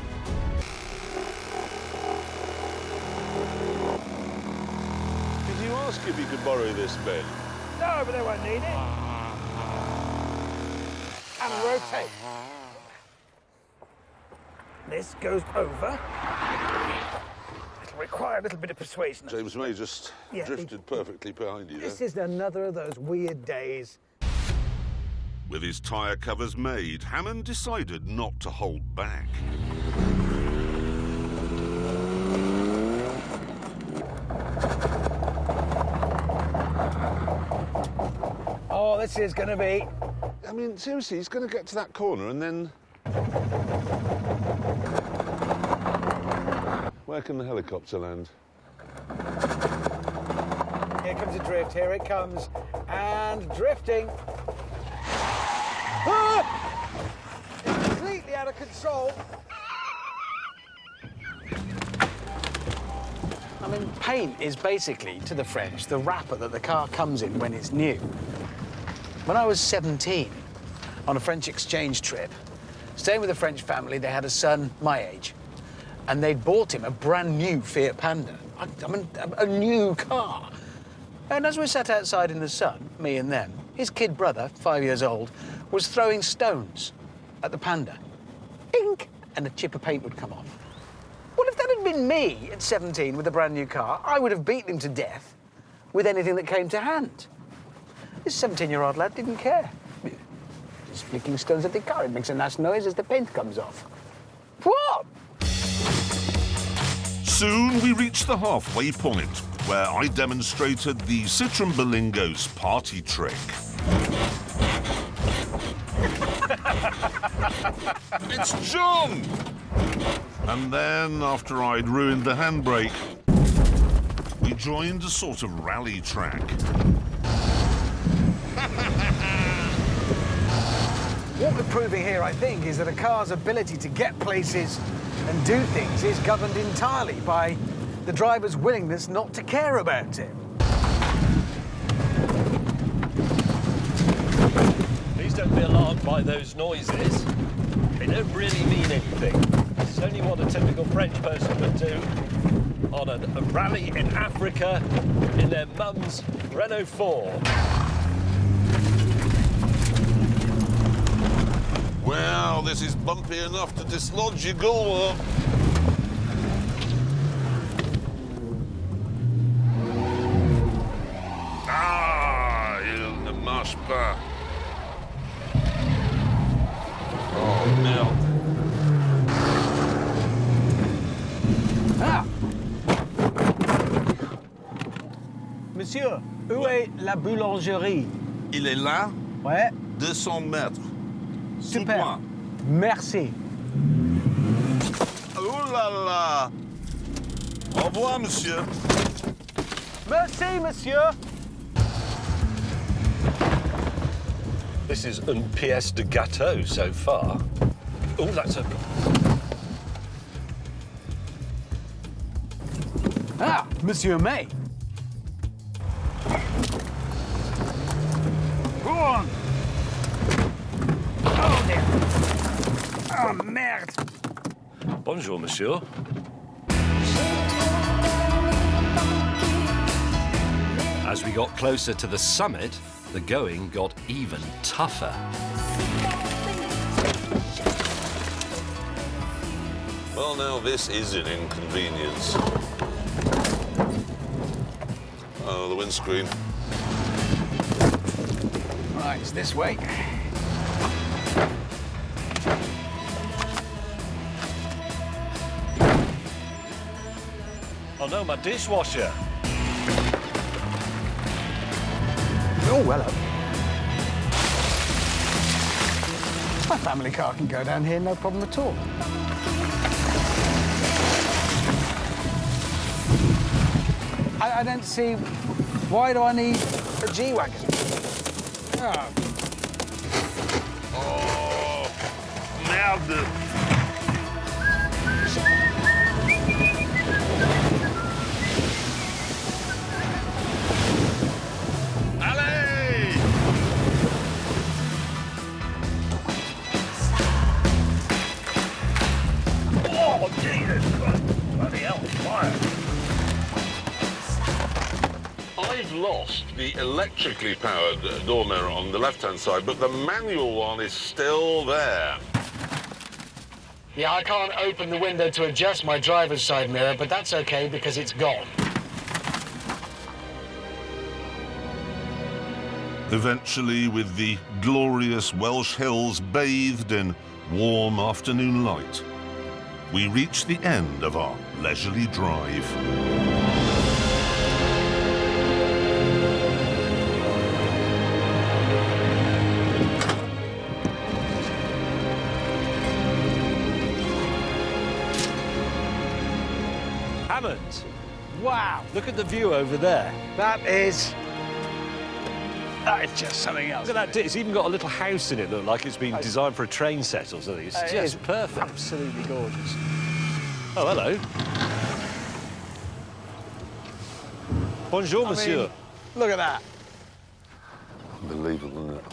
Did you ask if you could borrow this, Ben? No, but they won't need it. And rotate. This goes over. It'll require a little bit of persuasion. James May just drifted perfectly behind you there. This is another of those weird days. With his tyre covers made, Hammond decided not to hold back. Oh, this is going to be... I mean, seriously, he's going to get to that corner and then... Where can the helicopter land? Here comes a drift, here it comes. And drifting. Ah! It's completely out of control. I mean, paint is basically, to the French, the wrapper that the car comes in when it's new. When I was 17, on a French exchange trip, staying with a French family, they had a son my age, and they'd bought him a brand new Fiat Panda. I mean, a new car. And as we sat outside in the sun, me and them, his kid brother, 5 years old, was throwing stones at the Panda. Dink! And a chip of paint would come off. Well, if that had been me at 17 with a brand new car, I would have beaten him to death with anything that came to hand. This 17-year-old lad didn't care. Just flicking stones at the car. It makes a nice noise as the paint comes off. What? Soon we reached the halfway point, where I demonstrated the Citroen Berlingo's party trick. It's John! And then, after I'd ruined the handbrake, we joined a sort of rally track. What we're proving here, I think, is that a car's ability to get places and do things is governed entirely by the driver's willingness not to care about it. Please don't be alarmed by those noises. They don't really mean anything. It's only what a typical French person would do on a rally in Africa in their mum's Renault 4. Well, this is bumpy enough to dislodge your goal. Ah, il ne marche pas. Oh, merde. Ah! Monsieur, où est la boulangerie? Il est là, Ouais. 200 mètres. Super. Merci. Oh là là! Au revoir, monsieur. Merci, monsieur. This is une pièce de gâteau so far. Oh, that's a... Ah, Monsieur May. Go on. Oh, dear. Oh, merde. Bonjour, monsieur. As we got closer to the summit, the going got even tougher. Well, now this is an inconvenience. Oh, the windscreen. Right, it's this way. Oh no, my dishwasher. Oh, hello. My family car can go down here, no problem at all. I don't see... Why do I need a G-Wagon? Oh. Oh, merde. Allez! Oh, Jesus Christ. Bloody hell, fire. I've lost the electrically powered door mirror on the left-hand side, but the manual one is still there. Yeah, I can't open the window to adjust my driver's side mirror, but that's okay because it's gone. Eventually, with the glorious Welsh hills bathed in warm afternoon light, we reach the end of our leisurely drive. Hammond, Wow, look at the view over there. that is just something else. Look at that. It's even got a little house in it, look like it's been designed for a train set or something. It's It just is perfect. Absolutely gorgeous. Oh, hello. Bonjour, monsieur. mean, look at that. Unbelievable, isn't it?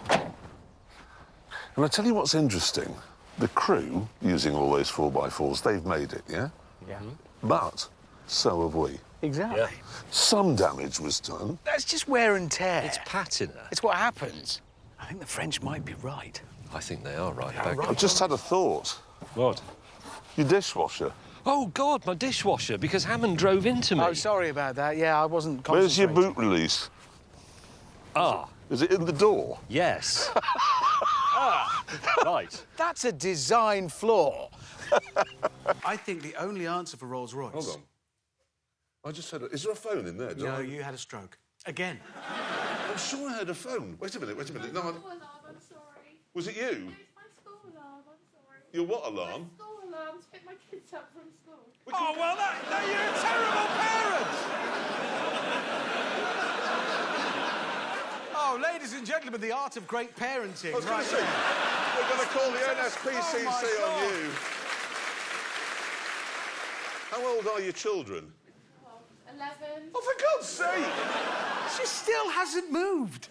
And I tell you what's interesting. The crew, using all those 4x4s, they've made it, yeah? Yeah. But so have we. Exactly. Yeah. Some damage was done. That's just wear and tear. It's patina. It's what happens. I think the French might be right. I think they are right. I've just had a thought. What? Your dishwasher. Oh, God, my dishwasher, because Hammond drove into me. Oh, sorry about that. Yeah, I wasn't Where's your concentrating. boot release? Ah, Is it in the door? Yes. Right. That's a design flaw. I think the only answer for Rolls-Royce... Hold on. I just heard... Is there a phone in there? No, you had a stroke. Again. I'm sure I heard a phone. Wait a minute. No, I'm sorry. Was it you? It's my school alarm, I'm sorry. Your what alarm? My school alarm to pick my kids up from school. Oh, well, you're a terrible parent! Oh, ladies and gentlemen, the art of great parenting. I was going to say, we're going to call the NSPCC on you. How old are your children? 11. Oh, for God's sake! She still hasn't moved.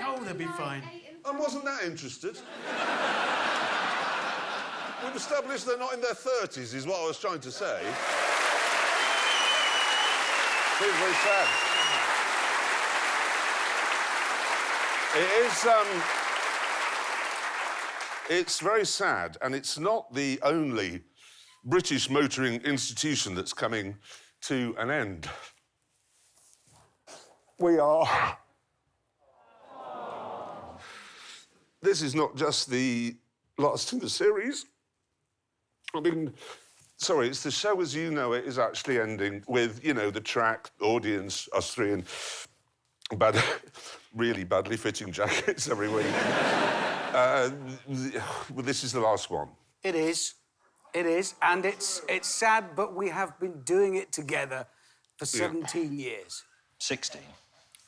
Oh, they'll be fine. I wasn't that interested. We've established they're not in their 30s, is what I was trying to say. Seems very sad. It is, it's very sad, and it's not the only British motoring institution that's coming to an end. We are. This is not just the last in the series. I mean, sorry, it's the show as you know it is actually ending with, you know, the track, audience, us three in really badly fitting jackets every week. Well, this is the last one. It is. It is. And it's sad, but we have been doing it together for 17 years. 16.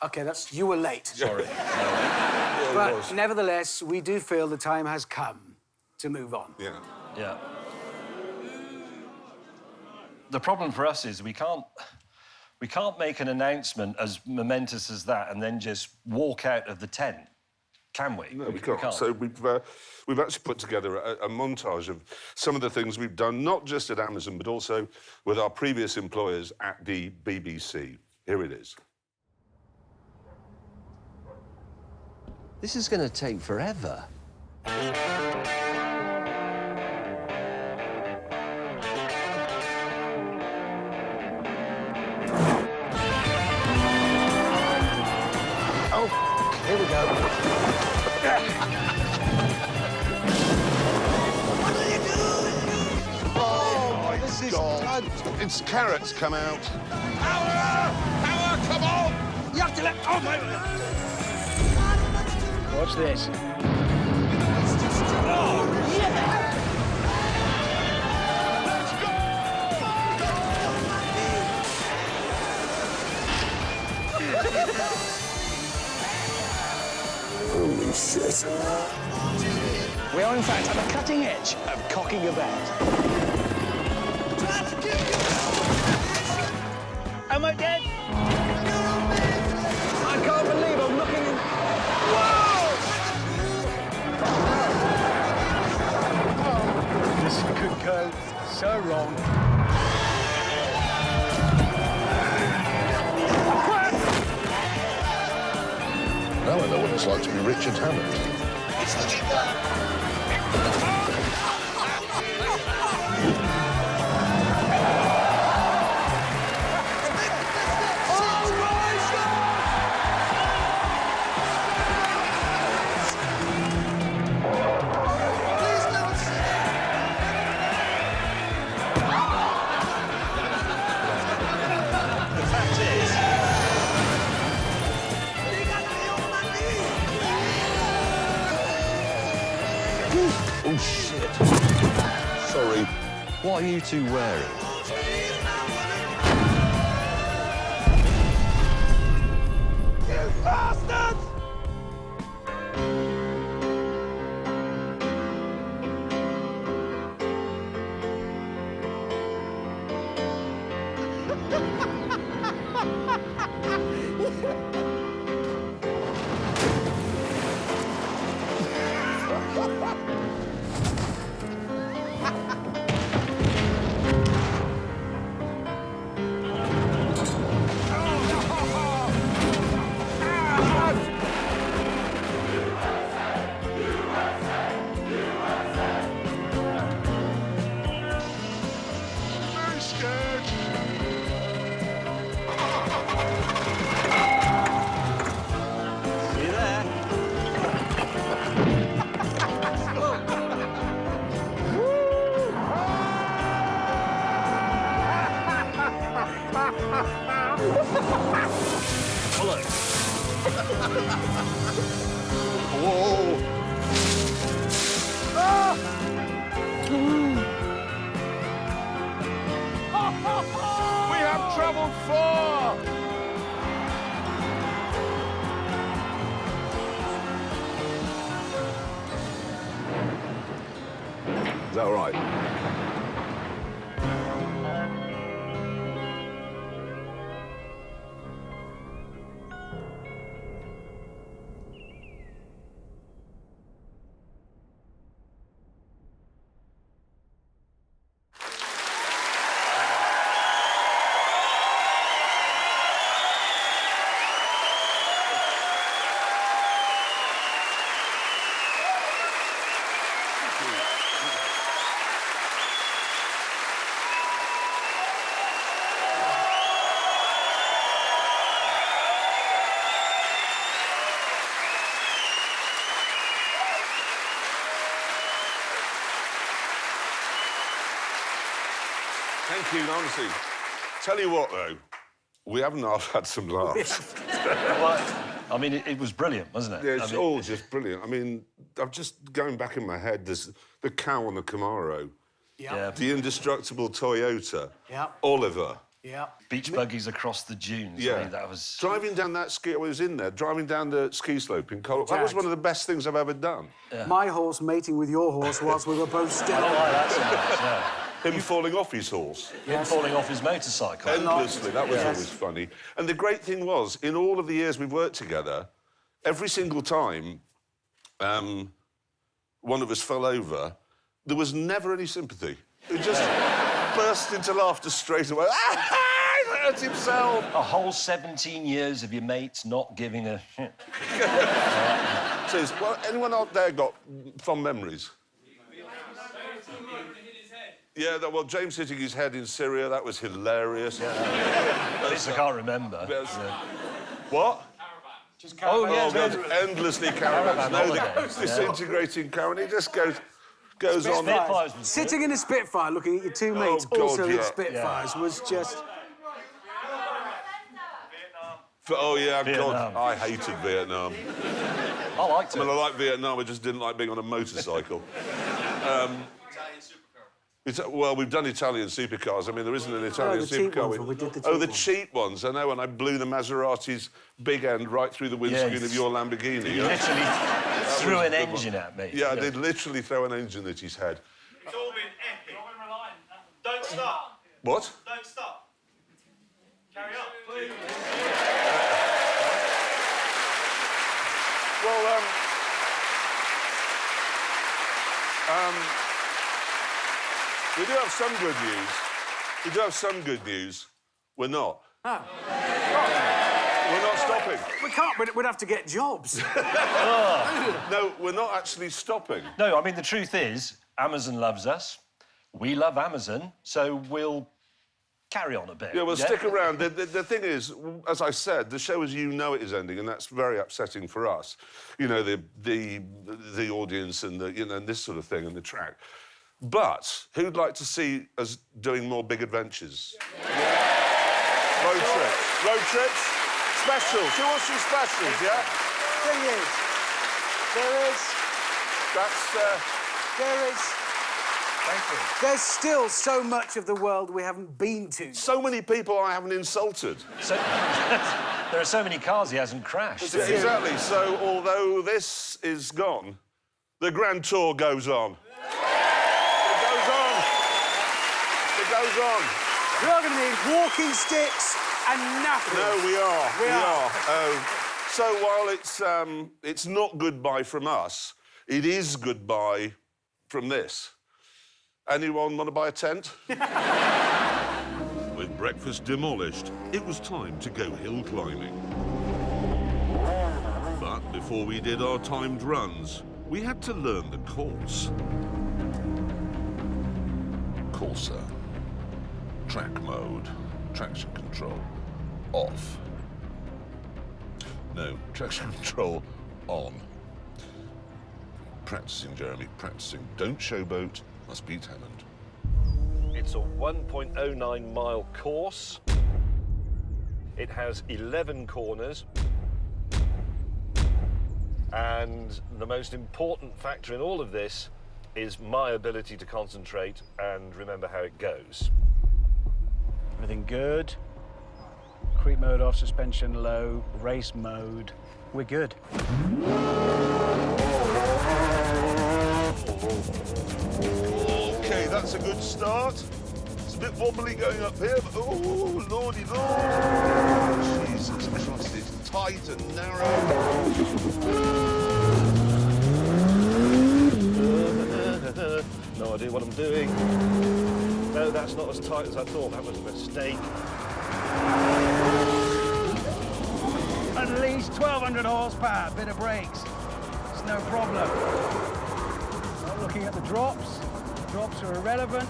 OK, you were late. Sorry. But nevertheless, we do feel the time has come to move on. Yeah. Yeah. The problem for us is we can't make an announcement as momentous as that and then just walk out of the tent, can we? No, we can't. So we've actually put together a montage of some of the things we've done, not just at Amazon, but also with our previous employers at the BBC. Here it is. This is going to take forever. Oh, here we go. What are you doing? Oh, my God. It's carrots come out. Power, come on! You have to let... Oh, my... Watch this. Oh, yeah! Holy shit. We are, in fact, at the cutting edge of cocking a bet. Am I dead? I can't believe I'm looking in... Whoa! Oh, this could go so wrong. Now I know what it's like to be Richard Hammond. It's the keeper! Oh, shit. Sorry. What are you two wearing? You bastards! Whoa! Ah! We have travelled far! Is that all right? Thank you, honestly. Tell you what, though, we haven't half had some laughs. Well, I mean, it was brilliant, wasn't it? Yeah, it's all just brilliant. I mean, I'm just going back in my head, there's the cow on the Camaro, the indestructible Toyota, Oliver. Yeah. Beach buggies across the dunes. Yeah. I mean, that was... Driving down that ski... I was in there, driving down the ski slope in Colorado. That was one of the best things I've ever done. Yeah. My horse mating with your horse whilst we were both still... I don't like that so much, no. Him falling off his horse. Him falling off his motorcycle. Endlessly, that was always funny. And the great thing was, in all of the years we've worked together, every single time one of us fell over, there was never any sympathy. It just burst into laughter straight away. He hurt himself! A whole 17 years of your mates not giving a shit. Says, well, anyone out there got fond memories? Yeah, well, James hitting his head in Syria, that was hilarious. Yeah. At least I can't remember. What? Just caravans. Oh, God, endlessly caravans. No, the disintegrating caravan. He just goes on. Spitfires. Sitting in a Spitfire, looking at your two mates, also in Spitfires, was just... Oh, yeah, Vietnam. God, I hated Vietnam. I liked it. I mean, I liked Vietnam, I just didn't like being on a motorcycle. Well, we've done Italian supercars. I mean, there isn't an Italian supercar. We did the the cheap ones, I know, and I blew the Maserati's big end right through the windscreen of your Lamborghini. You literally threw an engine at me. Yeah, I did literally throw an engine at his head. It's all been epic. Don't stop. What? Don't stop. Carry on, please. Well, we do have some good news. We do have some good news. We're not. Oh. We're not stopping. We can't, we'd have to get jobs. No, we're not actually stopping. No, I mean, the truth is, Amazon loves us. We love Amazon, so we'll carry on a bit. Yeah, we'll stick around. The thing is, as I said, the show as you know it is ending, and that's very upsetting for us. You know, the audience and and this sort of thing and the track. But who'd like to see us doing more big adventures? Yeah. Road trips, specials. Who wants some specials? Yeah. Thing is, there is. Thank you. There's still so much of the world we haven't been to. So many people I haven't insulted. So, there are so many cars he hasn't crashed. Yeah, exactly. So, although this is gone, the Grand Tour goes on. It goes on. It goes on. We are going to need walking sticks and nappies. No, we are. We are. So while it's not goodbye from us, it is goodbye from this. Anyone want to buy a tent? With breakfast demolished, it was time to go hill climbing. But before we did our timed runs, we had to learn the course. Corsa. Track mode. Traction control. Off. No, traction control on. Practicing, Jeremy, practicing. Don't showboat. Must beat Hammond. It's a 1.09-mile course. It has 11 corners. And the most important factor in all of this is my ability to concentrate and remember how it goes. Everything good. Creep mode off, suspension low, race mode. We're good. Okay, that's a good start. It's a bit wobbly going up here, but oh, lordy lord. Jesus Christ, it's tight and narrow. No idea what I'm doing. No, that's not as tight as I thought. That was a mistake. At least 1,200 horsepower, bit of brakes. It's no problem. Not looking at the drops. Drops are irrelevant.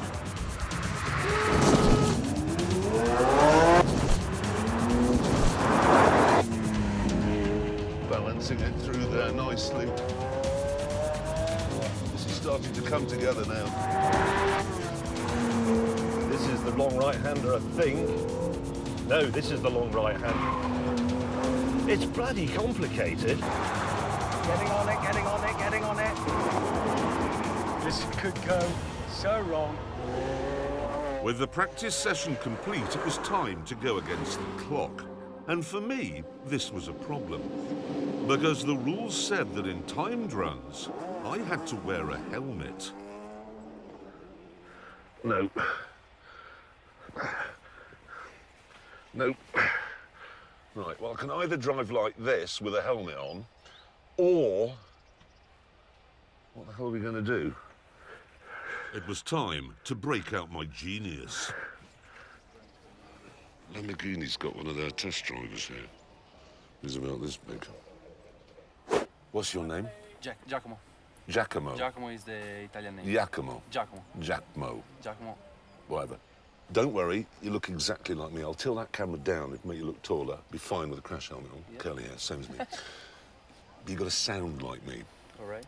Balancing it through there nicely. This is starting to come together now. This is the long right-hander, I think. No, this is the long right-hander. It's bloody complicated. Getting on it, getting on it, getting on it. This could go so wrong. With the practice session complete, it was time to go against the clock. And for me, this was a problem. Because the rules said that in timed runs, I had to wear a helmet. No. No. Right, well, I can either drive like this with a helmet on, or... What the hell are we going to do? It was time to break out my genius. Lamborghini's got one of their test drivers here. He's about this big. What's your name? Giacomo. Giacomo. Giacomo is the Italian name. Giacomo. Giacomo. Giacomo. Giacomo. Whatever. Don't worry, you look exactly like me. I'll tilt that camera down, it'll make you look taller. Be fine with a crash helmet on. Yep. Curly hair, same as me. But you've got to sound like me. All right.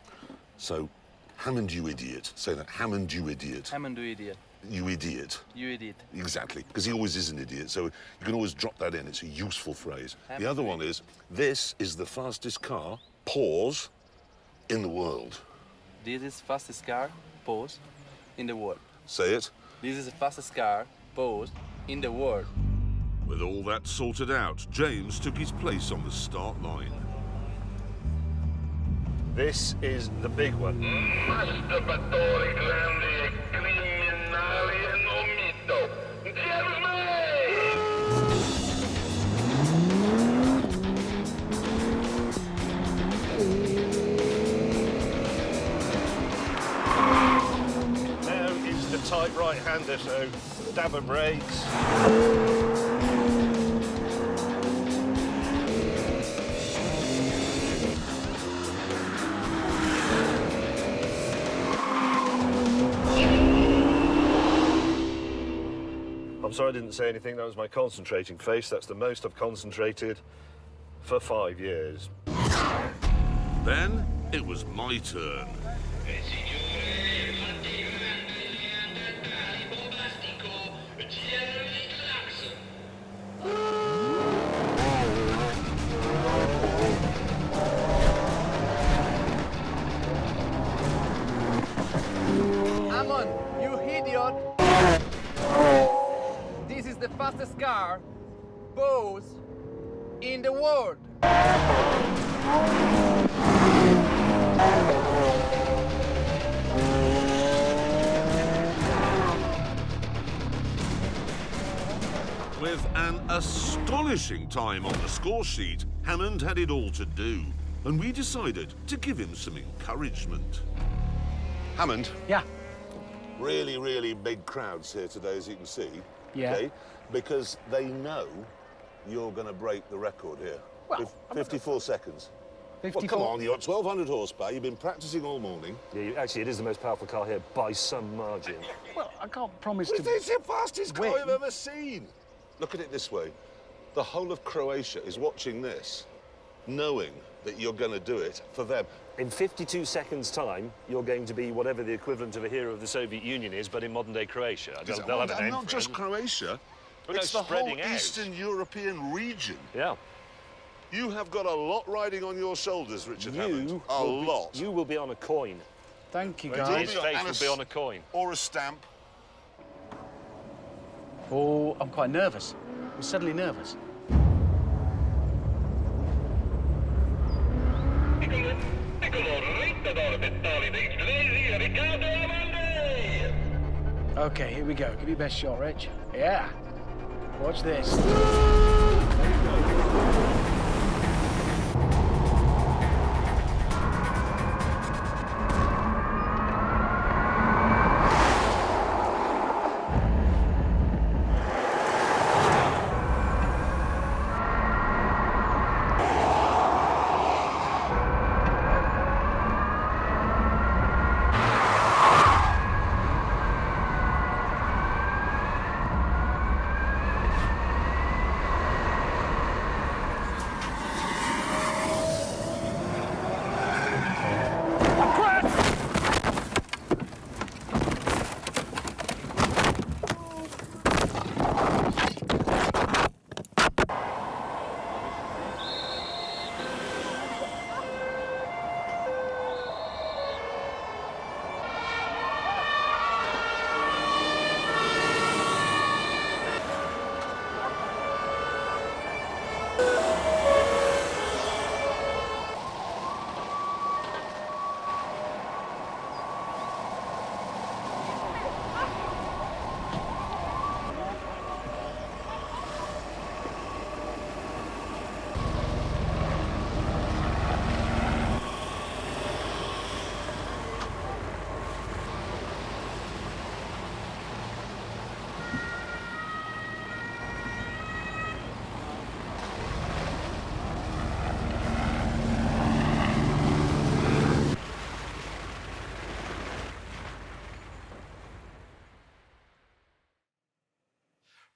So, Hammond, you idiot. Say that. Hammond, you idiot. Hammond, you idiot. You idiot. You idiot. Exactly, because he always is an idiot, so you can always drop that in. It's a useful phrase. Hammond, the other one is, this is the fastest car, pause, in the world. This is fastest car, pause, in the world. Say it. This is the fastest car, pause, in the world. With all that sorted out, James took his place on the start line. This is the big one. Now is the tight right-hander, so dab of brakes. I'm sorry I didn't say anything. That was my concentrating face. That's the most I've concentrated for 5 years. Then it was my turn. Hammond, you idiot! This is the fastest car, pause, in the world. With an astonishing time on the score sheet, Hammond had it all to do, and we decided to give him some encouragement. Hammond? Yeah? Really, really big crowds here today, as you can see. Yeah. Okay? Because they know you're going to break the record here. Well, 54 seconds. 54? Well, come on, you've got 1,200 horsepower. You've been practicing all morning. Yeah, actually, it is the most powerful car here by some margin. Well, I can't promise It's the fastest car win. I've ever seen. Look at it this way. The whole of Croatia is watching this, knowing that you're going to do it for them. In 52 seconds' time, you're going to be whatever the equivalent of a hero of the Soviet Union is, but in modern-day Croatia. They'll have a name not for just it. Croatia. But It's no, the whole spreading out. Eastern European region. Yeah. You have got a lot riding on your shoulders, Richard Hammond. A lot. You will be on a coin. Thank you, His guys. face will be on a coin. Or a stamp. Oh, I'm quite nervous. I'm suddenly nervous. Okay, here we go. Give me your best shot, Rich. Yeah. Watch this.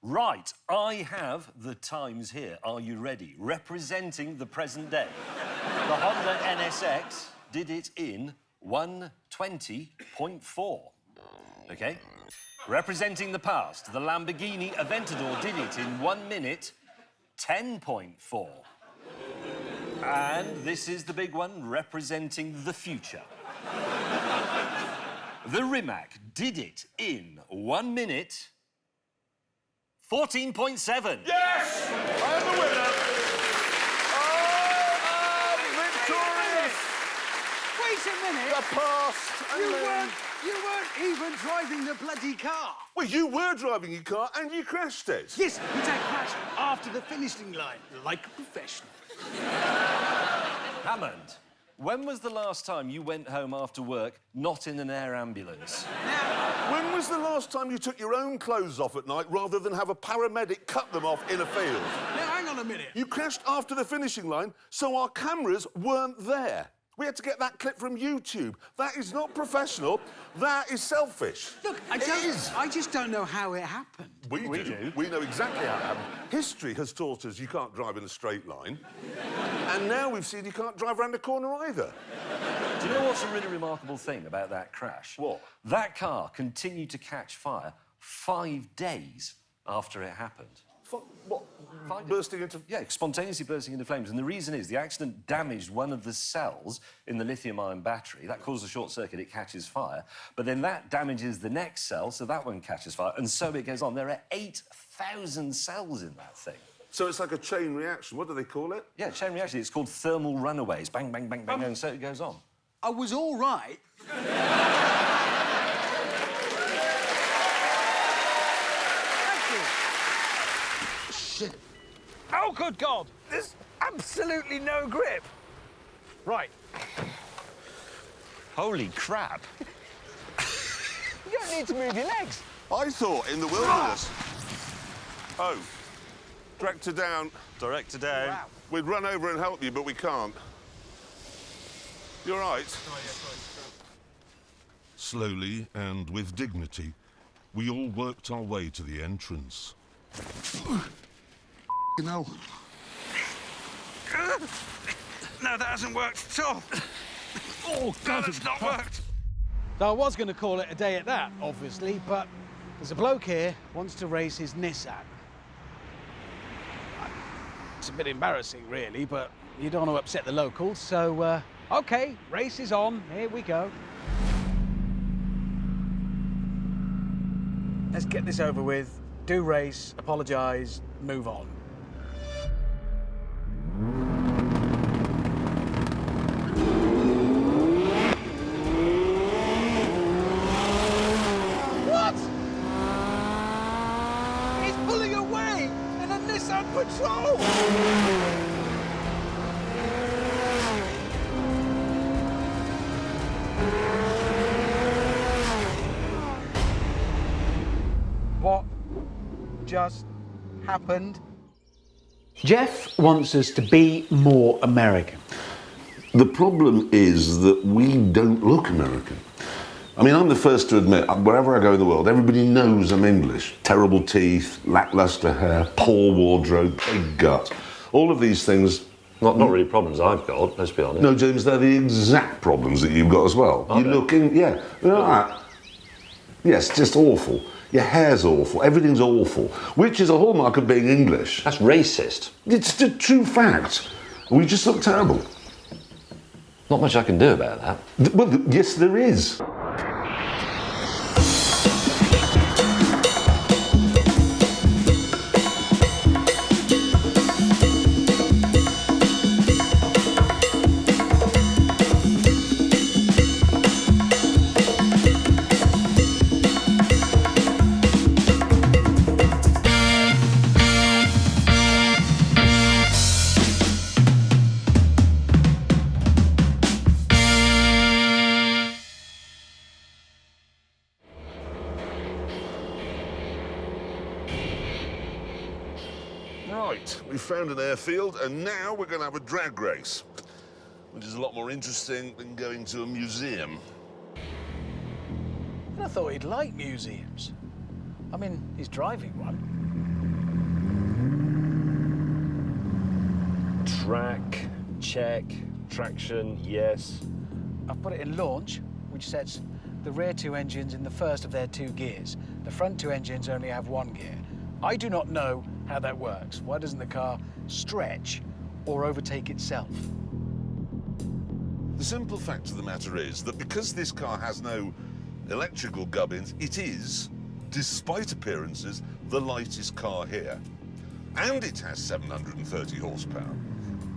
Right, I have the times here. Are you ready? Representing the present day. The Honda NSX did it in 1:20.4. OK? Representing the past, the Lamborghini Aventador did it in 1 minute 10.4. And this is the big one, representing the future. The Rimac did it in 1 minute 14.7. Yes! I am the winner. I am victorious. Wait a minute. The past. You weren't even driving the bloody car. Well, you were driving your car and you crashed it. Yes, but I crashed after the finishing line, like a professional. Hammond, when was the last time you went home after work not in an air ambulance? When was the last time you took your own clothes off at night rather than have a paramedic cut them off in a field? Now, hang on a minute. You crashed after the finishing line, so our cameras weren't there. We had to get that clip from YouTube. That is not professional. That is selfish. Look, I just don't know how it happened. We do. We know exactly how it happened. History has taught us you can't drive in a straight line. And now we've seen you can't drive around a corner either. Do you know what's a really remarkable thing about that crash? What? That car continued to catch fire 5 days after it happened. What? Bursting into... Yeah, spontaneously bursting into flames. And the reason is the accident damaged one of the cells in the lithium-ion battery. That causes a short circuit, it catches fire. But then that damages the next cell, so that one catches fire, and so it goes on. There are 8,000 cells in that thing. So it's like a chain reaction. What do they call it? Yeah, chain reaction. It's called thermal runaways. Bang, bang, bang, bang, and so it goes on. I was all right. Shit. Oh, good God! There's absolutely no grip. Right. Holy crap. You don't need to move your legs. I thought in the wilderness... Oh. Director down. Director down. Wow. We'd run over and help you, but we can't. You all right? Slowly and with dignity, we all worked our way to the entrance. No. No, that hasn't worked at all. Oh, God, that's not worked. So I was going to call it a day at that, obviously, but there's a bloke here wants to race his Nissan. It's a bit embarrassing, really, but you don't want to upset the locals, so, OK, race is on. Here we go. Let's get this over with. Do race, apologise, move on. What? He's pulling away in a Nissan Patrol! What just happened? Jeff wants us to be more American. The problem is that we don't look American. I mean, I'm the first to admit, wherever I go in the world, everybody knows I'm English. Terrible teeth, lacklustre hair, poor wardrobe, big gut. All of these things... Not really problems I've got, let's be honest. No, James, they're the exact problems that you've got as well. Are You're they? looking, yeah. Yes, just awful. Your hair's awful, everything's awful, which is a hallmark of being English. That's racist. It's a true fact. We just look terrible. Not much I can do about that. Well, yes, there is. Right, we found an airfield and now we're going to have a drag race, which is a lot more interesting than going to a museum. I thought he'd like museums. I mean, he's driving one. Track, check. Traction, yes. I've put it in launch, which sets the rear two engines in the first of their two gears. The front two engines only have one gear. I do not know how that works. Why doesn't the car stretch or overtake itself? The simple fact of the matter is that because this car has no electrical gubbins, it is, despite appearances, the lightest car here. And it has 730 horsepower.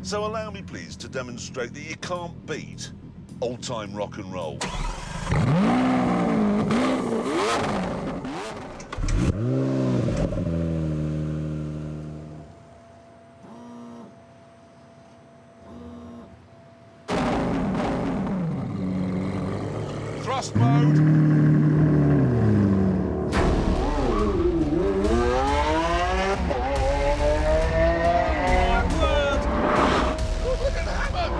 So allow me, please, to demonstrate that you can't beat old-time rock and roll. Thrust mode. Look at Hammond.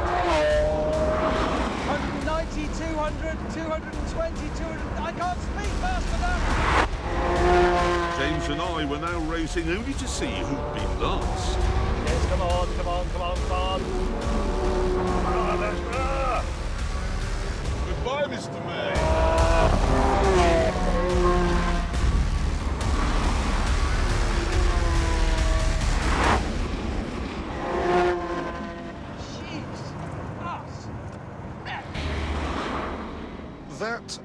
190, 200, 220, 200... I can't speak fast enough! James and I were now racing only to see who'd been last. Yes, come on, come on, come on, come on. Goodbye, Mr. May. That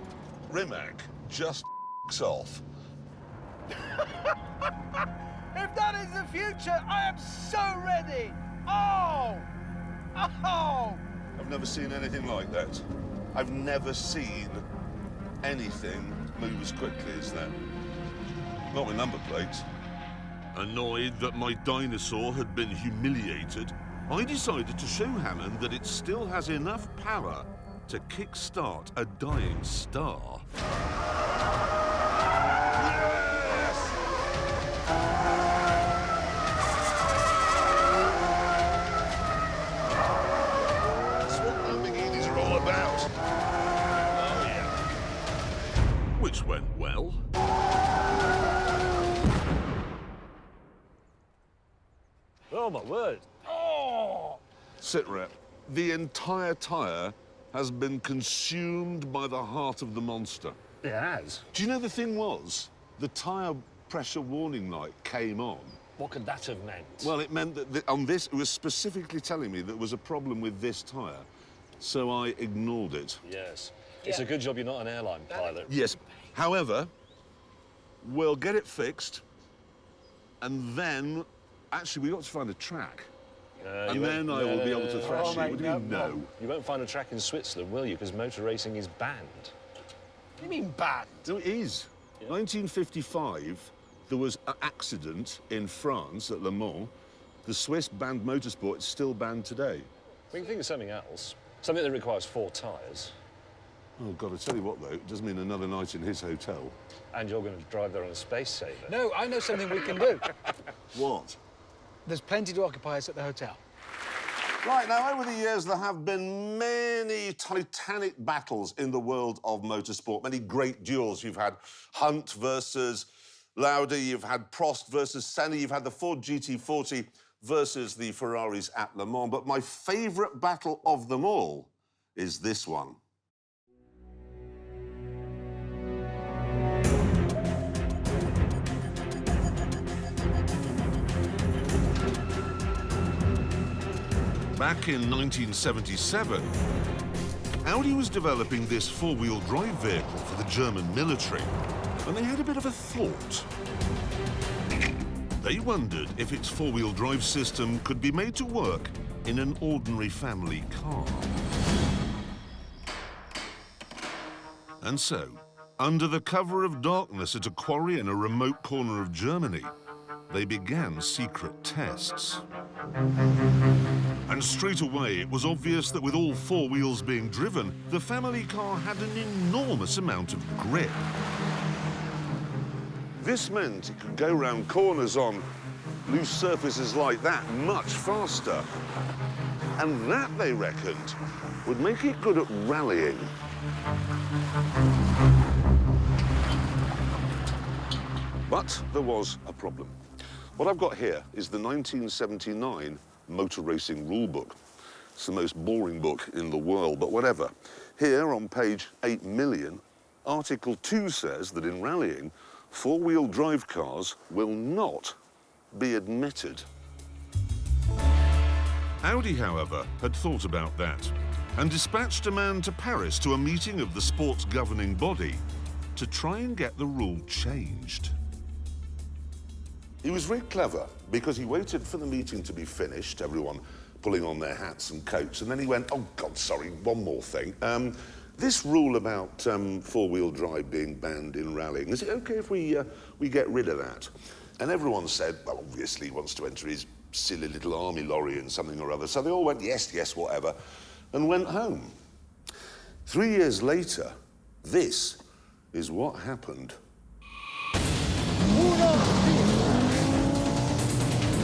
Rimac just off. If that is the future, I am so ready! Oh! Oh! I've never seen anything like that. I've never seen anything move as quickly as that. Not with number plates. Annoyed that my dinosaur had been humiliated, I decided to show Hammond that it still has enough power to kickstart a dying star. That's what Lamborghinis are all about. Oh, yeah. Which went well. Oh, my word. Oh! Sit rep. The entire tyre has been consumed by the heart of the monster. It has. Do you know the thing was? The tyre pressure warning light came on What could that have meant? Well, it meant that on this, it was specifically telling me there was a problem with this tyre, so I ignored it. Yes. It's a good job you're not an airline pilot. Yes. However, we'll get it fixed, and then, actually, we got to find a track. And then I will be able to thrash you. What do you know? You won't find a track in Switzerland, will you? Because motor racing is banned. What do you mean banned? No, it is. 1955, there was an accident in France at Le Mans. The Swiss banned motorsport. It's still banned today. We can think of something else. Something that requires 4 tyres. Oh, God, I tell you what, though, it does mean another night in his hotel. And you're going to drive there on a space saver. No, I know something we can do. What? There's plenty to occupy us at the hotel. Right, now, over the years, there have been many titanic battles in the world of motorsport, many great duels. You've had Hunt versus Lauda, you've had Prost versus Senna, you've had the Ford GT40 versus the Ferraris at Le Mans. But my favourite battle of them all is this one. Back in 1977, Audi was developing this four-wheel drive vehicle for the German military, and they had a bit of a thought. They wondered if its four-wheel drive system could be made to work in an ordinary family car. And so, under the cover of darkness at a quarry in a remote corner of Germany, they began secret tests. And straight away, it was obvious that with all 4 wheels being driven, the family car had an enormous amount of grip. This meant it could go round corners on loose surfaces like that much faster. And that, they reckoned, would make it good at rallying. But there was a problem. What I've got here is the 1979 Motor Racing Rule Book. It's the most boring book in the world, but whatever. Here, on page 8 million, Article 2 says that in rallying, 4-wheel drive cars will not be admitted. Audi, however, had thought about that and dispatched a man to Paris to a meeting of the sport's governing body to try and get the rule changed. He was very clever because he waited for the meeting to be finished, everyone pulling on their hats and coats, and then he went, oh, God, sorry, one more thing. This rule about 4-wheel drive being banned in rallying, is it OK if we get rid of that? And everyone said, well, obviously he wants to enter his silly little army lorry and something or other. So they all went, yes, yes, whatever, and went home. 3 years later, this is what happened.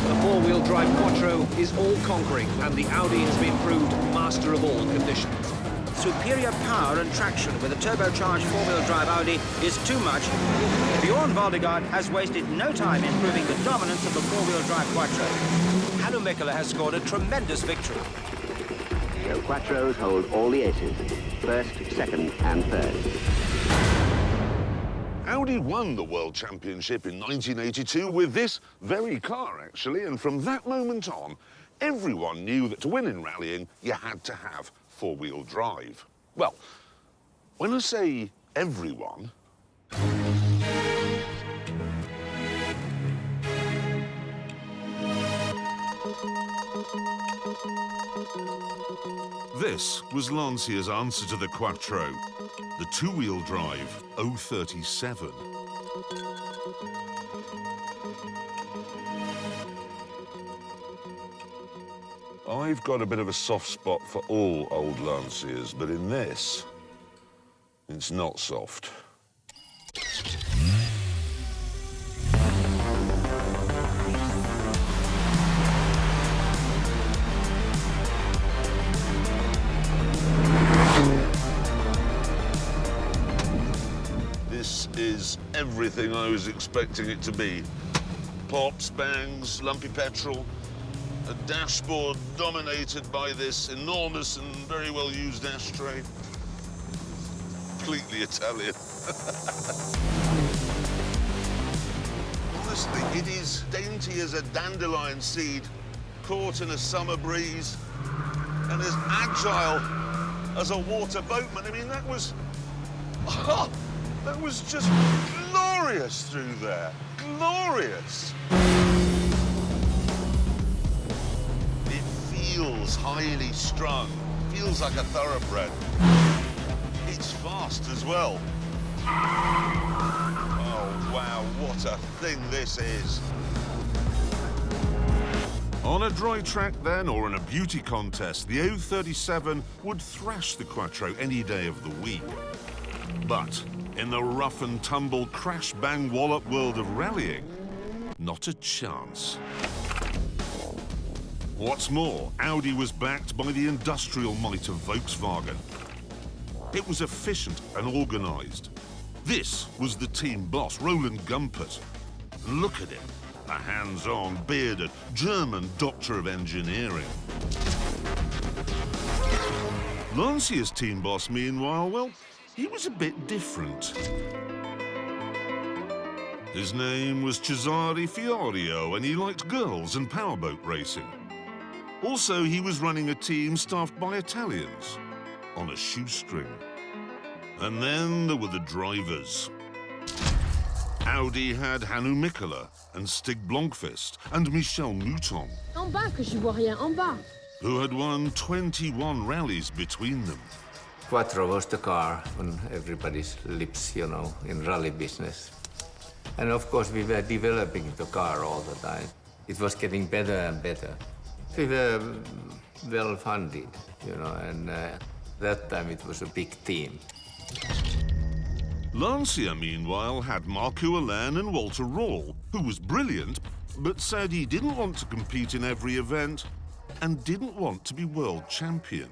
The 4-wheel drive Quattro is all-conquering, and the Audi has been proved master of all conditions. Superior power and traction with a turbocharged 4-wheel drive Audi is too much. Bjorn Valdegaard has wasted no time in proving the dominance of the 4-wheel drive Quattro. Hannu Mikkola has scored a tremendous victory. So Quattros hold all the aces, first, second and third. Audi won the World Championship in 1982 with this very car, actually, and from that moment on, everyone knew that to win in rallying, you had to have 4-wheel drive. Well, when I say everyone, this was Lancia's answer to the Quattro, the 2-wheel drive 037. I've got a bit of a soft spot for all old Lancias, but in this, it's not soft. This is everything I was expecting it to be. Pops, bangs, lumpy petrol, a dashboard dominated by this enormous and very well-used ashtray. Completely Italian. honestly, it is dainty as a dandelion seed caught in a summer breeze and as agile as a water boatman. I mean, that was just glorious through there. Glorious. It feels highly strung. Feels like a thoroughbred. It's fast as well. Oh, wow, what a thing this is. On a dry track then, or in a beauty contest, the 037 would thrash the Quattro any day of the week. But in the rough and tumble, crash-bang-wallop world of rallying, not a chance. What's more, Audi was backed by the industrial might of Volkswagen. It was efficient and organised. This was the team boss, Roland Gumpert. And look at him, a hands-on, bearded German doctor of engineering. Lancia's team boss, meanwhile, well, he was a bit different. His name was Cesare Fiorio, and he liked girls and powerboat racing. Also, he was running a team staffed by Italians on a shoestring. And then there were the drivers. Audi had Hannu Mikkola and Stig Blomqvist and Michel Mouton, En bas que je vois rien, en bas. who had won 21 rallies between them. Quattro was the car on everybody's lips, you know, in rally business. And of course, we were developing the car all the time. It was getting better and better. We were well funded, you know, and that time it was a big team. Lancia, meanwhile, had Marco Alain and Walter Rall, who was brilliant, but said he didn't want to compete in every event and didn't want to be world champion.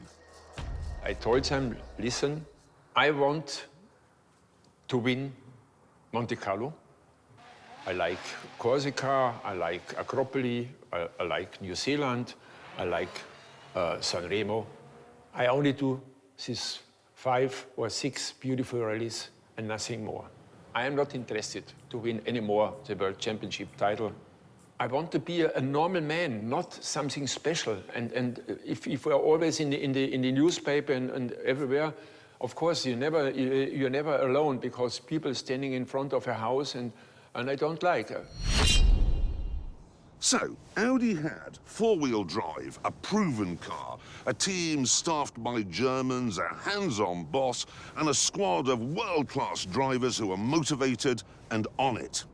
I told them, listen, I want to win Monte Carlo. I like Corsica, I like Acropoli, I like New Zealand, I like Sanremo. I only do these 5 or 6 beautiful rallies and nothing more. I am not interested to win any more the World Championship title. I want to be a normal man, not something special. And if we're always in the newspaper and everywhere, of course you're never alone because people standing in front of a house and I don't like her. So, Audi had 4-wheel drive, a proven car, a team staffed by Germans, a hands-on boss, and a squad of world-class drivers who were motivated and on it.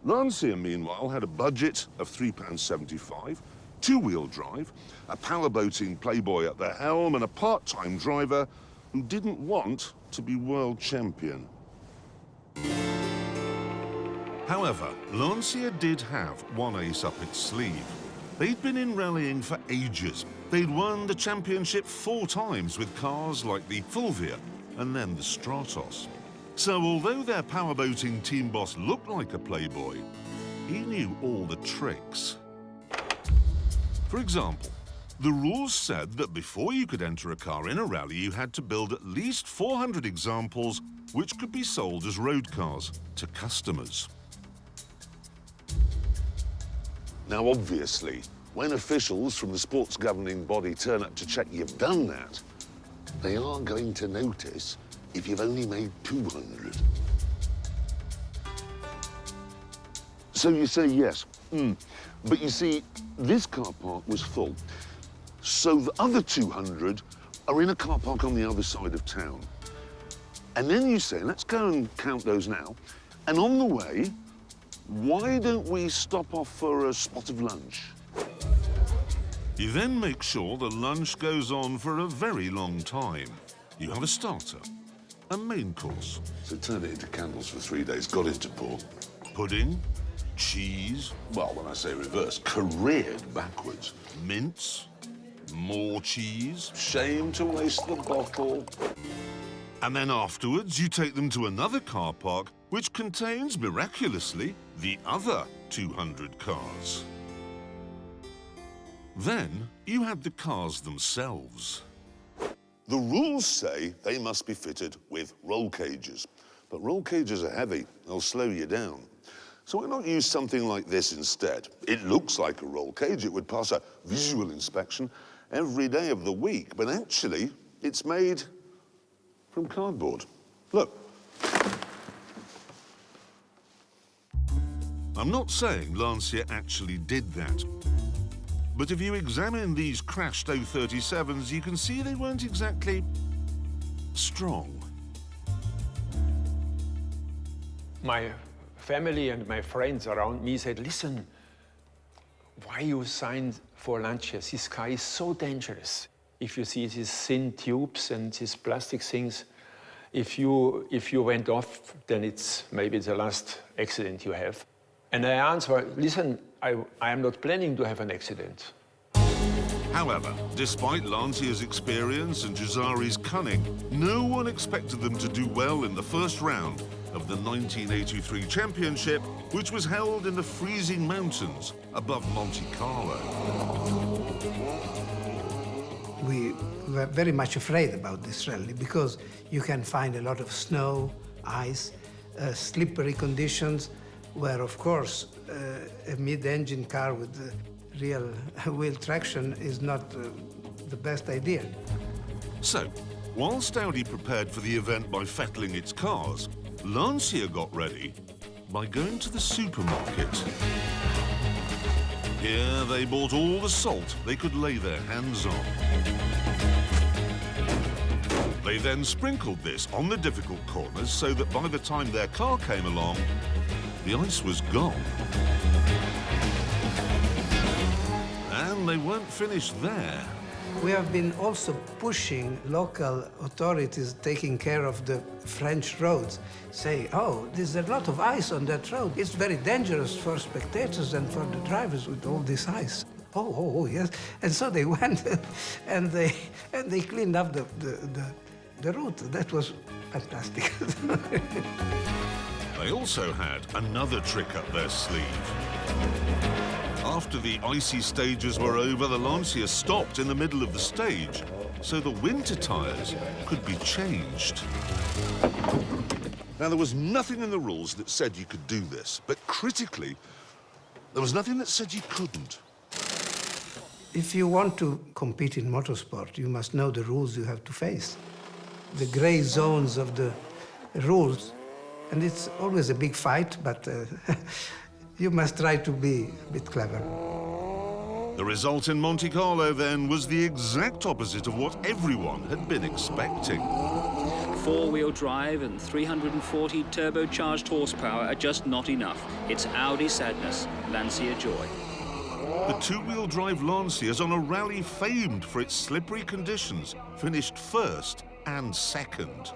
Lancia, meanwhile, had a budget of £3.75, 2-wheel drive, a powerboating playboy at the helm, and a part-time driver who didn't want to be world champion. However, Lancia did have one ace up its sleeve. They'd been in rallying for ages. They'd won the championship 4 times with cars like the Fulvia and then the Stratos. So although their powerboating team boss looked like a playboy, he knew all the tricks. For example, the rules said that before you could enter a car in a rally, you had to build at least 400 examples which could be sold as road cars to customers. Now, obviously, when officials from the sports governing body turn up to check you've done that, they are going to notice if you've only made 200. So you say yes. But you see, this car park was full. So the other 200 are in a car park on the other side of town. And then you say, let's go and count those now. And on the way, why don't we stop off for a spot of lunch? You then make sure the lunch goes on for a very long time. You have a starter, a main course. So turn it into candles for 3 days, got into port. Pudding, cheese, well, when I say reverse, careered backwards. Mince, more cheese. Shame to waste the bottle. And then afterwards, you take them to another car park, which contains, miraculously, the other 200 cars. Then you had the cars themselves. The rules say they must be fitted with roll cages. But roll cages are heavy, they'll slow you down. So why not use something like this instead? It looks like a roll cage. It would pass a visual inspection every day of the week, but actually, it's made from cardboard. Look. I'm not saying Lancia actually did that. But if you examine these crashed 037s, you can see they weren't exactly strong. My family and my friends around me said, listen, why you signed for Lancia? This car is so dangerous. If you see these thin tubes and these plastic things, if you went off, then it's maybe the last accident you have. And I answered, listen, I am not planning to have an accident. However, despite Lancia's experience and Jazari's cunning, no one expected them to do well in the first round of the 1983 championship, which was held in the freezing mountains above Monte Carlo. We were very much afraid about this rally because you can find a lot of snow, ice, slippery conditions, where, of course, a mid-engine car with real wheel traction is not the best idea. So, whilst Audi prepared for the event by fettling its cars, Lancia got ready by going to the supermarket. Here they bought all the salt they could lay their hands on. They then sprinkled this on the difficult corners so that by the time their car came along, the ice was gone. And they weren't finished there. We have been also pushing local authorities taking care of the French roads, say, oh, there's a lot of ice on that road. It's very dangerous for spectators and for the drivers with all this ice. Oh, yes. And so they went and they cleaned up the route. That was fantastic. They also had another trick up their sleeve. After the icy stages were over, the Lancia stopped in the middle of the stage so the winter tyres could be changed. Now, there was nothing in the rules that said you could do this, but critically, there was nothing that said you couldn't. If you want to compete in motorsport, you must know the rules you have to face, the gray zones of the rules. And it's always a big fight, but you must try to be a bit clever. The result in Monte Carlo, then, was the exact opposite of what everyone had been expecting. Four-wheel drive and 340 turbocharged horsepower are just not enough. It's Audi sadness, Lancia joy. The two-wheel drive Lancias, on a rally famed for its slippery conditions, finished first and second.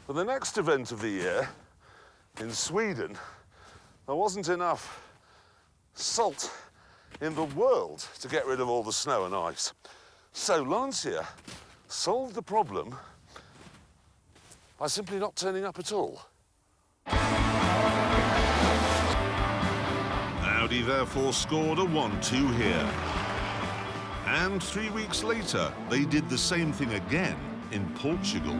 For the next event of the year, in Sweden, there wasn't enough salt in the world to get rid of all the snow and ice. So Lancia solved the problem by simply not turning up at all. Audi therefore scored a 1-2 here. And 3 weeks later, they did the same thing again in Portugal.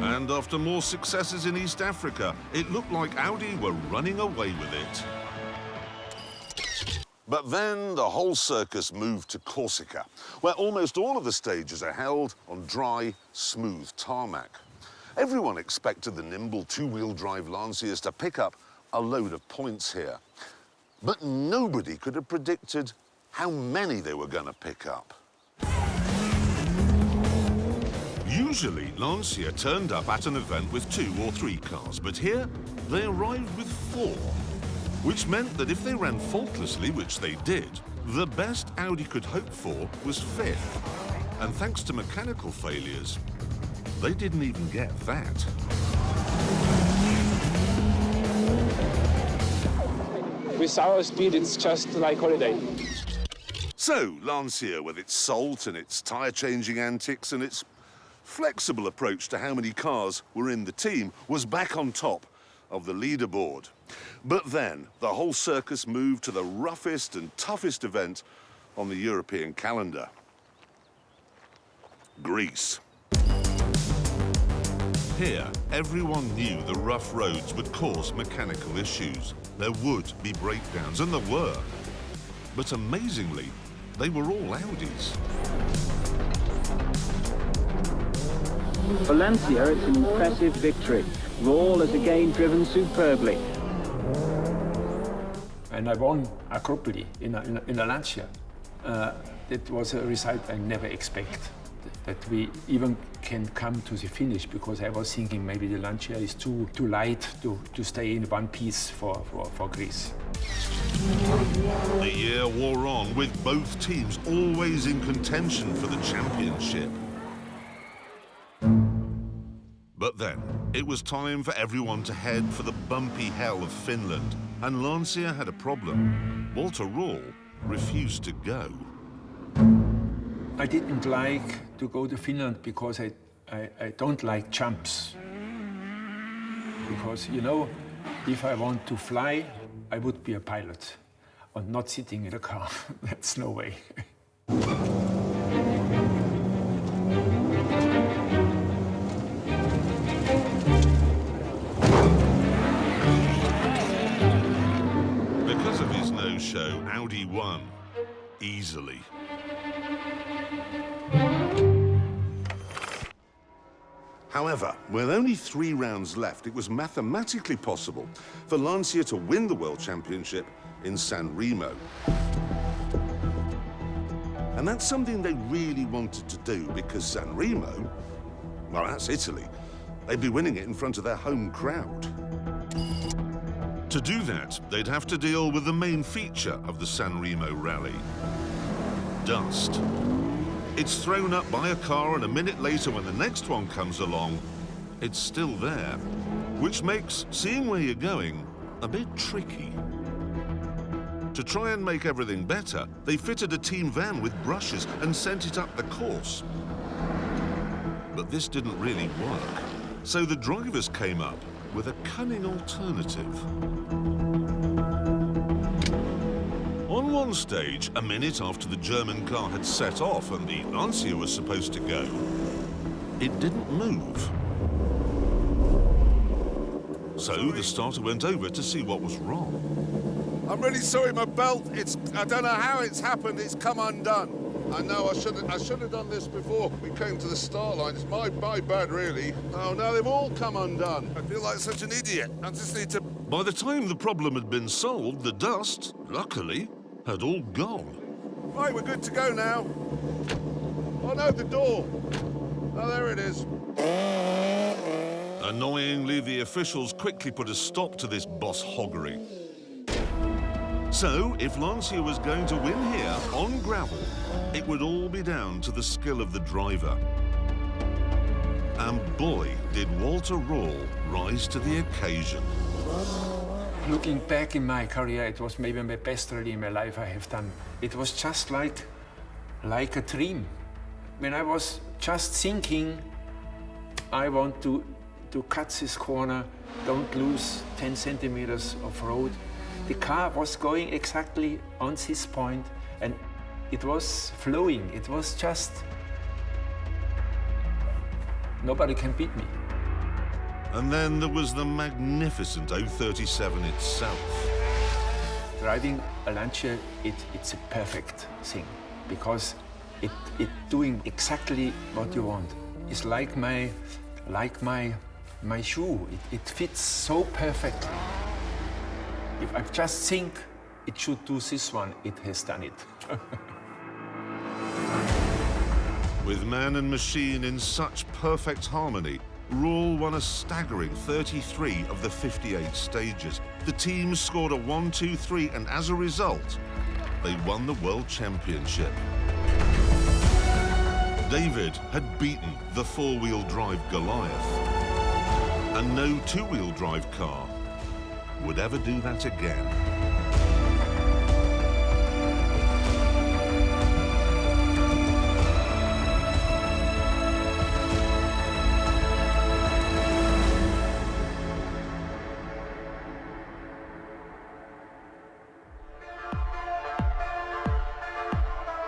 And after more successes in East Africa, it looked like Audi were running away with it. But then the whole circus moved to Corsica, where almost all of the stages are held on dry, smooth tarmac. Everyone expected the nimble two-wheel drive Lancias to pick up a load of points here. But nobody could have predicted how many they were going to pick up. Usually, Lancia turned up at an event with 2 or 3 cars, but here they arrived with 4, which meant that if they ran faultlessly, which they did, the best Audi could hope for was 5th. And thanks to mechanical failures, they didn't even get that. With our speed, it's just like holiday. So, Lancia, with its salt and its tyre-changing antics and its flexible approach to how many cars were in the team, was back on top of the leaderboard. But then, the whole circus moved to the roughest and toughest event on the European calendar. Greece. Here, everyone knew the rough roads would cause mechanical issues. There would be breakdowns, and there were. But amazingly, they were all Audis. For Lancia, it's an impressive victory. Rawl has again driven superbly. And I won Acropoli in a Lancia. It was a result I never expected, that we even can come to the finish, because I was thinking maybe the Lancia is too light to stay in one piece for Greece. The year wore on with both teams always in contention for the championship. But then, it was time for everyone to head for the bumpy hell of Finland, and Lancia had a problem. Walter Rawl refused to go. I didn't like to go to Finland because I don't like jumps. Because, you know, if I want to fly, I would be a pilot, and not sitting in a car. That's no way. Because of his no-show, Audi won easily. However, with only 3 rounds left, it was mathematically possible for Lancia to win the World Championship in San Remo. And that's something they really wanted to do, because San Remo, well, that's Italy. They'd be winning it in front of their home crowd. To do that, they'd have to deal with the main feature of the San Remo rally: dust. It's thrown up by a car, and a minute later, when the next one comes along, it's still there, which makes seeing where you're going a bit tricky. To try and make everything better, they fitted a team van with brushes and sent it up the course. But this didn't really work, so the drivers came up with a cunning alternative. On one stage, a minute after the German car had set off and the Lancia was supposed to go, it didn't move. So the starter went over to see what was wrong. I'm really sorry, my belt, I don't know how it's happened, it's come undone. I know, I should have done this before we came to the start line. It's my bad, really. Oh, no, they've all come undone. I feel like such an idiot. I just need to... By the time the problem had been solved, the dust, luckily, had all gone. Right, we're good to go now. Oh, no, the door. Oh, there it is. Annoyingly, the officials quickly put a stop to this boss hoggery. So, if Lancia was going to win here, on gravel, it would all be down to the skill of the driver. And boy, did Walter Rawl rise to the occasion. Looking back in my career, it was maybe my best rally in my life I have done. It was just like a dream. When I was just thinking, I want to cut this corner, don't lose 10 centimeters of road. The car was going exactly on this point, and it was flowing. It was just... nobody can beat me. And then there was the magnificent 037 itself. Driving a Lancia, it's a perfect thing, because it doing exactly what you want. It's like my shoe. It fits so perfectly. If I just think it should do this one, it has done it. With man and machine in such perfect harmony, Rawl won a staggering 33 of the 58 stages. The teams scored a 1, 2, 3, and as a result, they won the World Championship. David had beaten the 4-wheel drive Goliath, and no 2-wheel drive car would ever do that again.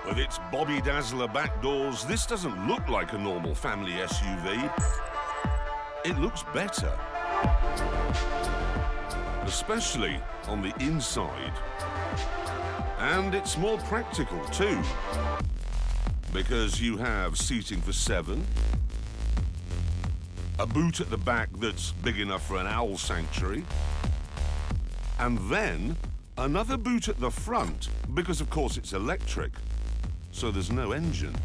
With its Bobby Dazzler back doors, this doesn't look like a normal family SUV. it looks better. Especially on the inside. And it's more practical too, because you have seating for 7, a boot at the back that's big enough for an owl sanctuary, and then another boot at the front, because of course it's electric, so there's no engine.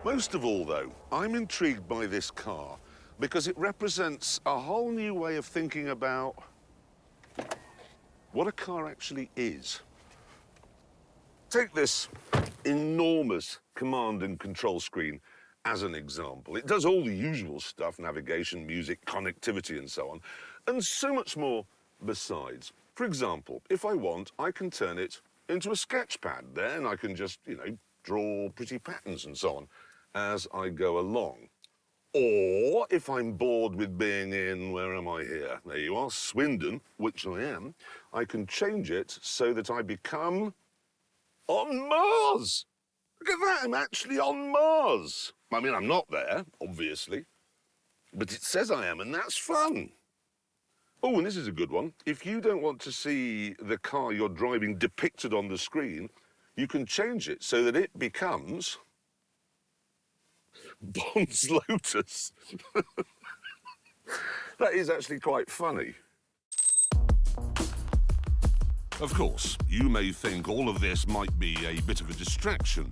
Most of all, though, I'm intrigued by this car because it represents a whole new way of thinking about what a car actually is. Take this enormous command and control screen as an example. It does all the usual stuff, navigation, music, connectivity, and so on, and so much more besides. For example, if I want, I can turn it into a sketch pad there, and I can just, you know, draw pretty patterns and so on as I go along. Or if I'm bored with being in, where am I here? There you are, Swindon, which I am, I can change it so that I become on Mars. Look at that, I'm actually on Mars. I mean, I'm not there, obviously, but it says I am, and that's fun. Oh, and this is a good one. If you don't want to see the car you're driving depicted on the screen, you can change it so that it becomes Bond's Lotus. That is actually quite funny. Of course, you may think all of this might be a bit of a distraction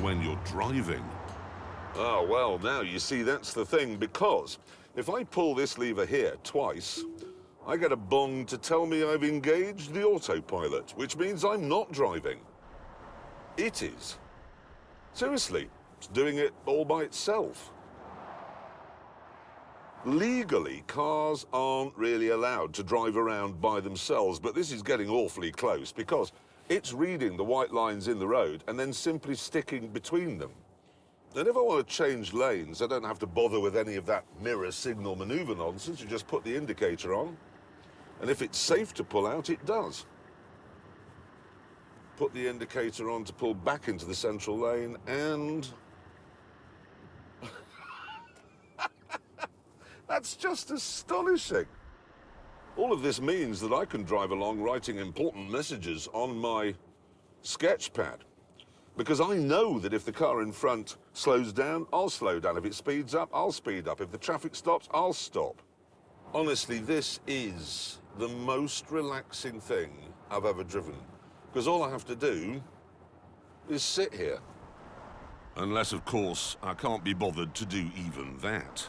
when you're driving. Oh, well, now you see, that's the thing, because if I pull this lever here twice, I get a bong to tell me I've engaged the autopilot, which means I'm not driving. It is. Seriously, it's doing it all by itself. Legally, cars aren't really allowed to drive around by themselves, but this is getting awfully close because it's reading the white lines in the road and then simply sticking between them. And if I want to change lanes, I don't have to bother with any of that mirror signal maneuver nonsense. You just put the indicator on, and if it's safe to pull out, it does. Put the indicator on to pull back into the central lane, and that's just astonishing. All of this means that I can drive along writing important messages on my sketch pad, because I know that if the car in front slows down, I'll slow down. If it speeds up, I'll speed up. If the traffic stops, I'll stop. Honestly, this is the most relaxing thing I've ever driven, because all I have to do is sit here. Unless, of course, I can't be bothered to do even that.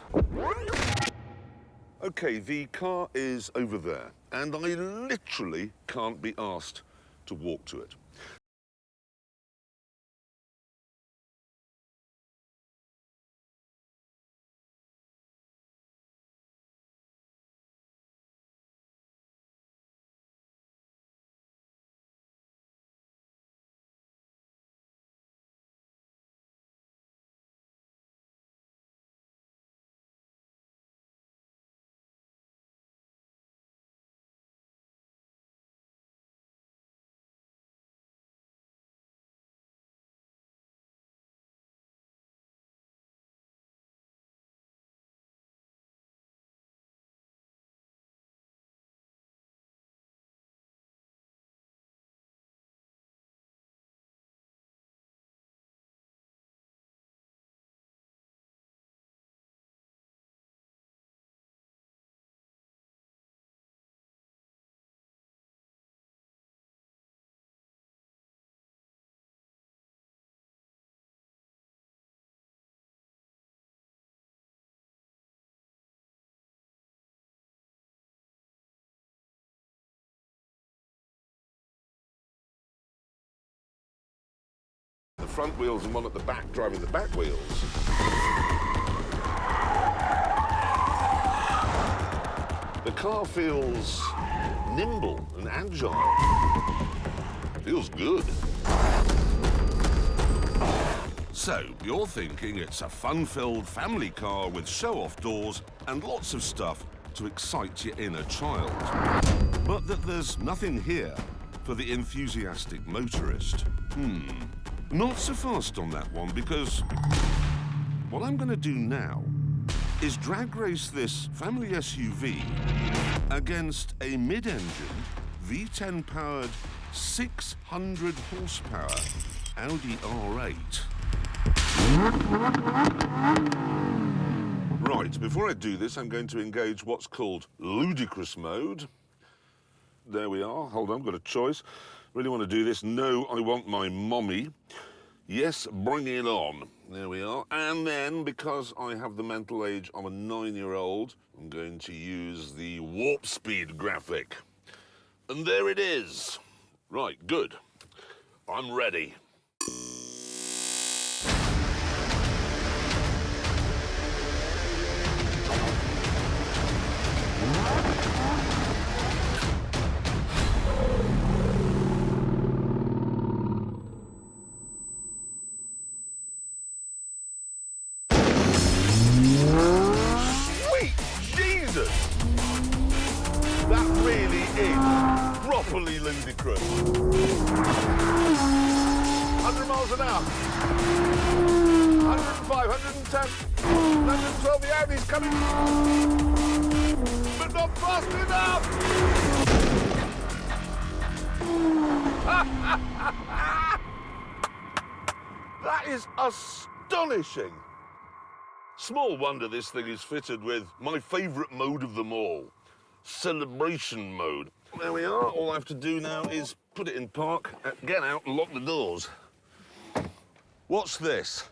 Okay, the car is over there, and I literally can't be asked to walk to it. The front wheels and one at the back driving the back wheels. The car feels nimble and agile. Feels good. So, you're thinking it's a fun-filled family car with show-off doors and lots of stuff to excite your inner child. But that there's nothing here for the enthusiastic motorist. Not so fast on that one, because what I'm going to do now is drag race this family SUV against a mid-engine, V10-powered, 600 horsepower Audi R8. Right, before I do this, I'm going to engage what's called ludicrous mode. There we are. Hold on, I've got a choice. Really want to do this. No, I want my mommy. Yes, bring it on. There we are. And then, because I have the mental age of a 9-year-old, I'm going to use the warp speed graphic. And there it is. Right, good. I'm ready. Properly ludicrous. 100 miles an hour. 105, 110, 112. The Audi's coming, but not fast enough. That is astonishing. Small wonder this thing is fitted with my favourite mode of them all, celebration mode. There we are. All I have to do now is put it in park, get out and lock the doors. What's this?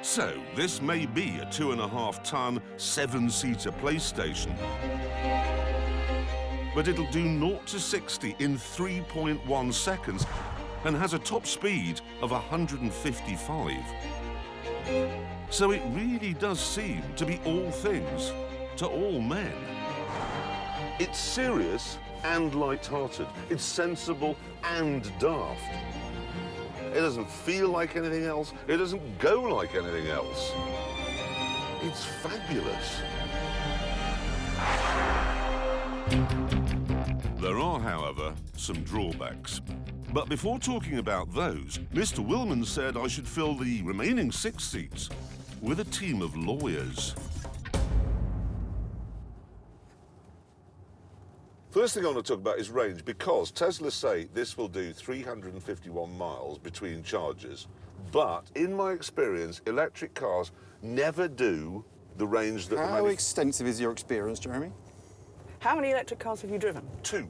So, this may be a 2.5-ton, 7-seater PlayStation, but it'll do 0 to 60 in 3.1 seconds and has a top speed of 155. So it really does seem to be all things to all men. It's serious and light-hearted. It's sensible and daft. It doesn't feel like anything else. It doesn't go like anything else. It's fabulous. There are, however, some drawbacks. But before talking about those, Mr. Willman said I should fill the remaining 6 seats with a team of lawyers. First thing I want to talk about is range, because Tesla say this will do 351 miles between charges. But in my experience, electric cars never do the range that... How extensive is your experience, Jeremy? How many electric cars have you driven? 2.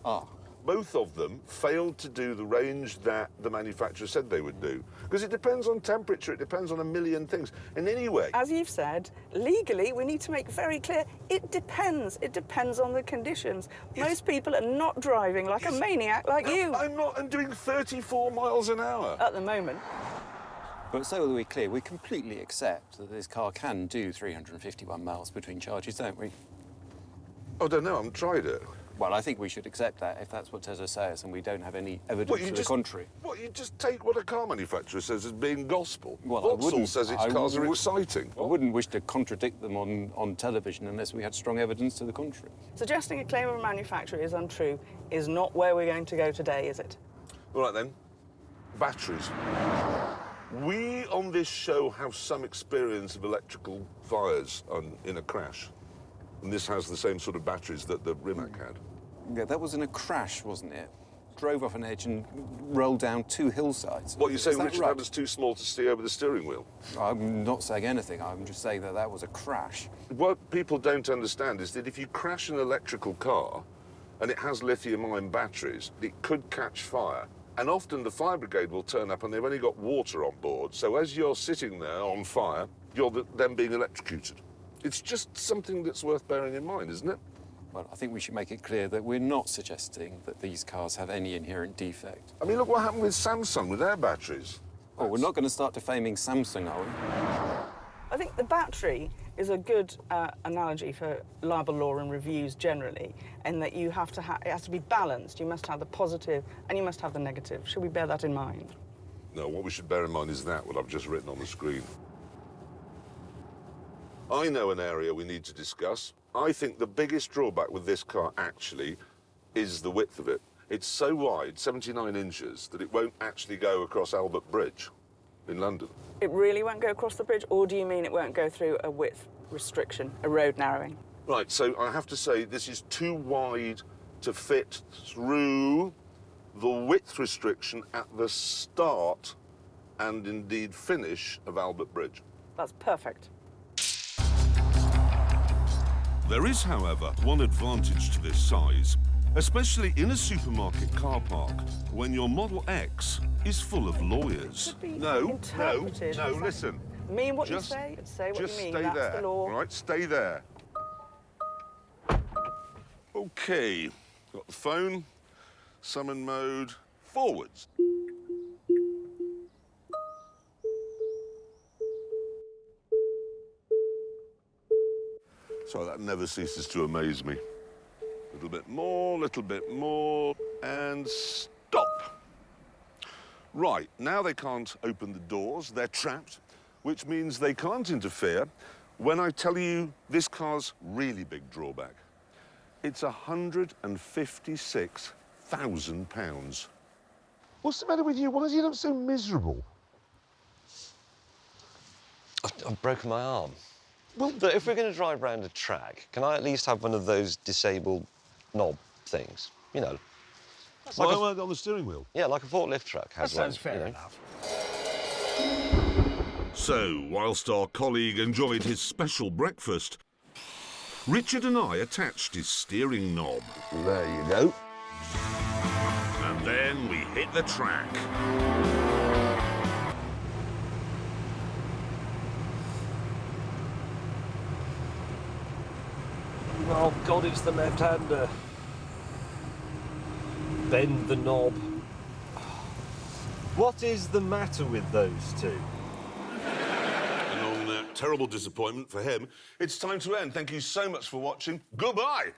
Ah. Both of them failed to do the range that the manufacturer said they would do. Because it depends on temperature, it depends on a million things. And anyway... As you've said, legally, we need to make very clear, it depends. It depends on the conditions. Most people are not driving like a maniac like you. I'm not. I'm doing 34 miles an hour. At the moment. But so that we're clear, we completely accept that this car can do 351 miles between charges, don't we? I don't know, I haven't tried it. Well, I think we should accept that if that's what Tesla says and we don't have any evidence to the contrary. What, you just take what a car manufacturer says as being gospel? Well, Vauxhall says its cars are exciting. I wouldn't wish to contradict them on television unless we had strong evidence to the contrary. Suggesting a claim of a manufacturer is untrue is not where we're going to go today, is it? All right, then. Batteries. We, on this show, have some experience of electrical fires in a crash. And this has the same sort of batteries that the Rimac had. Yeah, that was in a crash, wasn't it? Drove off an edge and rolled down 2 hillsides. What, you're saying Richard Hammond's too small to steer over the steering wheel? I'm not saying anything. I'm just saying that that was a crash. What people don't understand is that if you crash an electrical car and it has lithium-ion batteries, it could catch fire. And often the fire brigade will turn up and they've only got water on board. So as you're sitting there on fire, you're then being electrocuted. It's just something that's worth bearing in mind, isn't it? Well, I think we should make it clear that we're not suggesting that these cars have any inherent defect. I mean, look what happened with Samsung with their batteries. Oh, we're not going to start defaming Samsung, are we? I think the battery is a good analogy for libel law and reviews generally, in that you have to it has to be balanced. You must have the positive and you must have the negative. Should we bear that in mind? No, what we should bear in mind is what I've just written on the screen. I know an area we need to discuss. I think the biggest drawback with this car, actually, is the width of it. It's so wide, 79 inches, that it won't actually go across Albert Bridge in London. It really won't go across the bridge, or do you mean it won't go through a width restriction, a road narrowing? Right, so I have to say this is too wide to fit through the width restriction at the start and indeed finish of Albert Bridge. That's perfect. There is, however, one advantage to this size, especially in a supermarket car park when your Model X is full of lawyers. No, listen. Mean what you say, say what you mean. Stay That's there. the law. All right, stay there. OK, got the phone, summon mode, forwards. So that never ceases to amaze me. Little bit more, and stop. Right, now they can't open the doors, they're trapped, which means they can't interfere when I tell you this car's really big drawback. It's £156,000. What's the matter with you? Why do you look so miserable? I've broken my arm. Well, but if we're going to drive around a track, can I at least have one of those disabled knob things? You know. Why like on the steering wheel? Yeah, like a forklift truck has that sounds fair enough. So, whilst our colleague enjoyed his special breakfast, Richard and I attached his steering knob. There you go. And then we hit the track. Oh, God, it's the left-hander. Bend the knob. What is the matter with those two? And on that terrible disappointment for him, it's time to end. Thank you so much for watching. Goodbye.